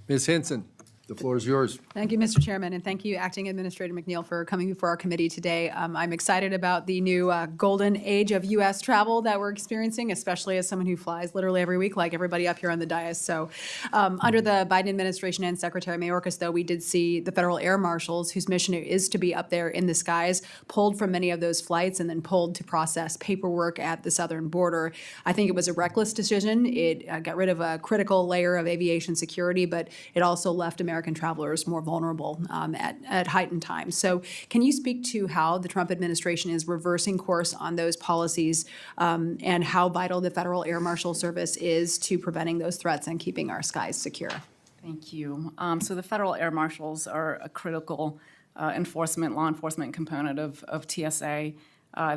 Ms. Henson, the floor is yours. Thank you, Mr. Chairman, and thank you, Acting Administrator McNeil, for coming before our committee today. I'm excited about the new golden age of U.S. travel that we're experiencing, especially as someone who flies literally every week, like everybody up here on the dais. So under the Biden administration and Secretary Mayorkas, though, we did see the federal air marshals, whose mission is to be up there in the skies, pulled from many of those flights and then pulled to process paperwork at the southern border. I think it was a reckless decision. It got rid of a critical layer of aviation security, but it also left American travelers more vulnerable at heightened times. So can you speak to how the Trump administration is reversing course on those policies and how vital the Federal Air Marshal Service is to preventing those threats and keeping our skies secure? Thank you. So the federal air marshals are a critical law enforcement component of TSA.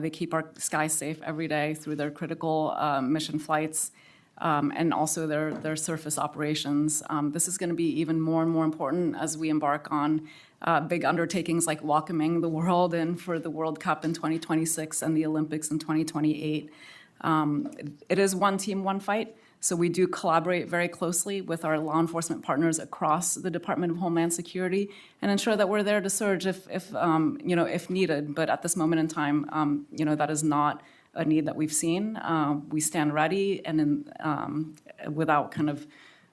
They keep our skies safe every day through their critical mission flights. And also their surface operations. This is going to be even more and more important as we embark on big undertakings like welcoming the world in for the World Cup in 2026 and the Olympics in 2028. It is one team, one fight. So we do collaborate very closely with our law enforcement partners across the Department of Homeland Security and ensure that we're there to surge if needed. But at this moment in time, that is not a need that we've seen. We stand ready and without kind of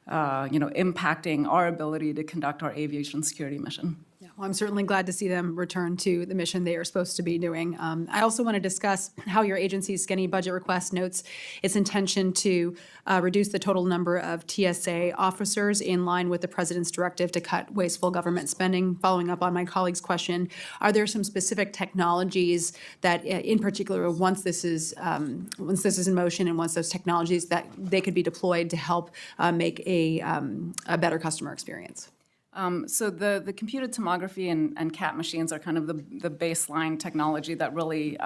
impacting our ability to conduct our aviation security mission. Yeah, well, I'm certainly glad to see them return to the mission they are supposed to be doing. I also want to discuss how your agency's skinny budget request notes its intention to reduce the total number of TSA officers in line with the president's directive to cut wasteful government spending. Following up on my colleague's question, are there some specific technologies that, in particular, once this is in motion and once those technologies that they could be deployed to help make a better customer experience? So the computed tomography and CAT machines are kind of the baseline technology that really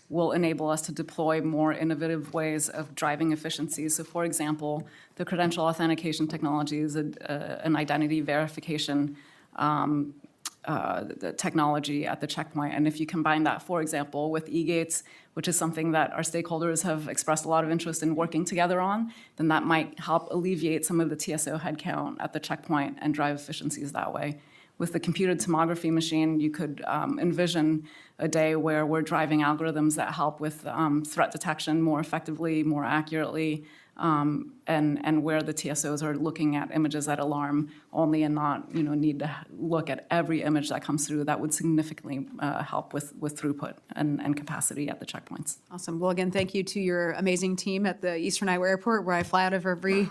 will enable us to deploy more innovative ways of driving efficiencies. So for example, the credential authentication technology is an identity verification the technology at the checkpoint. And if you combine that, for example, with eGates, which is something that our stakeholders have expressed a lot of interest in working together on, then that might help alleviate some of the TSO headcount at the checkpoint and drive efficiencies that way. With the computed tomography machine, you could envision a day where we're driving algorithms that help with threat detection more effectively, more accurately, and where the TSOs are looking at images that alarm only and not need to look at every image that comes through. That would significantly help with throughput and capacity at the checkpoints. Awesome. Well, again, thank you to your amazing team at the Eastern Iowa Airport, where I fly out of every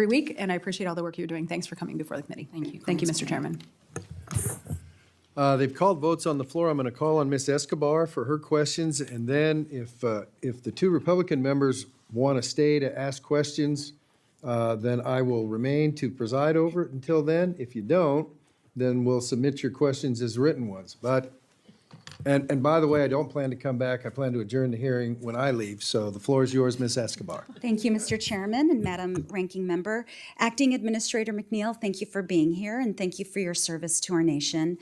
week, and I appreciate all the work you're doing. Thanks for coming before the committee. Thank you. Thank you, Mr. Chairman. They've called votes on the floor. I'm going to call on Ms. Escobar for her questions, and then if the two Republican members want to stay to ask questions, then I will remain to preside over it until then. If you don't, then we'll submit your questions as written ones. And by the way, I don't plan to come back. I plan to adjourn the hearing when I leave. So the floor is yours, Ms. Escobar. Thank you, Mr. Chairman and Madam Ranking Member. Acting Administrator McNeil, thank you for being here and thank you for your service to our nation.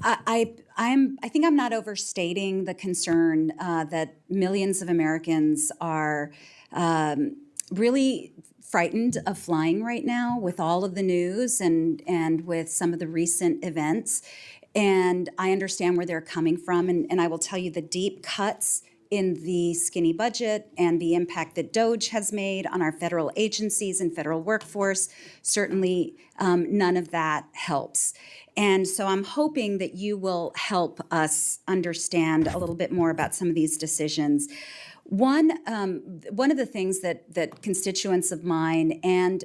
I think I'm not overstating the concern that millions of Americans are really frightened of flying right now with all of the news and with some of the recent events. And I understand where they're coming from. And I will tell you the deep cuts in the skinny budget and the impact that DOGE has made on our federal agencies and federal workforce, certainly none of that helps. And so I'm hoping that you will help us understand a little bit more about some of these decisions. One of the things that constituents of mine and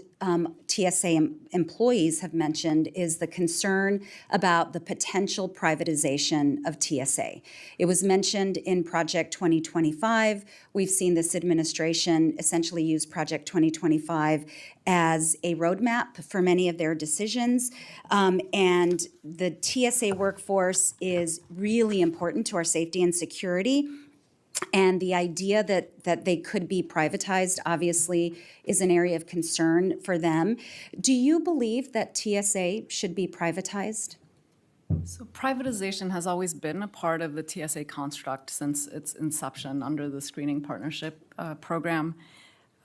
TSA employees have mentioned is the concern about the potential privatization of TSA. It was mentioned in Project 2025. We've seen this administration essentially use Project 2025 as a roadmap for many of their decisions. And the TSA workforce is really important to our safety and security. And the idea that they could be privatized obviously is an area of concern for them. Do you believe that TSA should be privatized? So privatization has always been a part of the TSA construct since its inception under the Screening Partnership Program.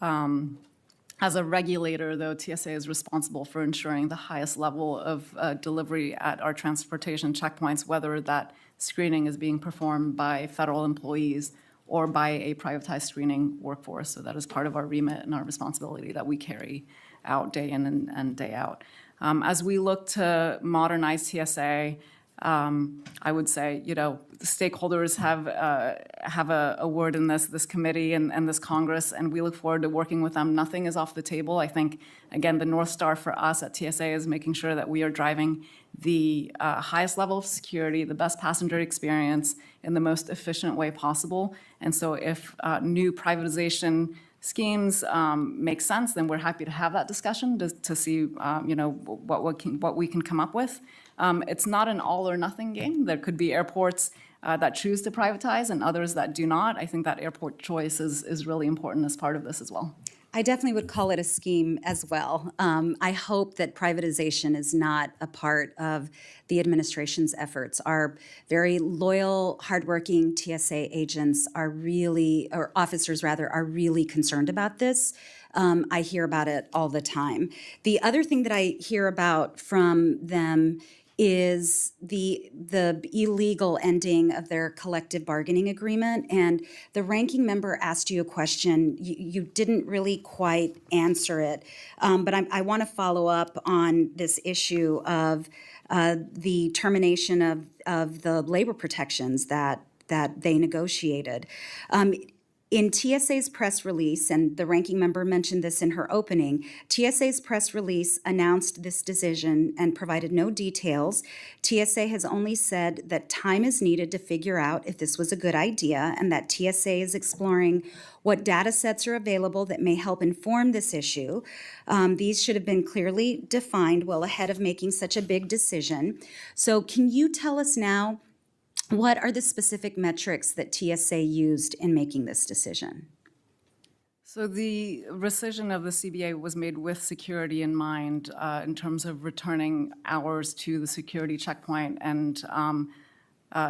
As a regulator, though, TSA is responsible for ensuring the highest level of delivery at our transportation checkpoints, whether that screening is being performed by federal employees or by a privatized screening workforce. So that is part of our remit and our responsibility that we carry out day in and day out. As we look to modernize TSA, I would say, the stakeholders have a word in this committee and this Congress, and we look forward to working with them. Nothing is off the table. I think, again, the North Star for us at TSA is making sure that we are driving the highest level of security, the best passenger experience in the most efficient way possible. And so if new privatization schemes make sense, then we're happy to have that discussion to see, what we can come up with. It's not an all or nothing game. There could be airports that choose to privatize and others that do not. I think that airport choice is really important as part of this as well. I definitely would call it a scheme as well. I hope that privatization is not a part of the administration's efforts. Our very loyal, hardworking TSA agents are really, or officers rather, are really concerned about this. I hear about it all the time. The other thing that I hear about from them is the illegal ending of their collective bargaining agreement. And the ranking member asked you a question. You didn't really quite answer it, but I want to follow up on this issue of the termination of the labor protections that they negotiated. In TSA's press release, and the ranking member mentioned this in her opening, TSA's press release announced this decision and provided no details. TSA has only said that time is needed to figure out if this was a good idea and that TSA is exploring what data sets are available that may help inform this issue. These should have been clearly defined well ahead of making such a big decision. So can you tell us now, what are the specific metrics that TSA used in making this decision? So the rescission of the CBA was made with security in mind in terms of returning hours to the security checkpoint and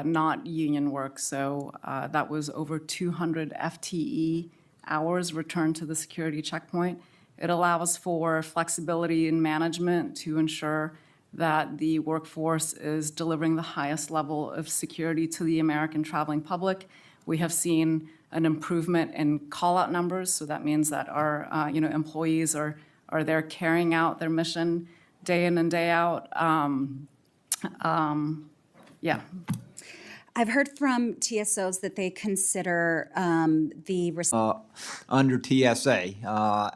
not union work. So that was over 200 FTE hours returned to the security checkpoint. It allows for flexibility in management to ensure that the workforce is delivering the highest level of security to the American traveling public. We have seen an improvement in call-out numbers, so that means that our employees are there carrying out their mission day in and day out. Yeah. I've heard from TSOs that they consider under TSA,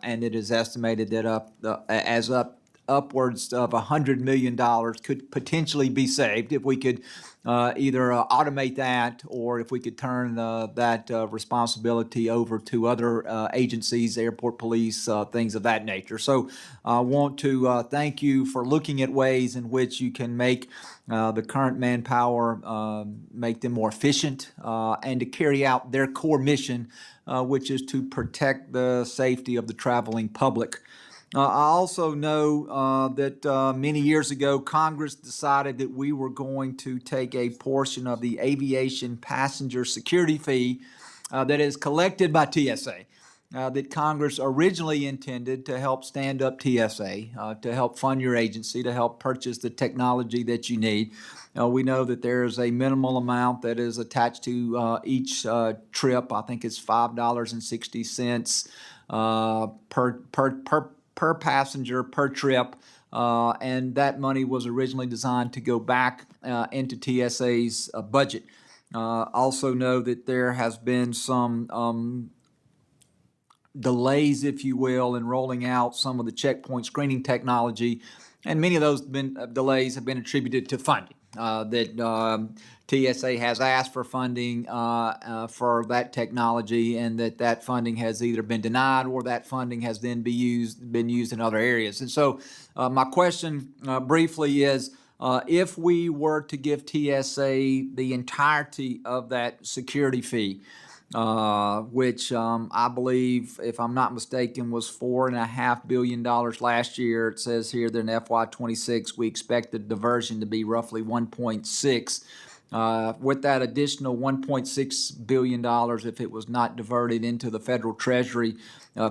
and it is estimated that upwards of $100 million could potentially be saved if we could either automate that or if we could turn that responsibility over to other agencies, airport police, things of that nature. So I want to thank you for looking at ways in which you can make the current manpower, make them more efficient, and to carry out their core mission, which is to protect the safety of the traveling public. I also know that many years ago, Congress decided that we were going to take a portion of the aviation passenger security fee that is collected by TSA that Congress originally intended to help stand up TSA, to help fund your agency, to help purchase the technology that you need. We know that there is a minimal amount that is attached to each trip. I think it's $5.60 per passenger per trip. And that money was originally designed to go back into TSA's budget. Also know that there has been some delays, if you will, in rolling out some of the checkpoint screening technology, and many of those delays have been attributed to funding. TSA has asked for funding for that technology, and that funding has either been denied or that funding has then been used in other areas. And so, my question briefly is, if we were to give TSA the entirety of that security fee, which I believe, if I'm not mistaken, was $4.5 billion last year. It says here that in FY26 we expect the diversion to be roughly 1.6. With that additional $1.6 billion, if it was not diverted into the federal treasury,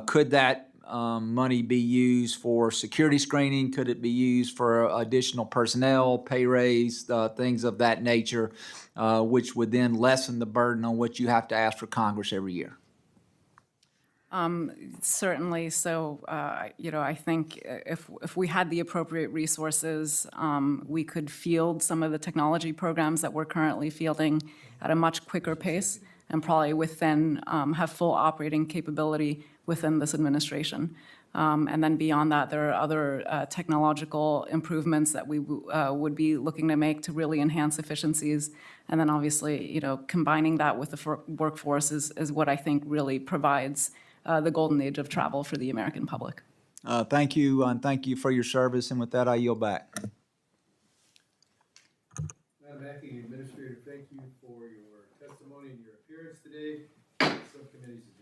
could that money be used for security screening? Could it be used for additional personnel, pay raise, things of that nature, which would then lessen the burden on what you have to ask for Congress every year? Certainly. So, I think if we had the appropriate resources, we could field some of the technology programs that we're currently fielding at a much quicker pace, and probably within have full operating capability within this administration. And then beyond that, there are other technological improvements that we would be looking to make to really enhance efficiencies. And then obviously, combining that with the workforce is what I think really provides the golden age of travel for the American public. Thank you, and thank you for your service. And with that, I yield back. Madam Acting Administrator, thank you for your testimony and your appearance today. Subcommittees adjourned.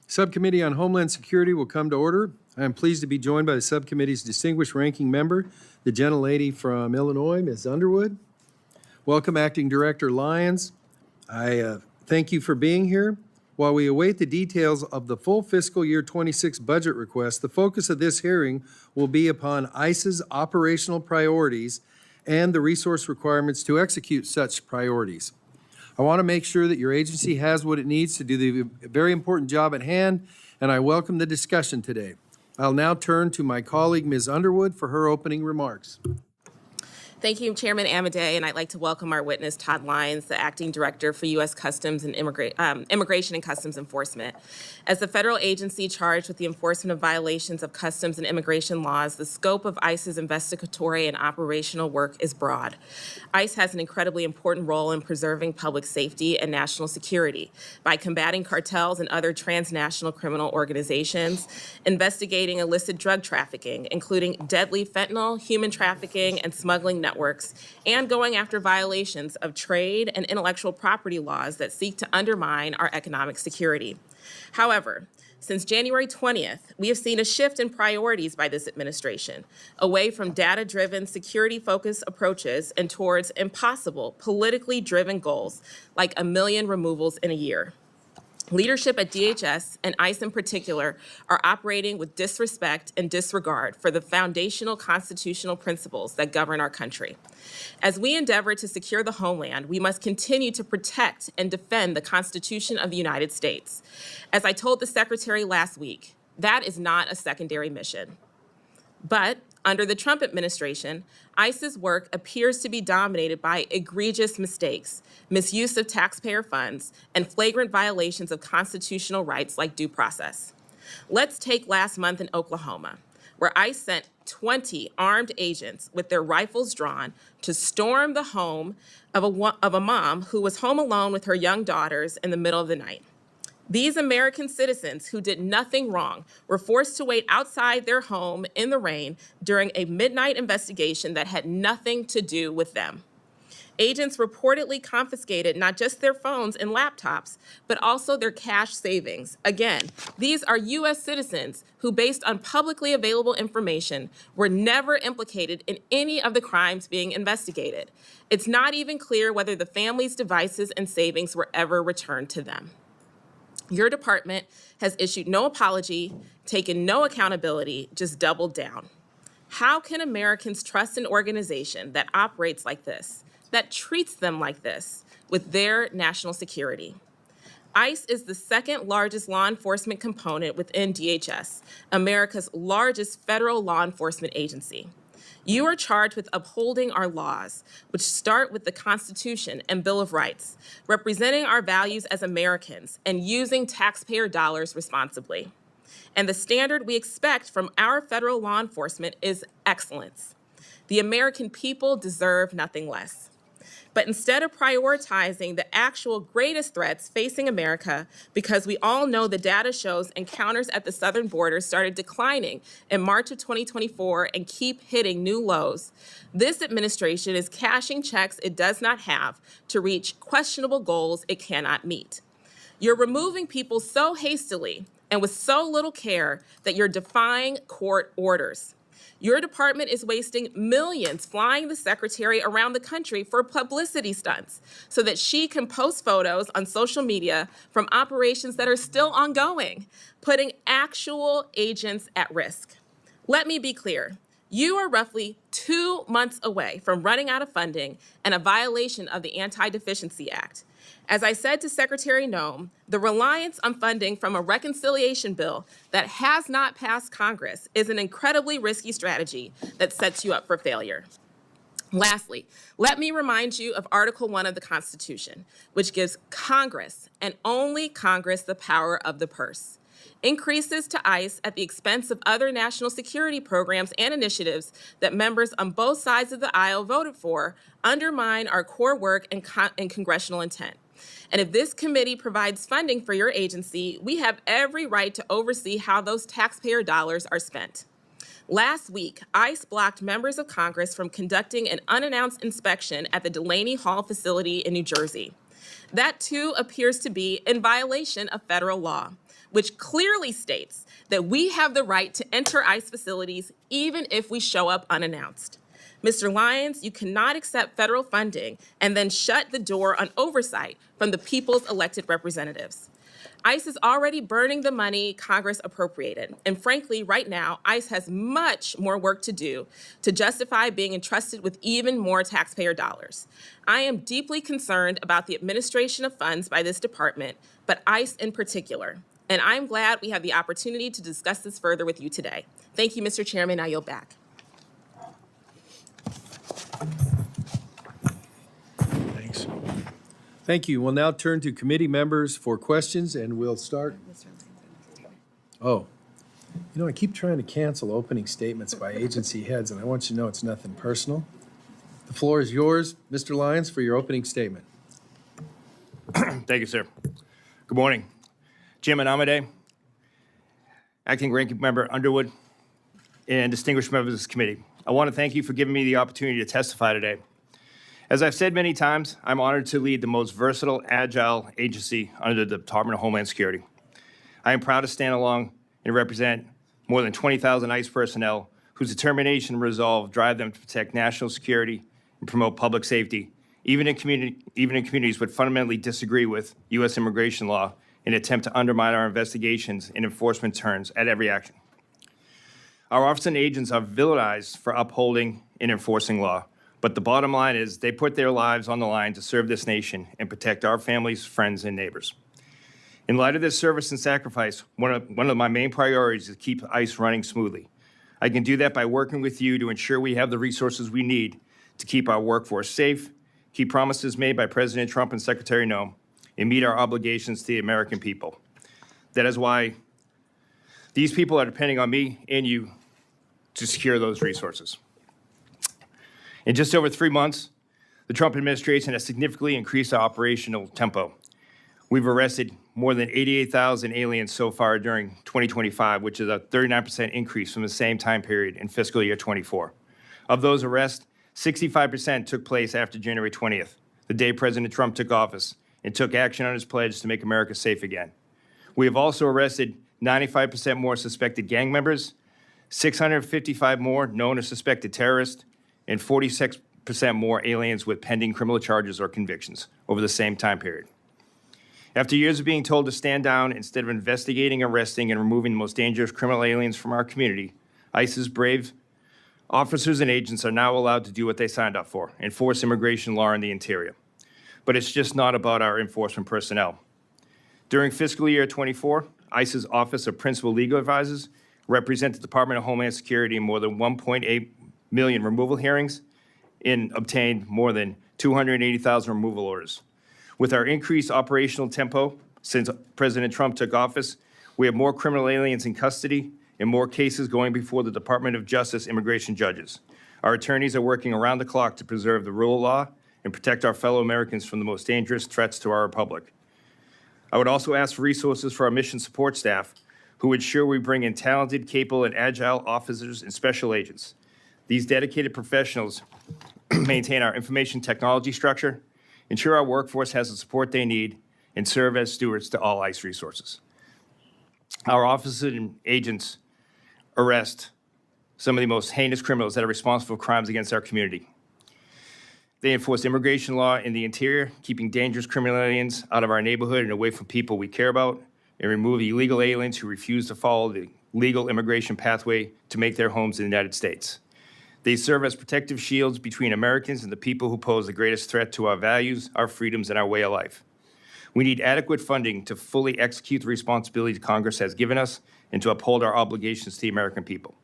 Subcommittee on Homeland Security will come to order. I am pleased to be joined by the subcommittee's distinguished ranking member, the gentlelady from Illinois, Ms. Underwood. Welcome, Acting Director Lyons. I thank you for being here. While we await the details of the full fiscal year 26 budget request, the focus of this hearing will be upon ICE's operational priorities and the resource requirements to execute such priorities. I want to make sure that your agency has what it needs to do the very important job at hand, and I welcome the discussion today. I'll now turn to my colleague, Ms. Underwood, for her opening remarks. Thank you, Chairman Amadei, and I'd like to welcome our witness, Todd Lyons, the Acting Director for U.S. Customs and Immigration and Customs Enforcement. As the federal agency charged with the enforcement of violations of customs and immigration laws, the scope of ICE's investigatory and operational work is broad. ICE has an incredibly important role in preserving public safety and national security by combating cartels and other transnational criminal organizations, investigating illicit drug trafficking, including deadly fentanyl, human trafficking, and smuggling networks, and going after violations of trade and intellectual property laws that seek to undermine our economic security. However, since January 20th, we have seen a shift in priorities by this administration, away from data-driven, security-focused approaches and towards impossible, politically driven goals like 1 million removals in a year. Leadership at DHS, and ICE in particular, are operating with disrespect and disregard for the foundational constitutional principles that govern our country. As we endeavor to secure the homeland, we must continue to protect and defend the Constitution of the United States. As I told the Secretary last week, that is not a secondary mission. But under the Trump administration, ICE's work appears to be dominated by egregious mistakes, misuse of taxpayer funds, and flagrant violations of constitutional rights like due process. Let's take last month in Oklahoma, where ICE sent 20 armed agents with their rifles drawn to storm the home of a mom who was home alone with her young daughters in the middle of the night. These American citizens who did nothing wrong were forced to wait outside their home in the rain during a midnight investigation that had nothing to do with them. Agents reportedly confiscated not just their phones and laptops, but also their cash savings. Again, these are U.S. citizens who, based on publicly available information, were never implicated in any of the crimes being investigated. It's not even clear whether the family's devices and savings were ever returned to them. Your department has issued no apology, taken no accountability, just doubled down. How can Americans trust an organization that operates like this, that treats them like this, with their national security? ICE is the second largest law enforcement component within DHS, America's largest federal law enforcement agency. You are charged with upholding our laws, which start with the Constitution and Bill of Rights, representing our values as Americans and using taxpayer dollars responsibly. And the standard we expect from our federal law enforcement is excellence. The American people deserve nothing less. But instead of prioritizing the actual greatest threats facing America, because we all know the data shows encounters at the southern border started declining in March of 2024 and keep hitting new lows, this administration is cashing checks it does not have to reach questionable goals it cannot meet. You're removing people so hastily and with so little care that you're defying court orders. Your department is wasting millions flying the secretary around the country for publicity stunts so that she can post photos on social media from operations that are still ongoing, putting actual agents at risk. Let me be clear. You are roughly 2 months away from running out of funding and a violation of the Anti-Deficiency Act. As I said to Secretary Noem, the reliance on funding from a reconciliation bill that has not passed Congress is an incredibly risky strategy that sets you up for failure. Lastly, let me remind you of Article 1 of the Constitution, which gives Congress, and only Congress, the power of the purse. Increases to ICE at the expense of other national security programs and initiatives that members on both sides of the aisle voted for undermine our core work and congressional intent. And if this committee provides funding for your agency, we have every right to oversee how those taxpayer dollars are spent. Last week, ICE blocked members of Congress from conducting an unannounced inspection at the Delaney Hall facility in New Jersey. That, too, appears to be in violation of federal law, which clearly states that we have the right to enter ICE facilities even if we show up unannounced. Mr. Lyons, you cannot accept federal funding and then shut the door on oversight from the people's elected representatives. ICE is already burning the money Congress appropriated. And frankly, right now, ICE has much more work to do to justify being entrusted with even more taxpayer dollars. I am deeply concerned about the administration of funds by this department, but ICE in particular. And I'm glad we have the opportunity to discuss this further with you today. Thank you, Mr. Chairman. I yield back. Thanks. Thank you. We'll now turn to committee members for questions, and we'll start. Oh, you know, I keep trying to cancel opening statements by agency heads, and I want you to know it's nothing personal. The floor is yours, Mr. Lyons, for your opening statement. Thank you, sir. Good morning. Chairman Amade, Acting Ranking Member Underwood, and distinguished members of this committee. I want to thank you for giving me the opportunity to testify today. As I've said many times, I'm honored to lead the most versatile, agile agency under the Department of Homeland Security. I am proud to stand along and represent more than 20,000 ICE personnel whose determination and resolve drive them to protect national security and promote public safety, even in communities that fundamentally disagree with U.S. immigration law in an attempt to undermine our investigations and enforcement turns at every action. Our officers and agents are villainized for upholding and enforcing law, but the bottom line is they put their lives on the line to serve this nation and protect our families, friends, and neighbors. In light of this service and sacrifice, one of my main priorities is to keep ICE running smoothly. I can do that by working with you to ensure we have the resources we need to keep our workforce safe, keep promises made by President Trump and Secretary Noem, and meet our obligations to the American people. That is why these people are depending on me and you to secure those resources. In just over 3 months, the Trump administration has significantly increased our operational tempo. We've arrested more than 88,000 aliens so far during 2025, which is a 39% increase from the same time period in fiscal year 24. Of those arrests, 65% took place after January 20th, the day President Trump took office and took action on his pledge to make America safe again. We have also arrested 95% more suspected gang members, 655 more known or suspected terrorists, and 46% more aliens with pending criminal charges or convictions over the same time period. After years of being told to stand down instead of investigating, arresting, and removing the most dangerous criminal aliens from our community, ICE's brave officers and agents are now allowed to do what they signed up for, enforce immigration law in the interior. But it's just not about our enforcement personnel. During fiscal year 24, ICE's Office of Principal Legal Advisors represent the Department of Homeland Security in more than 1.8 million removal hearings and obtained more than 280,000 removal orders. With our increased operational tempo since President Trump took office, we have more criminal aliens in custody and more cases going before the Department of Justice immigration judges. Our attorneys are working around the clock to preserve the rule of law and protect our fellow Americans from the most dangerous threats to our republic. I would also ask for resources for our mission support staff, who ensure we bring in talented, capable, and agile officers and special agents. These dedicated professionals maintain our information technology structure, ensure our workforce has the support they need, and serve as stewards to all ICE resources. Our officers and agents arrest some of the most heinous criminals that are responsible for crimes against our community. They enforce immigration law in the interior, keeping dangerous criminal aliens out of our neighborhood and away from people we care about, and remove illegal aliens who refuse to follow the legal immigration pathway to make their homes in the United States. They serve as protective shields between Americans and the people who pose the greatest threat to our values, our freedoms, and our way of life. We need adequate funding to fully execute the responsibilities Congress has given us and to uphold our obligations to the American people.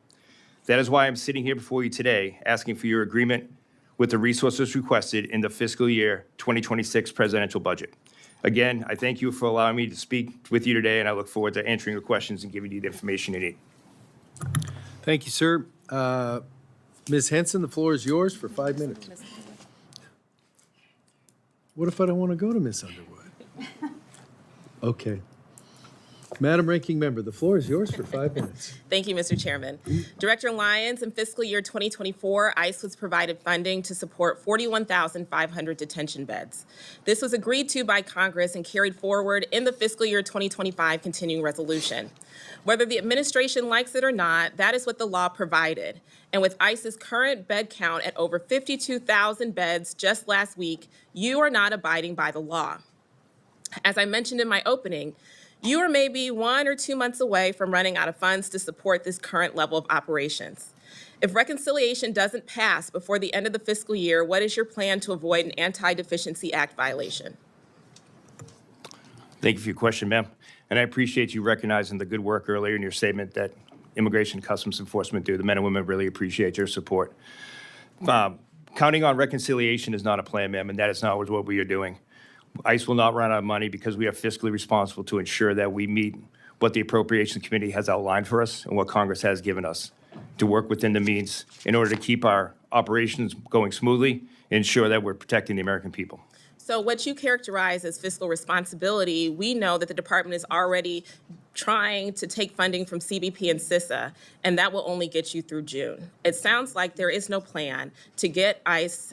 That is why I'm sitting here before you today, asking for your agreement with the resources requested in the fiscal year 2026 presidential budget. Again, I thank you for allowing me to speak with you today, and I look forward to answering your questions and giving you the information you need. Thank you, sir. Ms. Henson, the floor is yours for 5 minutes. What if I don't want to go to Ms. Underwood? Okay. Madam Ranking Member, the floor is yours for 5 minutes. Thank you, Mr. Chairman. Director Lyons, in fiscal year 2024, ICE was provided funding to support 41,500 detention beds. This was agreed to by Congress and carried forward in the fiscal year 2025 continuing resolution. Whether the administration likes it or not, that is what the law provided. And with ICE's current bed count at over 52,000 beds just last week, you are not abiding by the law. As I mentioned in my opening, you are maybe 1 or 2 months away from running out of funds to support this current level of operations. If reconciliation doesn't pass before the end of the fiscal year, what is your plan to avoid an Anti-Deficiency Act violation? Thank you for your question, ma'am. And I appreciate you recognizing the good work earlier in your statement that Immigration and Customs Enforcement do. The men and women really appreciate your support. Counting on reconciliation is not a plan, ma'am, and that is not what we are doing. ICE will not run out of money because we are fiscally responsible to ensure that we meet what the Appropriations Committee has outlined for us and what Congress has given us to work within the means in order to keep our operations going smoothly and ensure that we're protecting the American people. So what you characterize as fiscal responsibility, we know that the department is already trying to take funding from CBP and CISA, and that will only get you through June. It sounds like there is no plan to get ICE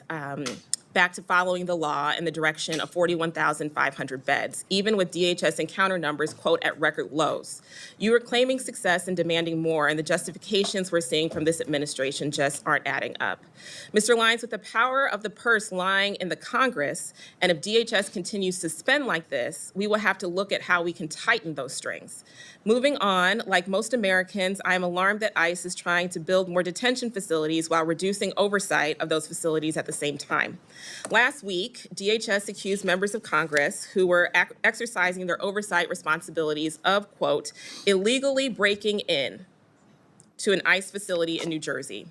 back to following the law in the direction of 41,500 beds, even with DHS encounter numbers, quote, at record lows. You are claiming success and demanding more, and the justifications we're seeing from this administration just aren't adding up. Mr. Lyons, with the power of the purse lying in the Congress, and if DHS continues to spend like this, we will have to look at how we can tighten those strings. Moving on, like most Americans, I am alarmed that ICE is trying to build more detention facilities while reducing oversight of those facilities at the same time. Last week, DHS accused members of Congress who were exercising their oversight responsibilities of, quote, illegally breaking in to an ICE facility in New Jersey.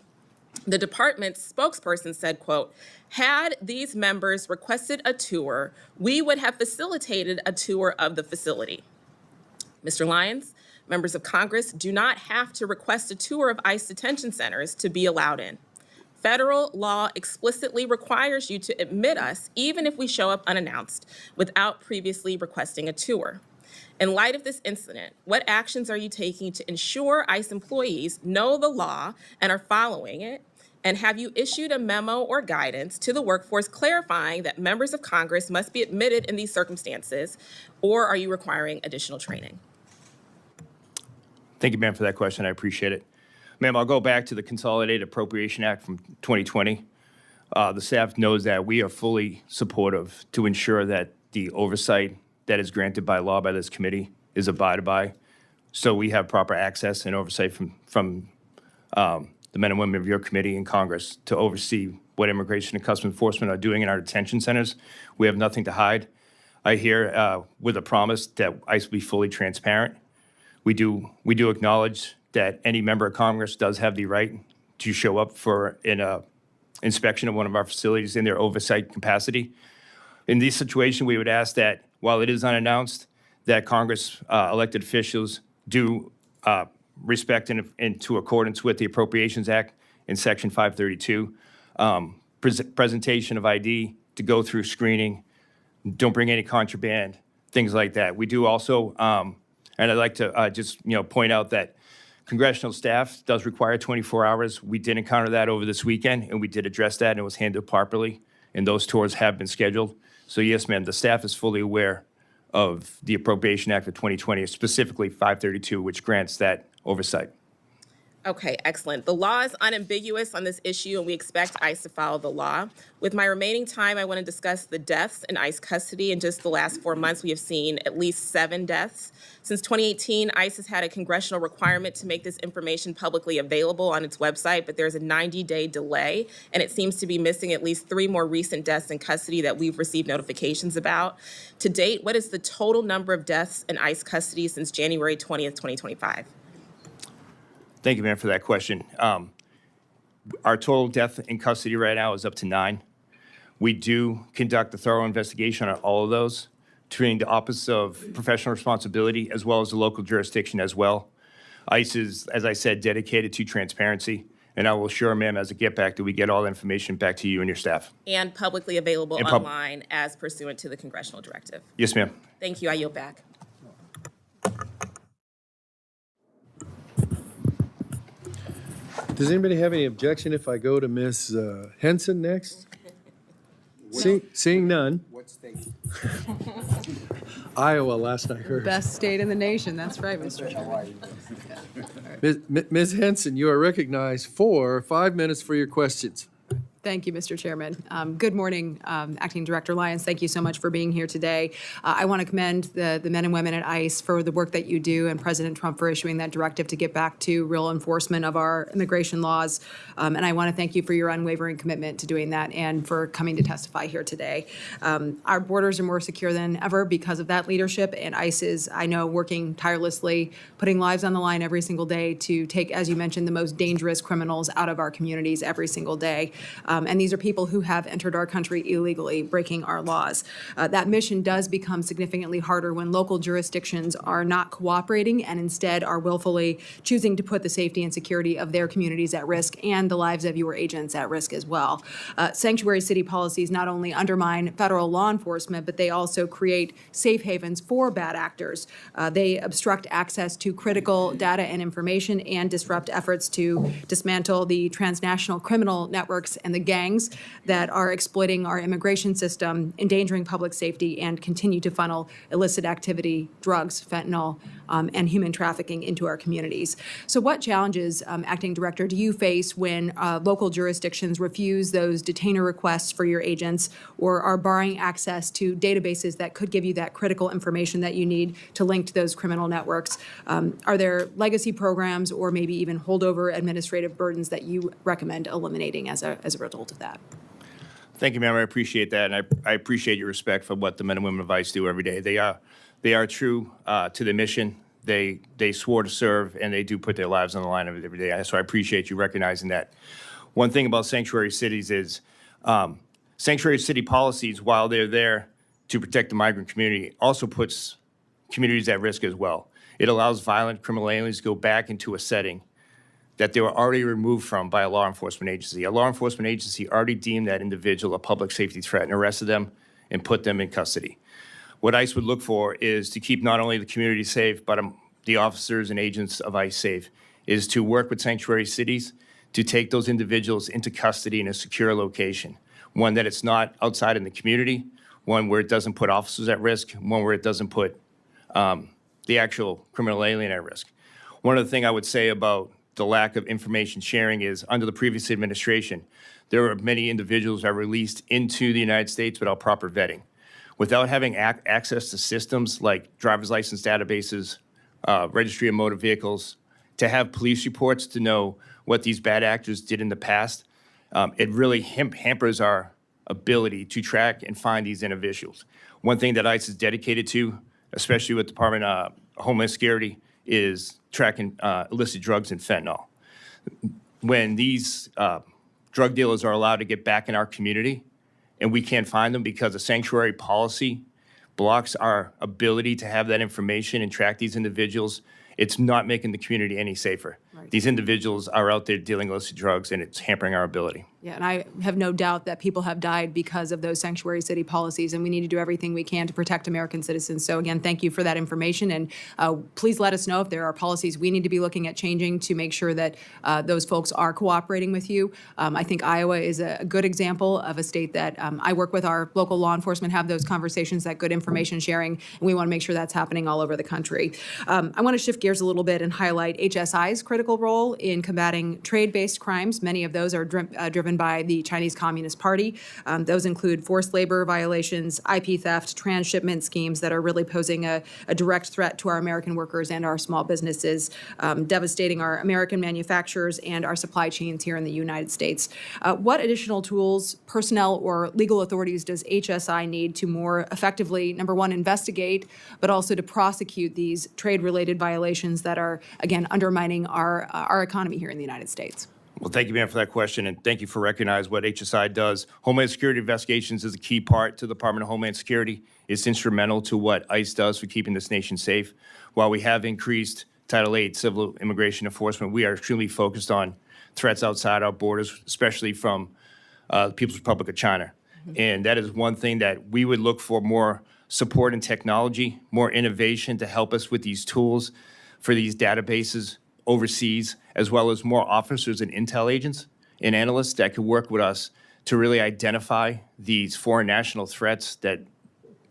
The department's spokesperson said, quote, had these members requested a tour, we would have facilitated a tour of the facility. Mr. Lyons, members of Congress do not have to request a tour of ICE detention centers to be allowed in. Federal law explicitly requires you to admit us, even if we show up unannounced, without previously requesting a tour. In light of this incident, what actions are you taking to ensure ICE employees know the law and are following it? And have you issued a memo or guidance to the workforce clarifying that members of Congress must be admitted in these circumstances, or are you requiring additional training? Thank you, ma'am, for that question. I appreciate it. Ma'am, I'll go back to the Consolidated Appropriation Act from 2020. The staff knows that we are fully supportive to ensure that the oversight that is granted by law by this committee is abided by. So we have proper access and oversight from the men and women of your committee in Congress to oversee what Immigration and Customs Enforcement are doing in our detention centers. We have nothing to hide. I hear with a promise that ICE will be fully transparent. We do acknowledge that any member of Congress does have the right to show up for an inspection of one of our facilities in their oversight capacity. In this situation, we would ask that while it is unannounced, that Congress elected officials do respect and into accordance with the Appropriations Act in Section 532, presentation of ID to go through screening, don't bring any contraband, things like that. We do also, and I'd like to just point out that congressional staff does require 24 hours. We did encounter that over this weekend, and we did address that, and it was handled properly, and those tours have been scheduled. So yes, ma'am, the staff is fully aware of the Appropriation Act of 2020, specifically 532, which grants that oversight. Okay, excellent. The law is unambiguous on this issue, and we expect ICE to follow the law. With my remaining time, I want to discuss the deaths in ICE custody. In just the last 4 months, we have seen at least 7 deaths. Since 2018, ICE has had a congressional requirement to make this information publicly available on its website, but there's a 90-day delay, and it seems to be missing at least 3 more recent deaths in custody that we've received notifications about. To date, what is the total number of deaths in ICE custody since January 20th, 2025? Thank you, ma'am, for that question. Our total death in custody right now is up to 9. We do conduct a thorough investigation on all of those, between the Office of Professional Responsibility as well as the local jurisdiction as well. ICE is, as I said, dedicated to transparency, and I will assure, ma'am, as a get back, that we get all the information back to you and your staff. And publicly available And online as pursuant to the congressional directive. Yes, ma'am. Thank you. I yield back. Does anybody have any objection if I go to Ms. Henson next? Seeing none. What state? Iowa, last I heard. Best state in the nation, that's right, Mr. Chairman. Ms. Henson, you are recognized for 5 minutes for your questions. Thank you, Mr. Chairman. Good morning, Acting Director Lyons. Thank you so much for being here today. I want to commend the men and women at ICE for the work that you do and President Trump for issuing that directive to get back to real enforcement of our immigration laws. And I want to thank you for your unwavering commitment to doing that and for coming to testify here today. Our borders are more secure than ever because of that leadership, and ICE is, I know, working tirelessly, putting lives on the line every single day to take, as you mentioned, the most dangerous criminals out of our communities every single day. And these are people who have entered our country illegally, breaking our laws. That mission does become significantly harder when local jurisdictions are not cooperating and instead are willfully choosing to put the safety and security of their communities at risk and the lives of your agents at risk as well. Sanctuary city policies not only undermine federal law enforcement, but they also create safe havens for bad actors. They obstruct access to critical data and information and disrupt efforts to dismantle the transnational criminal networks and the gangs that are exploiting our immigration system, endangering public safety, and continue to funnel illicit activity, drugs, fentanyl, and human trafficking into our communities. So what challenges, Acting Director, do you face when local jurisdictions refuse those detainer requests for your agents or are barring access to databases that could give you that critical information that you need to link to those criminal networks? Are there legacy programs or maybe even holdover administrative burdens that you recommend eliminating as a result of that? Thank you, ma'am. I appreciate that, and I appreciate your respect for what the men and women of ICE do every day. They are true to the mission. They swore to serve, and they do put their lives on the line every day. So I appreciate you recognizing that. One thing about sanctuary cities is sanctuary city policies, while they're there to protect the migrant community, also puts communities at risk as well. It allows violent criminal aliens to go back into a setting that they were already removed from by a law enforcement agency. A law enforcement agency already deemed that individual a public safety threat and arrested them and put them in custody. What ICE would look for is to keep not only the community safe, but the officers and agents of ICE safe, is to work with sanctuary cities to take those individuals into custody in a secure location, one that it's not outside in the community, one where it doesn't put officers at risk, one where it doesn't put the actual criminal alien at risk. One of the things I would say about the lack of information sharing is under the previous administration, there were many individuals that were released into the United States without proper vetting. Without having access to systems like driver's license databases, registry of motor vehicles, to have police reports to know what these bad actors did in the past, it really hampers our ability to track and find these individuals. One thing that ICE is dedicated to, especially with the Department of Homeland Security, is tracking illicit drugs and fentanyl. When these drug dealers are allowed to get back in our community and we can't find them because a sanctuary policy blocks our ability to have that information and track these individuals, it's not making the community any safer. Right. These individuals are out there dealing illicit drugs, and it's hampering our ability. Yeah, and I have no doubt that people have died because of those sanctuary city policies, and we need to do everything we can to protect American citizens. So again, thank you for that information, and please let us know if there are policies we need to be looking at changing to make sure that those folks are cooperating with you. I think Iowa is a good example of a state that I work with our local law enforcement, have those conversations, that good information sharing, and we want to make sure that's happening all over the country. I want to shift gears a little bit and highlight HSI's critical role in combating trade-based crimes. Many of those are driven by the Chinese Communist Party. Those include forced labor violations, IP theft, transshipment schemes that are really posing a direct threat to our American workers and our small businesses, devastating our American manufacturers and our supply chains here in the United States. What additional tools, personnel, or legal authorities does HSI need to more effectively, number one, investigate, but also to prosecute these trade-related violations that are, again, undermining our economy here in the United States? Well, thank you, ma'am, for that question, and thank you for recognizing what HSI does. Homeland Security investigations is a key part to the Department of Homeland Security. It's instrumental to what ICE does for keeping this nation safe. While we have increased Title VIII civil immigration enforcement, we are extremely focused on threats outside our borders, especially from the People's Republic of China. And that is one thing that we would look for: more support in technology, more innovation to help us with these tools for these databases overseas, as well as more officers and intel agents and analysts that could work with us to really identify these foreign national threats that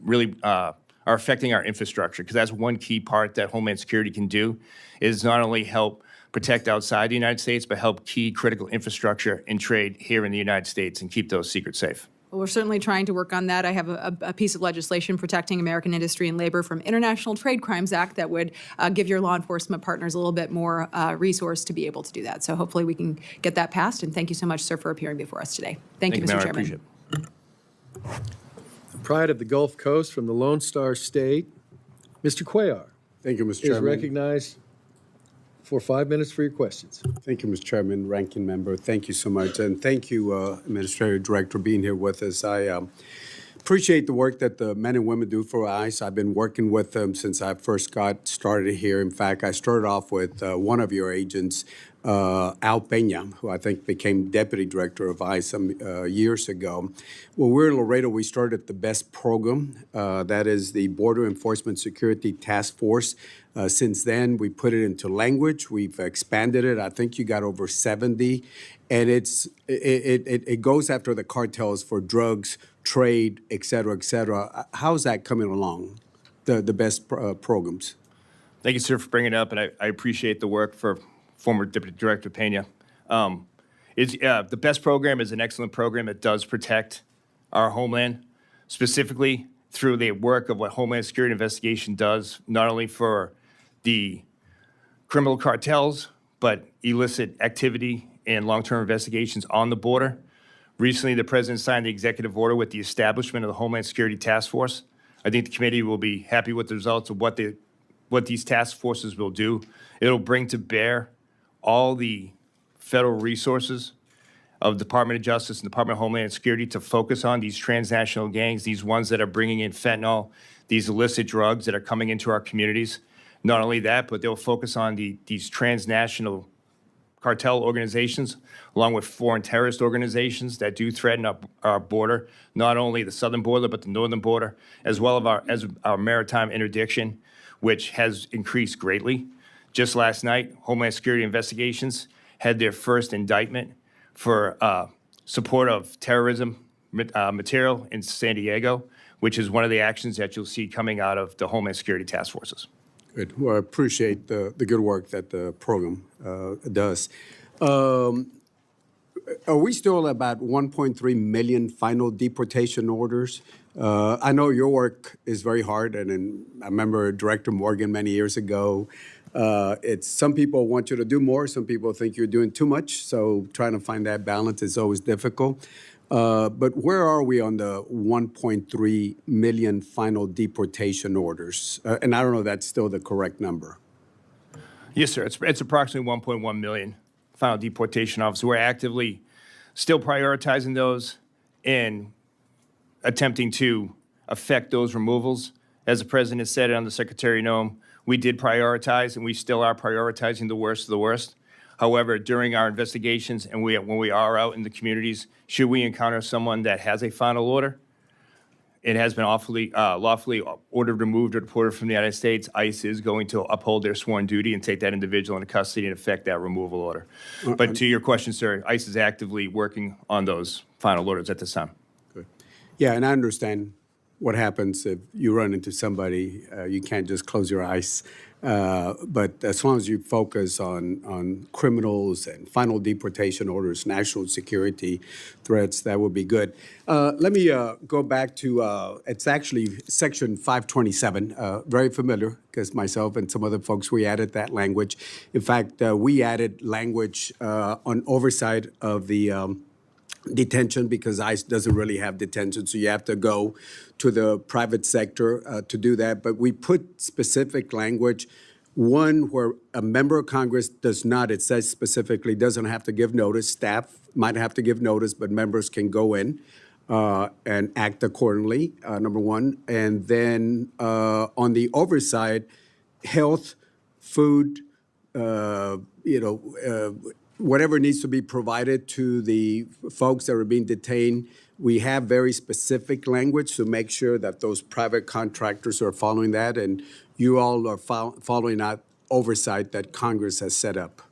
really are affecting our infrastructure. Because that's one key part that Homeland Security can do, is not only help protect outside the United States, but help key critical infrastructure and trade here in the United States and keep those secrets safe. Well, we're certainly trying to work on that. I have a piece of legislation protecting American industry and labor from International Trade Crimes Act that would give your law enforcement partners a little bit more resource to be able to do that. So hopefully we can get that passed. And thank you so much, sir, for appearing before us today. Thank you, Mr. Mayor. I Chairman. appreciate it. Pride of the Gulf Coast from the Lone Star State, Mr. Cuellar Thank you, Mr. is Chairman. recognized for 5 minutes for your questions. Thank you, Mr. Chairman, Ranking Member. Thank you so much. And thank you, Administrative Director, being here with us. I appreciate the work that the men and women do for ICE. I've been working with them since I first got started here. In fact, I started off with one of your agents, Al Peña, who I think became Deputy Director of ICE some years ago. Well, we're in Laredo. We started the BEST program. That is the Border Enforcement Security Task Force. Since then, we put it into language. We've expanded it. I think you got over 70. And it goes after the cartels for drugs, trade, et cetera, et cetera. How's that coming along, the BEST programs? Thank you, sir, for bringing it up, and I appreciate the work for former Deputy Director Peña. The BEST program is an excellent program. It does protect our homeland, specifically through the work of what Homeland Security Investigation does, not only for the criminal cartels, but illicit activity and long-term investigations on the border. Recently, the president signed the executive order with the establishment of the Homeland Security Task Force. I think the committee will be happy with the results of what these task forces will do. It'll bring to bear all the federal resources of Department of Justice and Department of Homeland Security to focus on these transnational gangs, these ones that are bringing in fentanyl, these illicit drugs that are coming into our communities. Not only that, but they'll focus on these transnational cartel organizations, along with foreign terrorist organizations that do threaten our border, not only the southern border, but the northern border, as well as our maritime interdiction, which has increased greatly. Just last night, Homeland Security Investigations had their first indictment for support of terrorism material in San Diego, which is one of the actions that you'll see coming out of the Homeland Security Task Forces. Good. Well, I appreciate the good work that the program does. Are we still at about 1.3 million final deportation orders? I know your work is very hard, and I remember Director Morgan many years ago. Some people want you to do more. Some people think you're doing too much. So trying to find that balance is always difficult. But where are we on the 1.3 million final deportation orders? And I don't know if that's still the correct number. Yes, sir. It's approximately 1.1 million final deportation officers. We're actively still prioritizing those and attempting to affect those removals. As the president said it on the Secretary Noam, we did prioritize, and we still are prioritizing the worst of the worst. However, during our investigations and when we are out in the communities, should we encounter someone that has a final order, it has been lawfully ordered removed or deported from the United States, ICE is going to uphold their sworn duty and take that individual into custody and effect that removal order. But to your question, sir, ICE is actively working on those final orders at this time. Good. Yeah, and I understand what happens if you run into somebody. You can't just close your eyes. But as long as you focus on criminals and final deportation orders, national security threats, that would be good. Let me go back to, it's actually Section 527, very familiar, because myself and some other folks, we added that language. In fact, we added language on oversight of the detention, because ICE doesn't really have detention, so you have to go to the private sector to do that. But we put specific language, one where a member of Congress does not, it says specifically, doesn't have to give notice. Staff might have to give notice, but members can go in and act accordingly, number one. And then on the oversight, health, food, whatever needs to be provided to the folks that are being detained. We have very specific language to make sure that those private contractors are following that, and you all are following oversight that Congress has set up.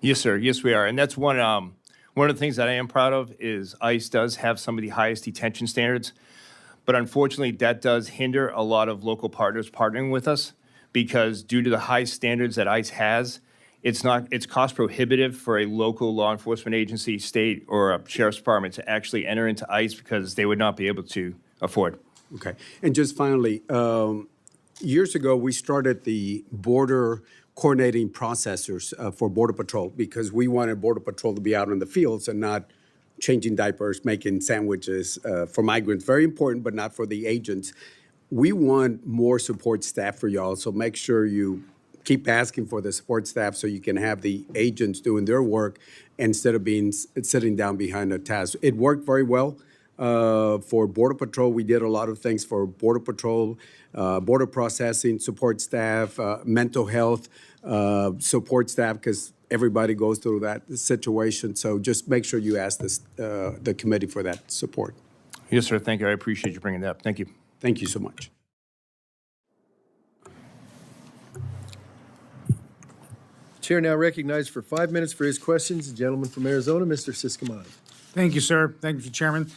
Yes, sir. Yes, we are. And that's one of the things that I am proud of is ICE does have some of the highest detention standards. But unfortunately, that does hinder a lot of local partners partnering with us because due to the high standards that ICE has, it's cost prohibitive for a local law enforcement agency, state, or a sheriff's department to actually enter into ICE because they would not be able to afford. Okay. And just finally, years ago, we started the border coordinating processors for Border Patrol because we wanted Border Patrol to be out in the fields and not changing diapers, making sandwiches for migrants. Very important, but not for the agents. We want more support staff for y'all, so make sure you keep asking for the support staff so you can have the agents doing their work instead of sitting down behind a task. It worked very well. For Border Patrol, we did a lot of things for Border Patrol, border processing, support staff, mental health, support staff, because everybody goes through that situation. So just make sure you ask the committee for that support. Yes, sir. Thank you. I appreciate you bringing that up. Thank you. Thank you so much. Chair now recognized for 5 minutes for his questions. The gentleman from Arizona, Mr. Siscomani. Thank you, sir. Thank you, Mr. Chairman.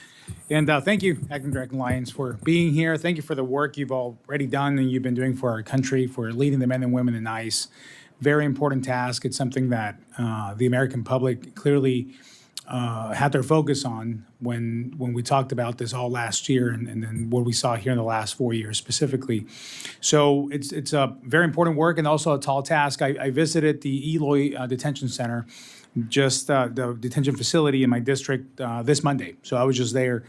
And thank you, Acting Director Lyons, for being here. Thank you for the work you've already done and you've been doing for our country, for leading the men and women in ICE. Very important task. It's something that the American public clearly had their focus on when we talked about this all last year and then what we saw here in the last 4 years specifically. So it's a very important work and also a tall task. I visited the Eloy Detention Center, just the detention facility in my district this Monday. So I was just there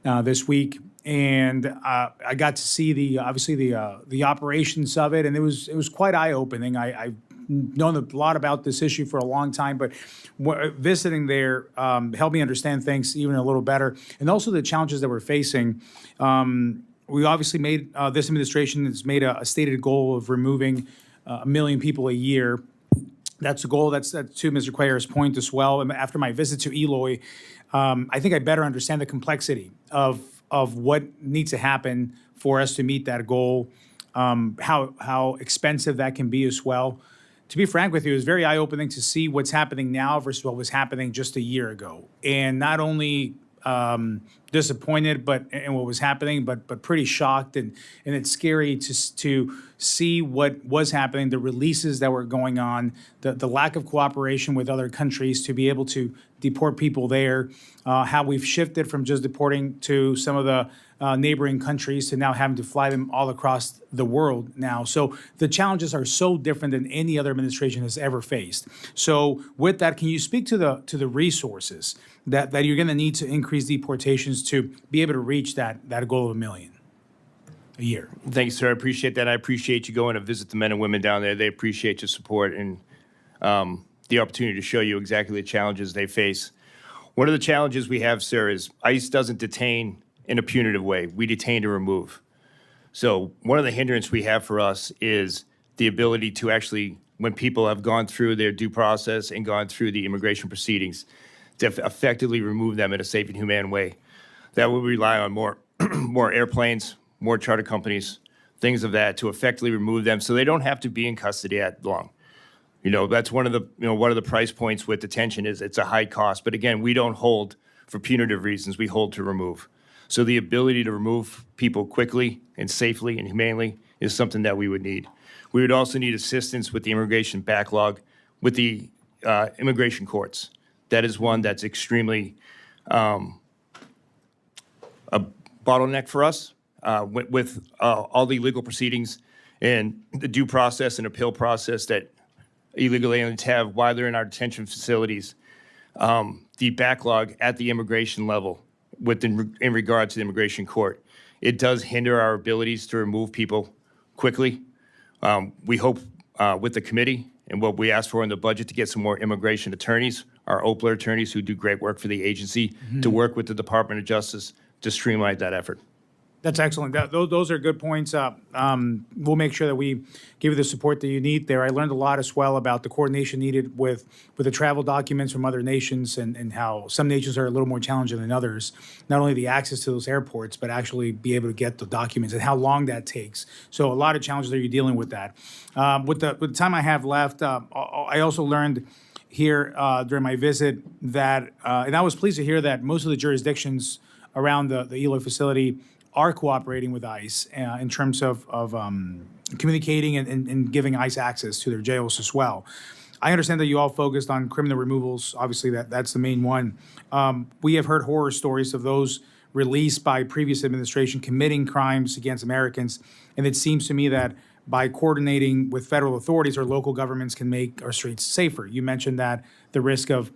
this week, and I got to see obviously the operations of it, and it was quite eye-opening. I've known a lot about this issue for a long time, but visiting there helped me understand things even a little better, and also the challenges that we're facing. We obviously made this administration has made a stated goal of removing 1 million people a year. That's a goal. That's to Mr. Cuellar's point as well. And after my visit to Eloy, I think I better understand the complexity of what needs to happen for us to meet that goal, how expensive that can be as well. To be frank with you, it was very eye-opening to see what's happening now versus what was happening just a year ago. And not only disappointed in what was happening, but pretty shocked. And it's scary to see what was happening, the releases that were going on, the lack of cooperation with other countries to be able to deport people there, how we've shifted from just deporting to some of the neighboring countries to now having to fly them all across the world now. So the challenges are so different than any other administration has ever faced. So with that, can you speak to the resources that you're going to need to increase deportations to be able to reach that goal of 1 million a year? Thank you, sir. I appreciate that. I appreciate you going to visit the men and women down there. They appreciate your support and the opportunity to show you exactly the challenges they face. One of the challenges we have, sir, is ICE doesn't detain in a punitive way. We detain to remove. So one of the hindrances we have for us is the ability to actually, when people have gone through their due process and gone through the immigration proceedings, to effectively remove them in a safe and humane way. That will rely on more airplanes, more charter companies, things of that to effectively remove them so they don't have to be in custody that long. That's one of the price points with detention is it's a high cost. But again, we don't hold for punitive reasons. We hold to remove. So the ability to remove people quickly and safely and humanely is something that we would need. We would also need assistance with the immigration backlog with the immigration courts. That is one that's extremely a bottleneck for us with all the legal proceedings and the due process and appeal process that illegal aliens have while they're in our detention facilities. The backlog at the immigration level in regard to the immigration court, it does hinder our abilities to remove people quickly. We hope with the committee and what we asked for in the budget to get some more immigration attorneys, our OPLA attorneys who do great work for the agency, to work with the Department of Justice to streamline that effort. That's excellent. Those are good points. We'll make sure that we give you the support that you need there. I learned a lot as well about the coordination needed with the travel documents from other nations and how some nations are a little more challenging than others. Not only the access to those airports, but actually be able to get the documents and how long that takes. So a lot of challenges that you're dealing with that. With the time I have left, I also learned here during my visit that, and I was pleased to hear that most of the jurisdictions around the Eloy facility are cooperating with ICE in terms of communicating and giving ICE access to their jails as well. I understand that you all focused on criminal removals. Obviously, that's the main one. We have heard horror stories of those released by previous administration committing crimes against Americans, and it seems to me that by coordinating with federal authorities, our local governments can make our streets safer. You mentioned that the risk of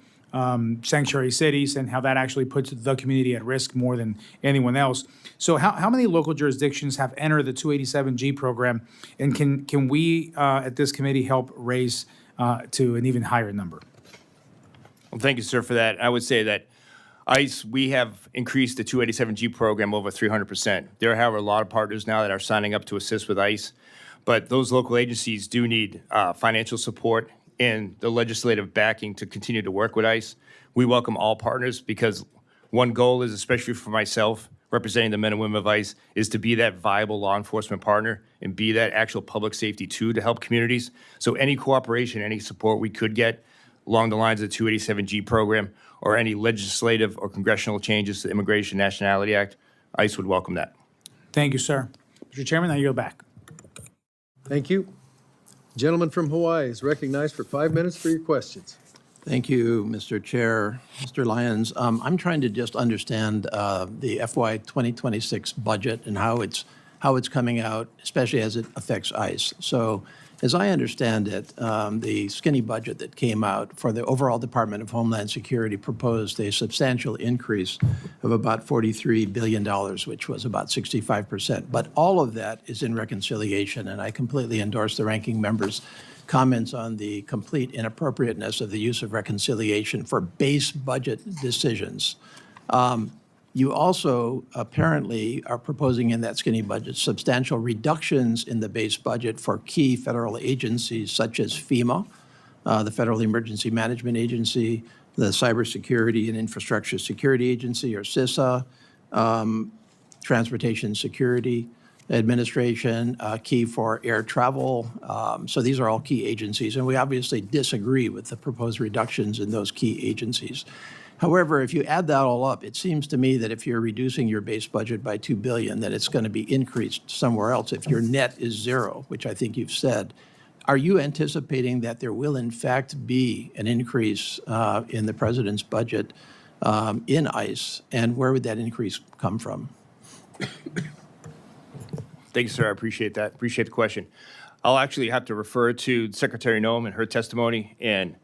sanctuary cities and how that actually puts the community at risk more than anyone else. So how many local jurisdictions have entered the 287G program, and can we at this committee help raise to an even higher number? Well, thank you, sir, for that. I would say that ICE, we have increased the 287G program over 300%. There are a lot of partners now that are signing up to assist with ICE, but those local agencies do need financial support and the legislative backing to continue to work with ICE. We welcome all partners because one goal is, especially for myself, representing the men and women of ICE, is to be that viable law enforcement partner and be that actual public safety tool to help communities. So any cooperation, any support we could get along the lines of the 287G program or any legislative or congressional changes to the Immigration Nationality Act, ICE would welcome that. Thank you, sir. Mr. Chairman, I yield back. Thank you. Gentleman from Hawaii is recognized for 5 minutes for your questions. Thank you, Mr. Chair. Mr. Lyons, I'm trying to just understand the FY 2026 budget and how it's coming out, especially as it affects ICE. So as I understand it, the skinny budget that came out for the overall Department of Homeland Security proposed a substantial increase of about $43 billion, which was about 65%. But all of that is in reconciliation, and I completely endorse the ranking member's comments on the complete inappropriateness of the use of reconciliation for base budget decisions. You also apparently are proposing in that skinny budget substantial reductions in the base budget for key federal agencies such as FEMA, the Federal Emergency Management Agency, the Cybersecurity and Infrastructure Security Agency, or CISA, Transportation Security Administration, key for air travel. So these are all key agencies, and we obviously disagree with the proposed reductions in those key agencies. However, if you add that all up, it seems to me that if you're reducing your base budget by $2 billion, that it's going to be increased somewhere else. If your net is zero, which I think you've said, are you anticipating that there will in fact be an increase in the president's budget in ICE, and where would that increase come from? Thank you, sir. I appreciate that. Appreciate the question. I'll actually have to refer to Secretary Noem and her testimony and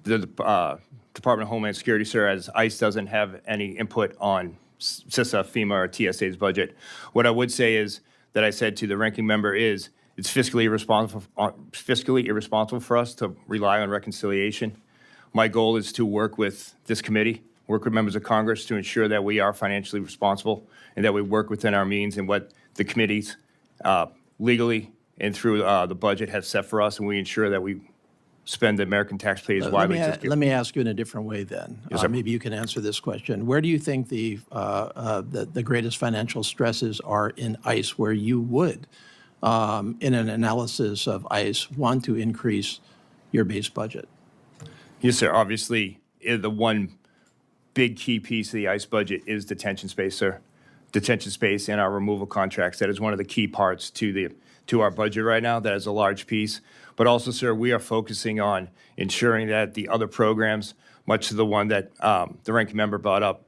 the Department of Homeland Security, sir, as ICE doesn't have any input on CISA, FEMA, or TSA's budget. What I would say is that I said to the ranking member is it's fiscally irresponsible for us to rely on reconciliation. My goal is to work with this committee, work with members of Congress to ensure that we are financially responsible and that we work within our means and what the committees legally and through the budget have set for us, and we ensure that we spend the American taxpayers wisely. Let me ask you in a different way then. Yes, sir. Maybe you can answer this question. Where do you think the greatest financial stresses are in ICE where you would, in an analysis of ICE, want to increase your base budget? Yes, sir. Obviously, the one big key piece of the ICE budget is detention space, sir. Detention space and our removal contracts. That is one of the key parts to our budget right now. That is a large piece. But also, sir, we are focusing on ensuring that the other programs, much to the one that the ranking member brought up,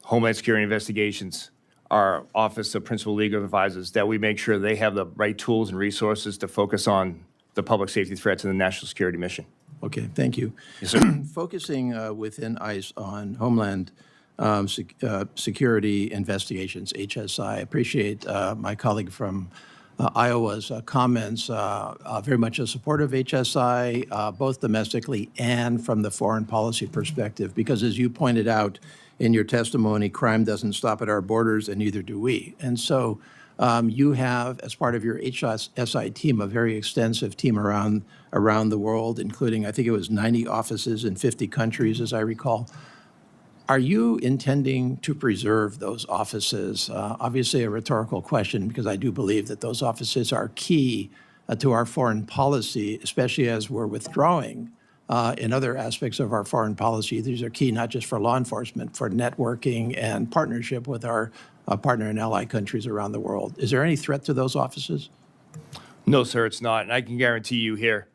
Homeland Security Investigations, our Office of Principal Legal Advisors, that we make sure they have the right tools and resources to focus on the public safety threats and the national security mission. Okay, thank you. Yes, sir. Focusing within ICE on Homeland Security Investigations, HSI, I appreciate my colleague from Iowa's comments, very much a supporter of HSI, both domestically and from the foreign policy perspective, because as you pointed out in your testimony, crime doesn't stop at our borders, and neither do we. And so you have, as part of your HSI team, a very extensive team around the world, including, I think it was 90 offices in 50 countries, as I recall. Are you intending to preserve those offices? Obviously, a rhetorical question, because I do believe that those offices are key to our foreign policy, especially as we're withdrawing in other aspects of our foreign policy. These are key not just for law enforcement, for networking and partnership with our partner and ally countries around the world. Is there any threat to those offices? No, sir, it's not. And I can guarantee you here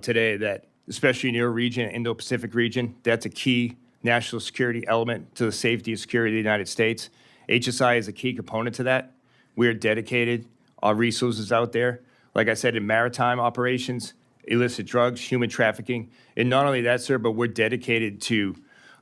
today that, especially in your region, Indo-Pacific region, that's a key national security element to the safety and security of the United States. HSI is a key component to that. We are dedicated, our resources out there. Like I said, in maritime operations, illicit drugs, human trafficking. And not only that, sir, but we're dedicated to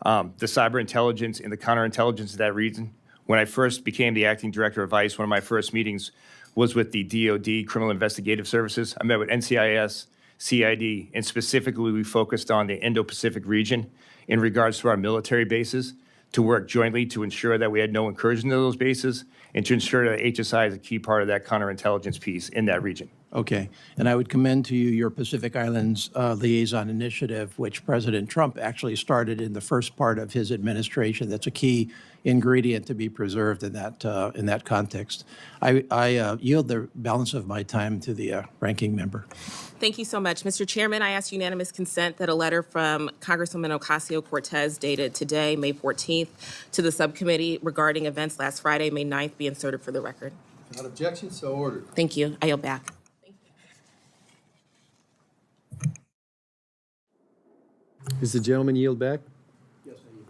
the cyber intelligence and the counterintelligence of that region. When I first became the acting director of ICE, one of my first meetings was with the DOD, Criminal Investigative Services. I met with NCIS, CID, and specifically we focused on the Indo-Pacific region in regards to our military bases, to work jointly to ensure that we had no incursion to those bases and to ensure that HSI is a key part of that counterintelligence piece in that region. Okay. And I would commend to you your Pacific Islands Liaison Initiative, which President Trump actually started in the first part of his administration. That's a key ingredient to be preserved in that context. I yield the balance of my time to the ranking member. Thank you so much. Mr. Chairman, I ask unanimous consent that a letter from Congresswoman Ocasio-Cortez dated today, May 14th, to the subcommittee regarding events last Friday, May 9th, be inserted for the record. Without objection, so ordered. Thank you. I yield back. Does the gentleman yield back? Yes, I yield.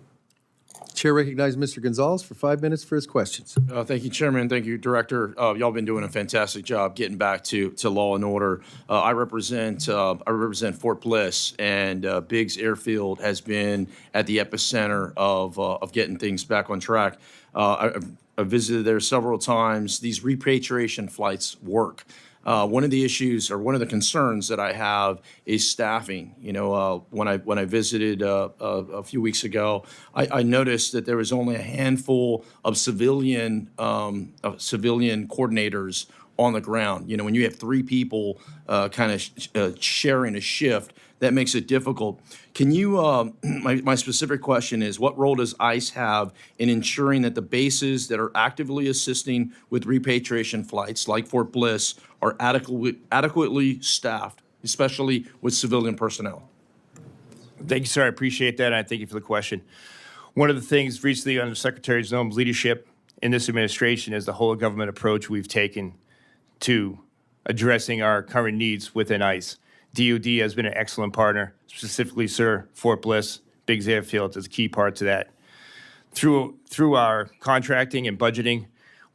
Chair recognizes Mr. Gonzalez for 5 minutes for his questions. Thank you, Chairman. Thank you, Director. Y'all been doing a fantastic job getting back to law and order. I represent Fort Bliss, and Biggs Airfield has been at the epicenter of getting things back on track. I've visited there several times. These repatriation flights work. One of the issues, or one of the concerns that I have, is staffing. You know, when I visited a few weeks ago, I noticed that there was only a handful of civilian coordinators on the ground. You know, when you have 3 people kind of sharing a shift, that makes it difficult. Can you, my specific question is, what role does ICE have in ensuring that the bases that are actively assisting with repatriation flights, like Fort Bliss, are adequately staffed, especially with civilian personnel? Thank you, sir. I appreciate that, and I thank you for the question. One of the things recently under Secretary Zome's leadership in this administration is the whole of government approach we've taken to addressing our current needs within ICE. DOD has been an excellent partner, specifically, sir, Fort Bliss, Biggs Airfield is a key part to that. Through our contracting and budgeting,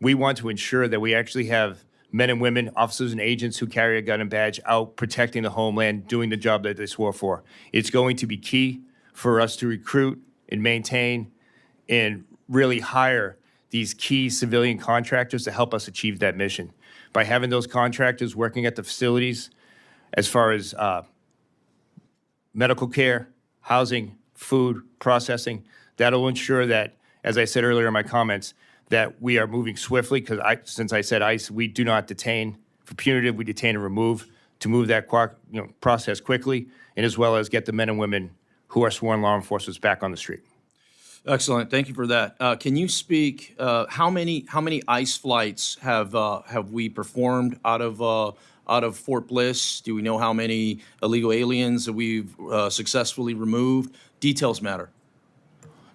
we want to ensure that we actually have men and women, officers and agents who carry a gun and badge out protecting the homeland, doing the job that they swore for. It's going to be key for us to recruit and maintain and really hire these key civilian contractors to help us achieve that mission. By having those contractors working at the facilities, as far as medical care, housing, food, processing, that'll ensure that, as I said earlier in my comments, that we are moving swiftly, because since I said ICE, we do not detain for punitive, we detain and remove, to move that process quickly, and as well as get the men and women who are sworn law enforcement back on the street. Excellent. Thank you for that. Can you speak, how many ICE flights have we performed out of Fort Bliss? Do we know how many illegal aliens that we've successfully removed? Details matter.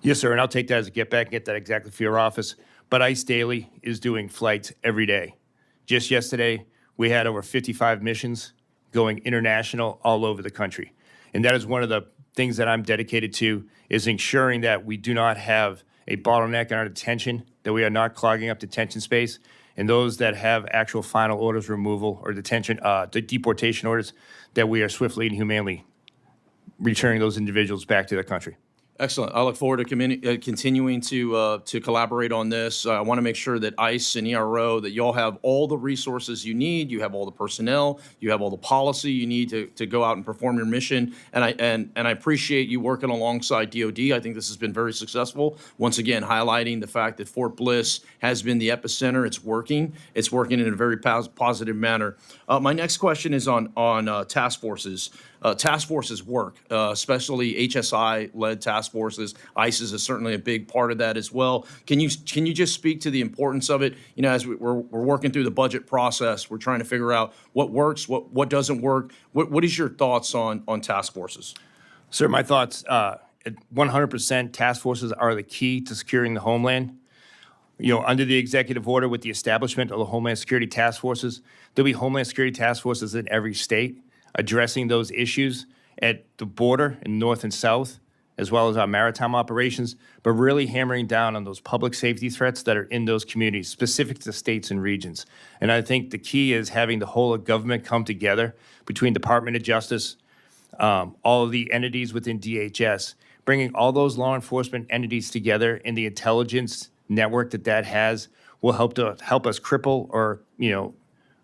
Yes, sir, and I'll take that as a get back and get that exactly for your office. But ICE Daily is doing flights every day. Just yesterday, we had over 55 missions going international all over the country. And that is one of the things that I'm dedicated to, is ensuring that we do not have a bottleneck in our detention, that we are not clogging up detention space, and those that have actual final orders removal or deportation orders, that we are swiftly and humanely returning those individuals back to their country. Excellent. I look forward to continuing to collaborate on this. I want to make sure that ICE and ERO, that y'all have all the resources you need, you have all the personnel, you have all the policy you need to go out and perform your mission. And I appreciate you working alongside DOD. I think this has been very successful. Once again, highlighting the fact that Fort Bliss has been the epicenter. It's working. It's working in a very positive manner. My next question is on task forces. Task forces work, especially HSI-led task forces. ICE is certainly a big part of that as well. Can you just speak to the importance of it? You know, as we're working through the budget process, we're trying to figure out what works, what doesn't work. What is your thoughts on task forces? Sir, my thoughts, 100% task forces are the key to securing the homeland. You know, under the executive order with the establishment of the Homeland Security Task Forces, there'll be Homeland Security Task Forces in every state addressing those issues at the border in North and South, as well as our maritime operations, but really hammering down on those public safety threats that are in those communities, specific to states and regions. And I think the key is having the whole of government come together between Department of Justice, all of the entities within DHS, bringing all those law enforcement entities together in the intelligence network that has will help us cripple or, you know,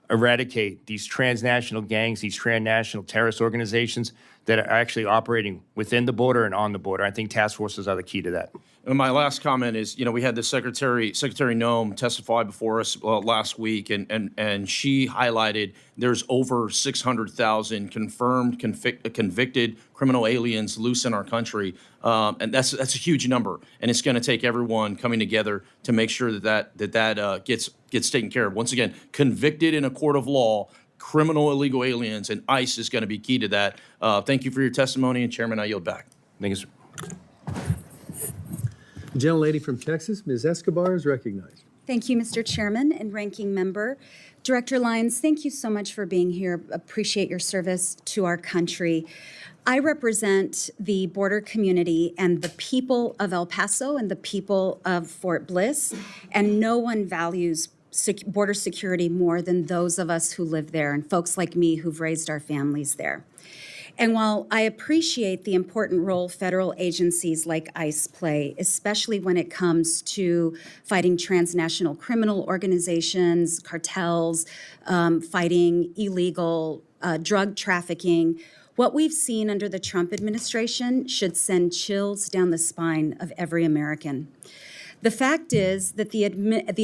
eradicate these transnational gangs, these transnational terrorist organizations that are actually operating within the border and on the border. I think task forces are the key to that. And my last comment is, you know, we had the Secretary Noem testify before us last week, and she highlighted there's over 600,000 confirmed convicted criminal aliens loose in our country, and that's a huge number. And it's going to take everyone coming together to make sure that gets taken care of. Once again, convicted in a court of law, criminal illegal aliens, and ICE is going to be key to that. Thank you for your testimony, and Chairman, I yield back. Thank you, sir. The gentlelady from Texas, Ms. Escobar, is recognized. Thank you, Mr. Chairman and Ranking Member. Director Lyons, thank you so much for being here. Appreciate your service to our country. I represent the border community and the people of El Paso and the people of Fort Bliss, and no one values border security more than those of us who live there and folks like me who've raised our families there. And while I appreciate the important role federal agencies like ICE play, especially when it comes to fighting transnational criminal organizations, cartels, fighting illegal drug trafficking, what we've seen under the Trump administration should send chills down the spine of every American. The fact is that the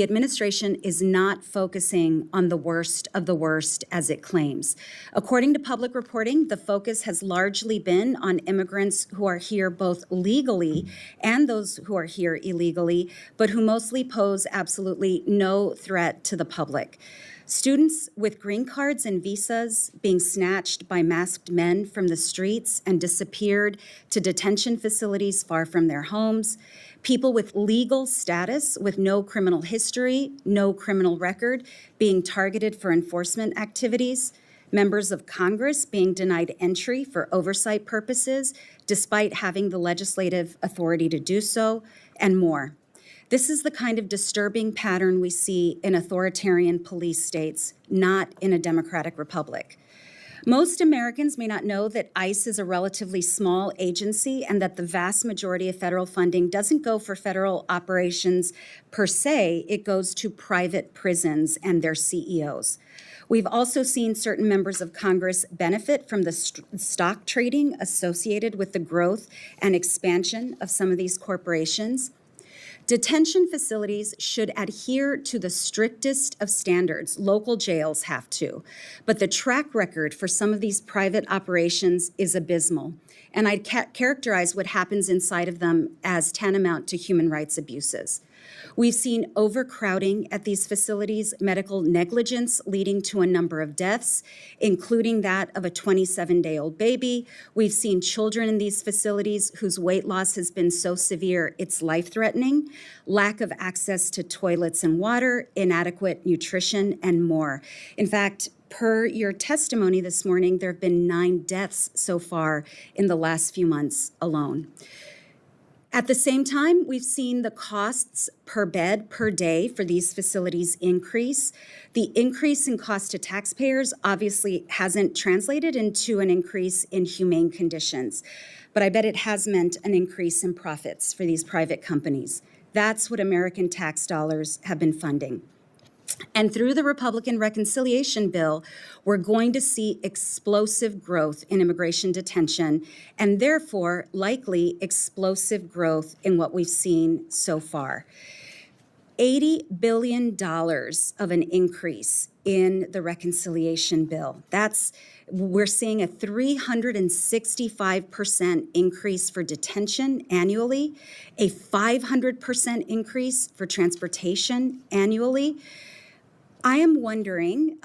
administration is not focusing on the worst of the worst as it claims. According to public reporting, the focus has largely been on immigrants who are here both legally and those who are here illegally, but who mostly pose absolutely no threat to the public. Students with green cards and visas being snatched by masked men from the streets and disappeared to detention facilities far from their homes. People with legal status with no criminal history, no criminal record, being targeted for enforcement activities. Members of Congress being denied entry for oversight purposes, despite having the legislative authority to do so, and more. This is the kind of disturbing pattern we see in authoritarian police states, not in a democratic republic. Most Americans may not know that ICE is a relatively small agency and that the vast majority of federal funding doesn't go for federal operations per se, it goes to private prisons and their CEOs. We've also seen certain members of Congress benefit from the stock trading associated with the growth and expansion of some of these corporations. Detention facilities should adhere to the strictest of standards. Local jails have to. But the track record for some of these private operations is abysmal. And I'd characterize what happens inside of them as tantamount to human rights abuses. We've seen overcrowding at these facilities, medical negligence leading to a number of deaths, including that of a 27-day-old baby. We've seen children in these facilities whose weight loss has been so severe it's life-threatening, lack of access to toilets and water, inadequate nutrition, and more. In fact, per your testimony this morning, there have been 9 deaths so far in the last few months alone. At the same time, we've seen the costs per bed per day for these facilities increase. The increase in cost to taxpayers obviously hasn't translated into an increase in humane conditions, but I bet it has meant an increase in profits for these private companies. That's what American tax dollars have been funding. And through the Republican reconciliation bill, we're going to see explosive growth in immigration detention and therefore likely explosive growth in what we've seen so far. $80 billion of an increase in the reconciliation bill. We're seeing a 365% increase for detention annually, a 500% increase for transportation annually. I am wondering,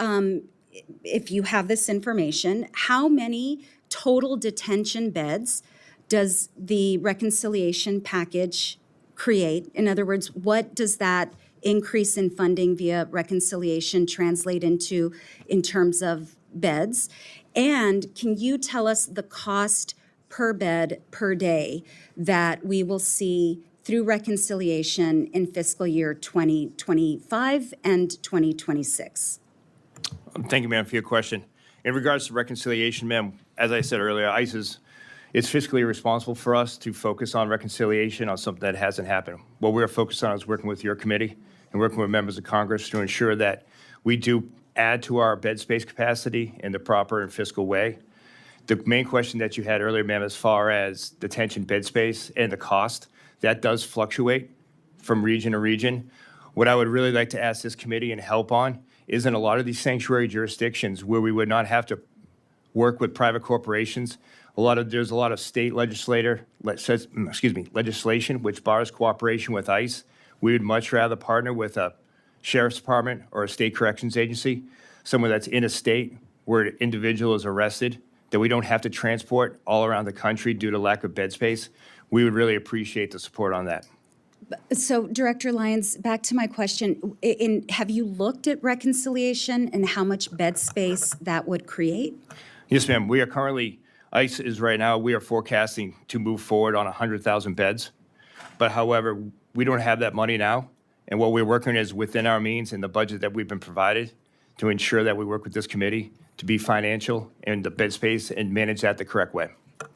if you have this information, how many total detention beds does the reconciliation package create? In other words, what does that increase in funding via reconciliation translate into in terms of beds? And can you tell us the cost per bed per day that we will see through reconciliation in fiscal year 2025 and 2026? Thank you, ma'am, for your question. In regards to reconciliation, ma'am, as I said earlier, ICE is fiscally responsible for us to focus on reconciliation on something that hasn't happened. What we're focused on is working with your committee and working with members of Congress to ensure that we do add to our bed space capacity in the proper and fiscal way. The main question that you had earlier, ma'am, as far as detention bed space and the cost, that does fluctuate from region to region. What I would really like to ask this committee and help on is in a lot of these sanctuary jurisdictions where we would not have to work with private corporations. There's a lot of state legislation which bars cooperation with ICE. We would much rather partner with a sheriff's department or a state corrections agency, somewhere that's in a state where an individual is arrested, that we don't have to transport all around the country due to lack of bed space. We would really appreciate the support on that. So, Director Lyons, back to my question. Have you looked at reconciliation and how much bed space that would create? Yes, ma'am. We are currently, ICE is right now, we are forecasting to move forward on 100,000 beds. But however, we don't have that money now. And what we're working is within our means and the budget that we've been provided to ensure that we work with this committee to be financial in the bed space and manage that the correct way.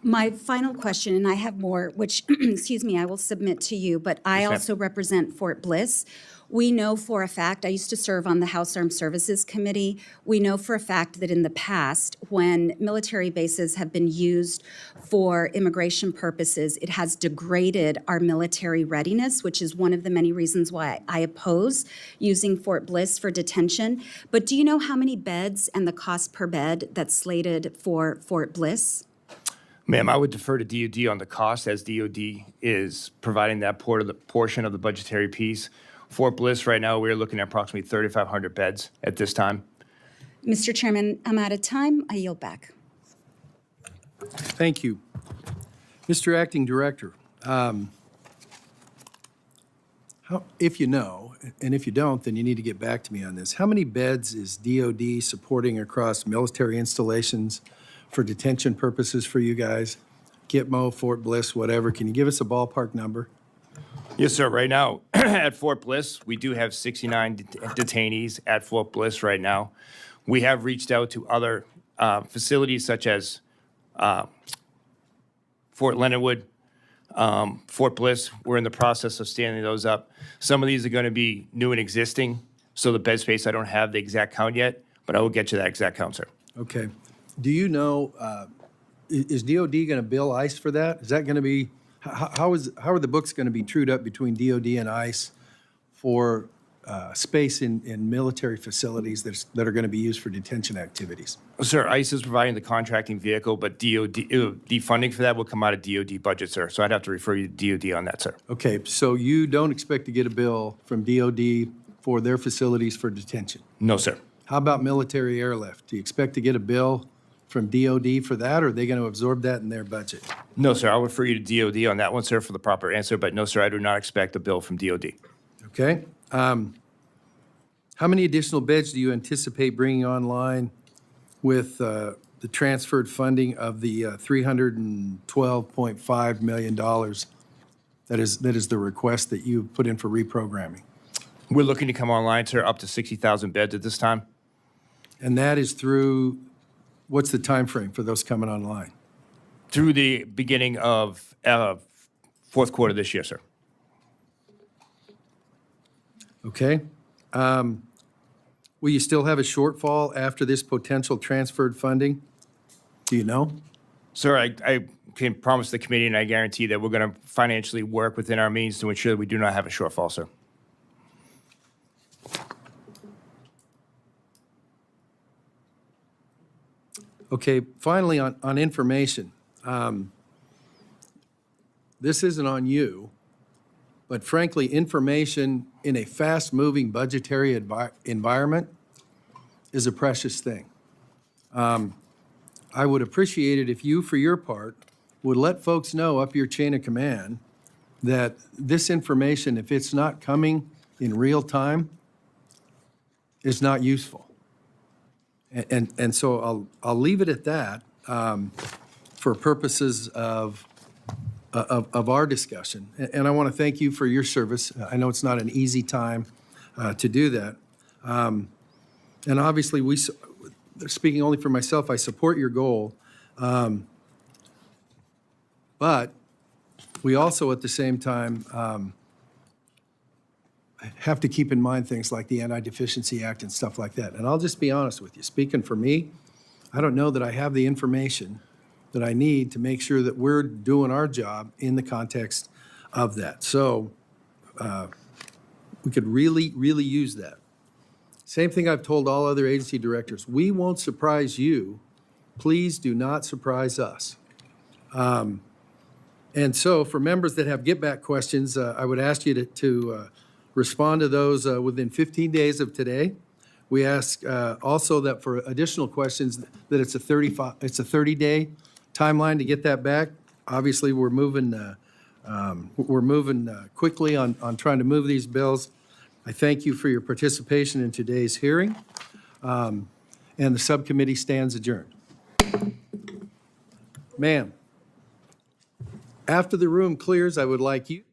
My final question, and I have more, which, excuse me, I will submit to you, but I Yes, ma'am. also represent Fort Bliss. We know for a fact, I used to serve on the House Armed Services Committee. We know for a fact that in the past, when military bases have been used for immigration purposes, it has degraded our military readiness, which is one of the many reasons why I oppose using Fort Bliss for detention. But do you know how many beds and the cost per bed that's slated for Fort Bliss? Ma'am, I would defer to DOD on the cost as DOD is providing that portion of the budgetary piece. Fort Bliss, right now, we're looking at approximately 3,500 beds at this time. Mr. Chairman, I'm out of time. I yield back. Thank you. Mr. Acting Director, if you know, and if you don't, then you need to get back to me on this. How many beds is DOD supporting across military installations for detention purposes for you guys? Gitmo, Fort Bliss, whatever. Can you give us a ballpark number? Yes, sir. Right now, at Fort Bliss, we do have 69 detainees at Fort Bliss right now. We have reached out to other facilities such as Fort Leonard Wood, Fort Bliss. We're in the process of standing those up. Some of these are going to be new and existing, so the bed space, I don't have the exact count yet, but I will get you that exact count, sir. Okay. Do you know, is DOD going to bill ICE for that? Is that going to be, how are the books going to be trued up between DOD and ICE for space in military facilities that are going to be used for detention activities? Well, sir, ICE is providing the contracting vehicle, but the funding for that will come out of DOD budget, sir. So I'd have to refer you to DOD on that, sir. Okay, so you don't expect to get a bill from DOD for their facilities for detention? No, sir. How about military airlift? Do you expect to get a bill from DOD for that, or are they going to absorb that in their budget? No, sir. I'll refer you to DOD on that one, sir, for the proper answer. But no, sir, I do not expect a bill from DOD. Okay. How many additional beds do you anticipate bringing online with the transferred funding of the $312.5 million that That is the request that you put in for reprogramming. We're looking to come online, sir, up to 60,000 beds at this time. And that is through, what's the time frame for those coming online? Through the beginning of fourth quarter this year, sir. Okay. Will you still have a shortfall after this potential transferred funding? Do you know? Sir, I can promise the committee and I guarantee that we're going to financially work within our means to ensure that we do not have a shortfall, sir. Okay, finally, on information. This isn't on you, but frankly, information in a fast-moving budgetary environment is a precious thing. I would appreciate it if you, for your part, would let folks know up your chain of command that this information, if it's not coming in real time, is not useful. And so I'll leave it at that for purposes of our discussion. And I want to thank you for your service. I know it's not an easy time to do that. And obviously, speaking only for myself, I support your goal. But we also, at the same time, have to keep in mind things like the Anti-Deficiency Act and stuff like that. And I'll just be honest with you. Speaking for me, I don't know that I have the information that I need to make sure that we're doing our job in the context of that. So we could really, really use that. Same thing I've told all other agency directors. We won't surprise you. Please do not surprise us. And so for members that have get-back questions, I would ask you to respond to those within 15 days of today. We ask also that for additional questions that it's a 30-day timeline to get that back. Obviously, we're moving quickly on trying to move these bills. I thank you for your participation in today's hearing, and the subcommittee stands adjourned. Ma'am, after the room clears, I would like you